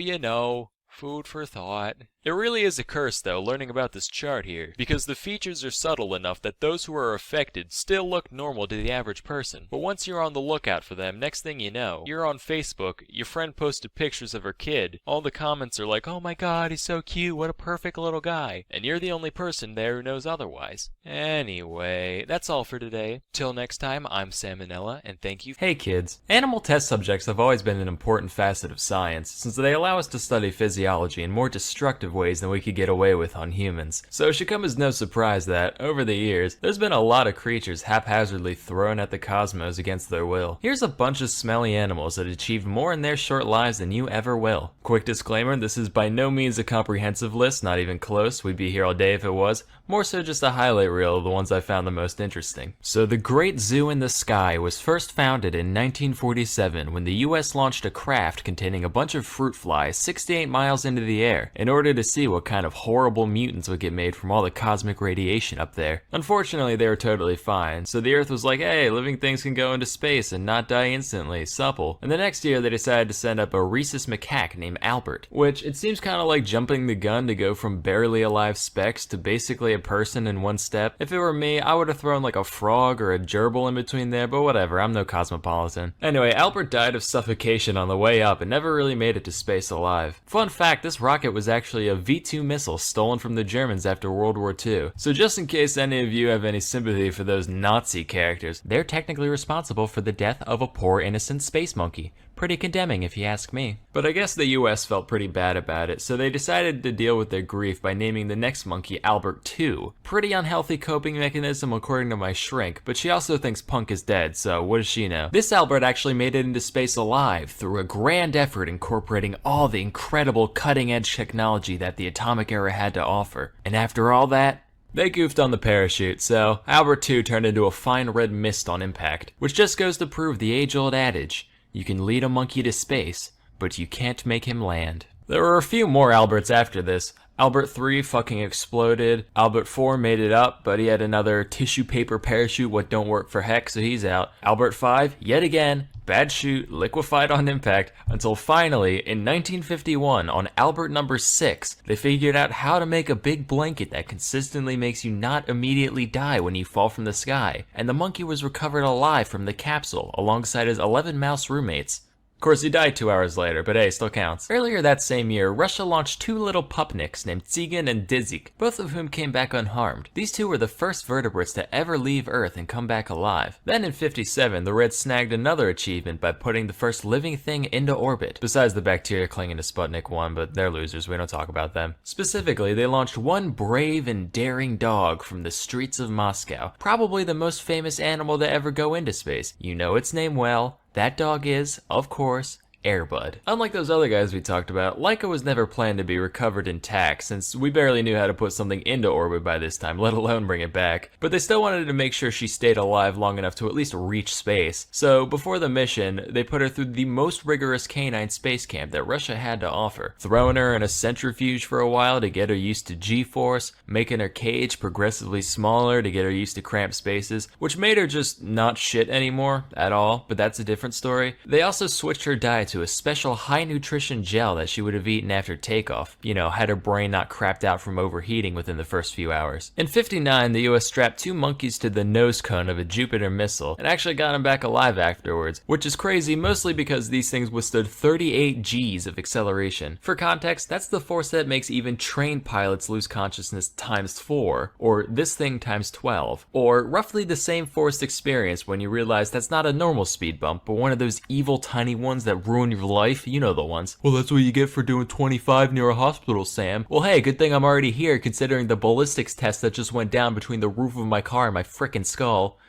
food for thought. It really is a curse, though, learning about this chart here, because the features are subtle enough that those who are affected still look normal to the average person. But once you're on the lookout for them, next thing you know, you're on Facebook, your friend posted pictures of her kid, all the comments are like, "Oh my god, he's so cute, what a perfect little guy," and you're the only person there who knows otherwise. Anyway, that's all for today. Till next time, I'm Sam and Nella, and thank you. Hey kids, animal test subjects have always been an important facet of science, since they allow us to study physiology in more destructive ways than we could get away with on humans. So it should come as no surprise that, over the years, there's been a lot of creatures haphazardly thrown at the cosmos against their will. Here's a bunch of smelly animals that achieved more in their short lives than you ever will. Quick disclaimer, this is by no means a comprehensive list, not even close, we'd be here all day if it was, more so just a highlight reel of the ones I found the most interesting. So the Great Zoo in the Sky was first founded in 1947 when the US launched a craft containing a bunch of fruit flies 68 miles into the air in order to see what kind of horrible mutants would get made from all the cosmic radiation up there. Unfortunately, they were totally fine, so the Earth was like, hey, living things can go into space and not die instantly, supple. And the next year they decided to send up a rhesus macaque named Albert, which it seems kind of like jumping the gun to go from barely alive specks to basically a person in one step. If it were me, I would have thrown like a frog or a gerbil in between there, but whatever, I'm no cosmopolitan. Anyway, Albert died of suffocation on the way up and never really made it to space alive. Fun fact, this rocket was actually a V-2 missile stolen from the Germans after World War II. So just in case any of you have any sympathy for those Nazi characters, they're technically responsible for the death of a poor innocent space monkey. Pretty condemning if you ask me. But I guess the US felt pretty bad about it, so they decided to deal with their grief by naming the next monkey Albert 2. Pretty unhealthy coping mechanism according to my shrink, but she also thinks Punk is dead, so what does she know? This Albert actually made it into space alive through a grand effort incorporating all the incredible cutting-edge technology that the atomic era had to offer. And after all that, they goofed on the parachute, so Albert 2 turned into a fine red mist on impact, which just goes to prove the age-old adage: you can lead a monkey to space, but you can't make him land. There were a few more Alberts after this. Albert 3 fucking exploded. Albert 4 made it up, but he had another tissue paper parachute what don't work for heck, so he's out. Albert 5, yet again, bad chute, liquefied on impact, until finally, in 1951, on Albert number 6, they figured out how to make a big blanket that consistently makes you not immediately die when you fall from the sky, and the monkey was recovered alive from the capsule, alongside his 11 mouse roommates. Of course, he died 2 hours later, but hey, still counts. Earlier that same year, Russia launched 2 little pupniks named Tsigan and Dzik, both of whom came back unharmed. These 2 were the first vertebrates to ever leave Earth and come back alive. Then in 57, the Reds snagged another achievement by putting the first living thing into orbit, besides the bacteria clinging to Sputnik 1, but they're losers, we don't talk about them. Specifically, they launched one brave and daring dog from the streets of Moscow, probably the most famous animal to ever go into space. You know its name well. That dog is, of course, Airbud. Unlike those other guys we talked about, Laika was never planned to be recovered intact, since we barely knew how to put something into orbit by this time, let alone bring it back. But they still wanted to make sure she stayed alive long enough to at least reach space. So before the mission, they put her through the most rigorous canine space camp that Russia had to offer, throwing her in a centrifuge for a while to get her used to G-force, making her cage progressively smaller to get her used to cramped spaces, which made her just not shit anymore at all, but that's a different story. They also switched her diet to a special high nutrition gel that she would have eaten after takeoff, you know, had her brain not crapped out from overheating within the first few hours. In 59, the US strapped 2 monkeys to the nose cone of a Jupiter missile and actually got them back alive afterwards, which is crazy mostly because these things withstood 38 G's of acceleration. For context, that's the force that makes even trained pilots lose consciousness times 4, or this thing times 12, or roughly the same forced experience when you realize that's not a normal speed bump, but one of those evil tiny ones that ruin your life, you know the ones. Well, that's what you get for doing 25 near a hospital, Sam. Well, hey, good thing I'm already here considering the ballistics test that just went down between the roof of my car and my frickin' skull.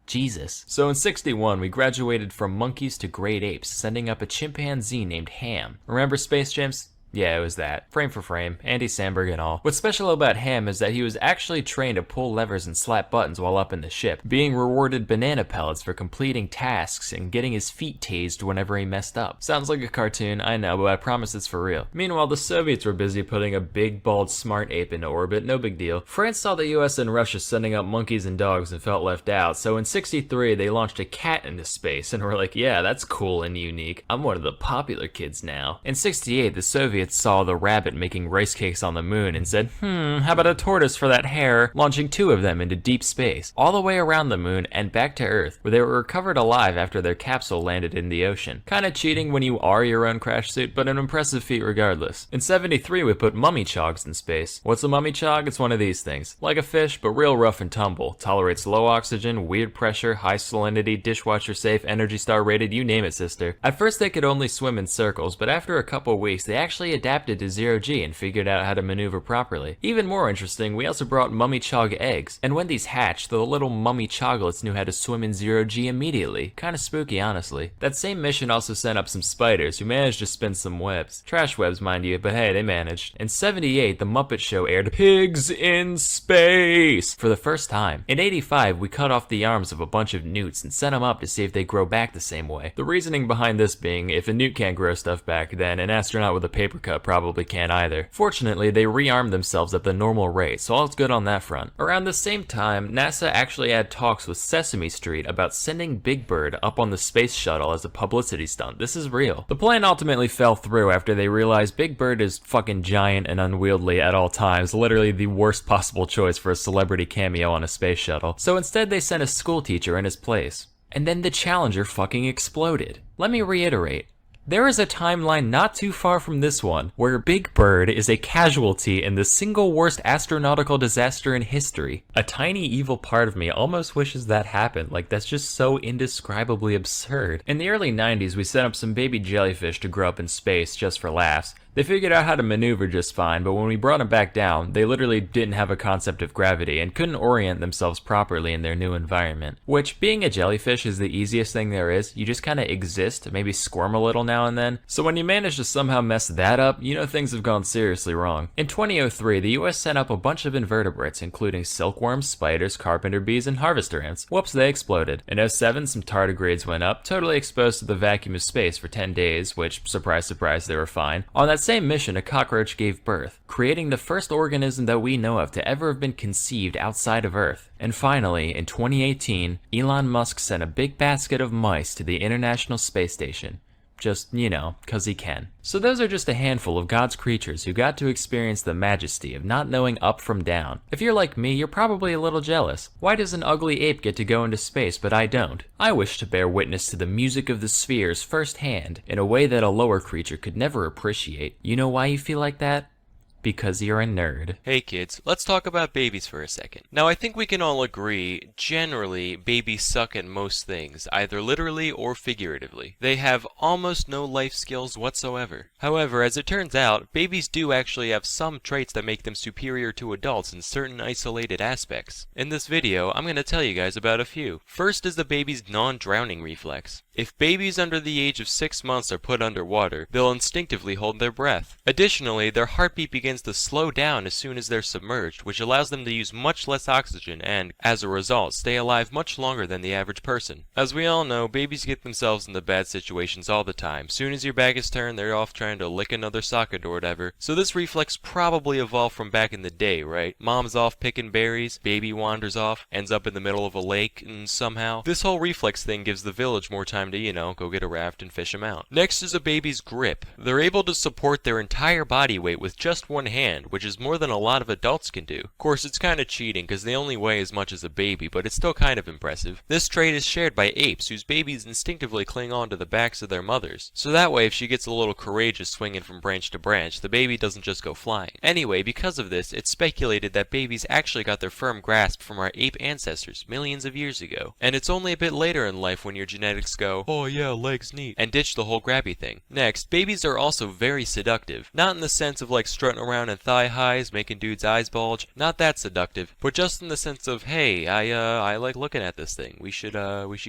Jesus. So in 61, we graduated from monkeys to great apes, sending up a chimpanzee named Ham. Remember Space Chimps? Yeah, it was that. Frame for frame, Andy Samberg and all. What's special about Ham is that he was actually trained to pull levers and slap buttons while up in the ship, being rewarded banana pellets for completing tasks and getting his feet tased whenever he messed up. Sounds like a cartoon, I know, but I promise it's for real. Meanwhile, the Soviets were busy putting a big, bald, smart ape into orbit, no big deal. France saw the US and Russia sending up monkeys and dogs and felt left out, so in 63, they launched a cat into space and were like, yeah, that's cool and unique. I'm one of the popular kids now. In 68, the Soviets Soviets saw the rabbit making rice cakes on the moon and said, how about a tortoise for that hare, launching 2 of them into deep space, all the way around the moon and back to Earth, where they were recovered alive after their capsule landed in the ocean. Kinda cheating when you are your own crash suit, but an impressive feat regardless. In 73, we put mummy chogs in space. What's a mummy chog? It's one of these things. Like a fish, but real rough and tumble. Tolerates low oxygen, weird pressure, high salinity, dishwasher safe, Energy Star rated, you name it, sister. At first they could only swim in circles, but after a couple weeks they actually adapted to zero G and figured out how to maneuver properly. Even more interesting, we also brought mummy chog eggs, and when these hatched, the little mummy choglets knew how to swim in zero G immediately. Kinda spooky, honestly. That same mission also sent up some spiders who managed to spin some webs. Trash webs, mind you, but hey, they managed. In 78, The Muppet Show aired Pigs in Space for the first time. In 85, we cut off the arms of a bunch of newts and set them up to see if they grow back the same way. The reasoning behind this being, if a newt can't grow stuff back, then an astronaut with a paper cut probably can't either. Fortunately, they rearmed themselves at the normal rate, so all's good on that front. Around the same time, NASA actually had talks with Sesame Street about sending Big Bird up on the space shuttle as a publicity stunt. This is real. The plan ultimately fell through after they realized Big Bird is fucking giant and unwieldy at all times, literally the worst possible choice for a celebrity cameo on a space shuttle. So instead they sent a school teacher in his place. And then the Challenger fucking exploded. Let me reiterate. There is a timeline not too far from this one where Big Bird is a casualty in the single worst astronautical disaster in history. A tiny evil part of me almost wishes that happened, like that's just so indescribably absurd. In the early 90s, we set up some baby jellyfish to grow up in space just for laughs. They figured out how to maneuver just fine, but when we brought them back down, they literally didn't have a concept of gravity and couldn't orient themselves properly in their new environment. Which, being a jellyfish is the easiest thing there is. You just kinda exist, maybe squirm a little now and then. So when you manage to somehow mess that up, you know things have gone seriously wrong. In 2003, the US sent up a bunch of invertebrates, including silkworms, spiders, carpenter bees, and harvester ants. Whoops, they exploded. In 07, some tardigrades went up, totally exposed to the vacuum of space for 10 days, which, surprise, surprise, they were fine. On that same mission, a cockroach gave birth, creating the first organism that we know of to ever have been conceived outside of Earth. And finally, in 2018, Elon Musk sent a big basket of mice to the International Space Station. Just, you know, 'cause he can. So those are just a handful of God's creatures who got to experience the majesty of not knowing up from down. If you're like me, you're probably a little jealous. Why does an ugly ape get to go into space, but I don't? I wish to bear witness to the music of the spheres firsthand, in a way that a lower creature could never appreciate. You know why you feel like that? Because you're a nerd. Hey kids, let's talk about babies for a second. Now I think we can all agree, generally, babies suck at most things, either literally or figuratively. They have almost no life skills whatsoever. However, as it turns out, babies do actually have some traits that make them superior to adults in certain isolated aspects. In this video, I'm going to tell you guys about a few. First is the baby's non-drowning reflex. If babies under the age of 6 months are put underwater, they'll instinctively hold their breath. Additionally, their heartbeat begins to slow down as soon as they're submerged, which allows them to use much less oxygen and, as a result, stay alive much longer than the average person. As we all know, babies get themselves into bad situations all the time. Soon as your back is turned, they're off trying to lick another socket or whatever. So this reflex probably evolved from back in the day, right? Mom's off picking berries, baby wanders off, ends up in the middle of a lake, and somehow this whole reflex thing gives the village more time to, you know, go get a raft and fish them out. Next is a baby's grip. They're able to support their entire body weight with just one hand, which is more than a lot of adults can do. Of course, it's kind of cheating because they only weigh as much as a baby, but it's still kind of impressive. This trait is shared by apes, whose babies instinctively cling on to the backs of their mothers. So that way, if she gets a little courageous swinging from branch to branch, the baby doesn't just go flying. Anyway, because of this, it's speculated that babies actually got their firm grasp from our ape ancestors millions of years ago. And it's only a bit later in life when your genetics go, oh yeah, legs neat, and ditch the whole grabby thing. Next, babies are also very seductive. Not in the sense of like strutting around in thigh highs, making dudes' eyes bulge. Not that seductive, but just in the sense of, hey, I like looking at this thing. We should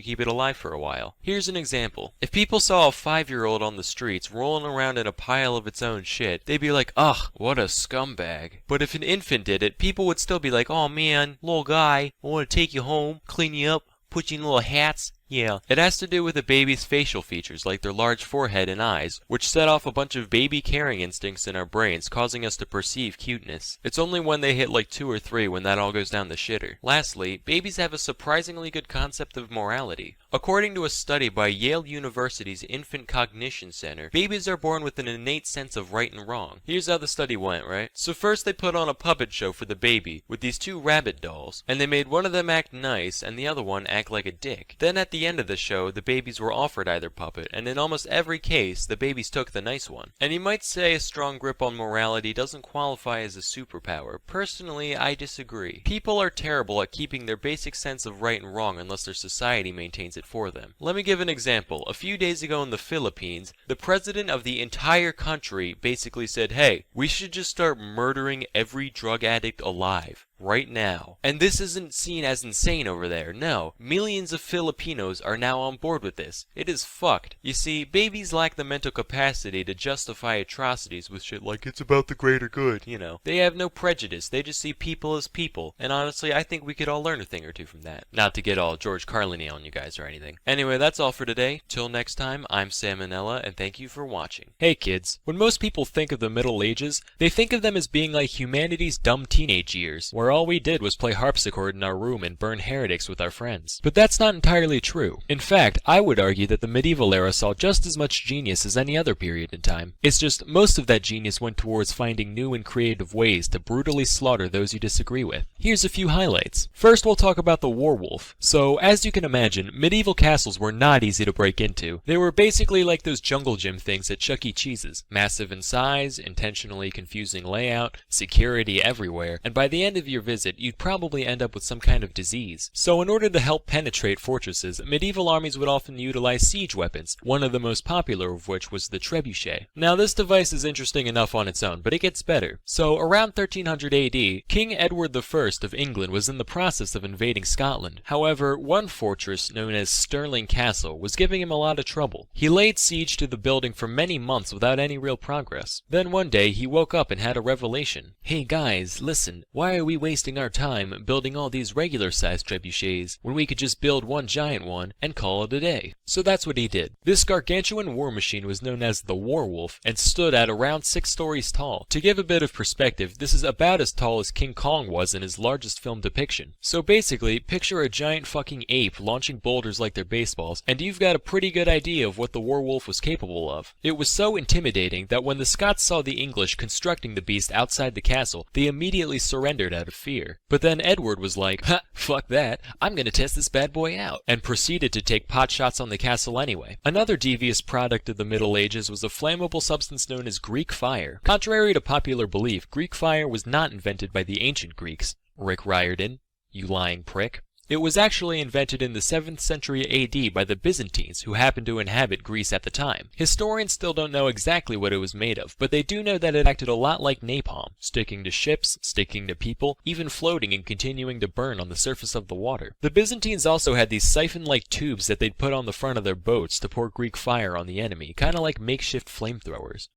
keep it alive for a while. Here's an example. If people saw a 5-year-old on the streets rolling around in a pile of its own shit, they'd be like, ugh, what a scumbag. But if an infant did it, people would still be like, oh man, little guy, I want to take you home, clean you up, put you in little hats, Yeah, it has to do with a baby's facial features like their large forehead and eyes, which set off a bunch of baby caring instincts in our brains, causing us to perceive cuteness. It's only when they hit like 2 or 3 when that all goes down the shitter. Lastly, babies have a surprisingly good concept of morality. According to a study by Yale University's Infant Cognition Center, babies are born with an innate sense of right and wrong. Here's how the study went, right? So first they put on a puppet show for the baby with these 2 rabbit dolls, and they made one of them act nice and the other one act like a dick. Then at the end of the show, the babies were offered either puppet, and in almost every case, the babies took the nice one. And you might say a strong grip on morality doesn't qualify as a superpower. Personally, I disagree. People are terrible at keeping their basic sense of right and wrong unless their society maintains it for them. Let me give an example. A few days ago in the Philippines, the president of the entire country basically said, hey, we should just start murdering every drug addict alive. Right now. And this isn't seen as insane over there. No, millions of Filipinos are now on board with this. It is fucked. You see, babies lack the mental capacity to justify atrocities with shit like it's about the greater good, you know. They have no prejudice. They just see people as people. And honestly, I think we could all learn a thing or two from that. Not to get all George Carlin-y on you guys or anything. Anyway, that's all for today. Till next time, I'm Sam and Nella, and thank you for watching. Hey kids, when most people think of the Middle Ages, they think of them as being like humanity's dumb teenage years, where all we did was play harpsichord in our room and burn heretics with our friends. But that's not entirely true. In fact, I would argue that the medieval era saw just as much genius as any other period in time. It's just most of that genius went towards finding new and creative ways to brutally slaughter those you disagree with. Here's a few highlights. First, we'll talk about the werewolf. So, as you can imagine, medieval castles were not easy to break into. They were basically like those jungle gym things at Chuck E. Cheese's. Massive in size, intentionally confusing layout, security everywhere, and by the end of your visit, you'd probably end up with some kind of disease. So in order to help penetrate fortresses, medieval armies would often utilize siege weapons, one of the most popular of which was the trebuchet. Now this device is interesting enough on its own, but it gets better. So around 1300 AD, King Edward I of England was in the process of invading Scotland. However, one fortress known as Stirling Castle was giving him a lot of trouble. He laid siege to the building for many months without any real progress. Then one day he woke up and had a revelation. Hey guys, listen, why are we wasting our time building all these regular-sized trebuchets when we could just build one giant one and call it a day? So that's what he did. This gargantuan war machine was known as the Werewolf and stood at around 6 stories tall. To give a bit of perspective, this is about as tall as King Kong was in his largest film depiction. So basically, picture a giant fucking ape launching boulders like they're baseballs, and you've got a pretty good idea of what the werewolf was capable of. It was so intimidating that when the Scots saw the English constructing the beast outside the castle, they immediately surrendered out of fear. But then Edward was like, ha, fuck that, I'm gonna test this bad boy out, and proceeded to take pot shots on the castle anyway. Another devious product of the Middle Ages was a flammable substance known as Greek fire. Contrary to popular belief, Greek fire was not invented by the ancient Greeks. Rick Riordan, you lying prick. It was actually invented in the 7th century AD by the Byzantines, who happened to inhabit Greece at the time. Historians still don't know exactly what it was made of, but they do know that it acted a lot like napalm, sticking to ships, sticking to people, even floating and continuing to burn on the surface of the water. The Byzantines also had these siphon-like tubes that they'd put on the front of their boats to pour Greek fire on the enemy, kinda like makeshift flamethrowers.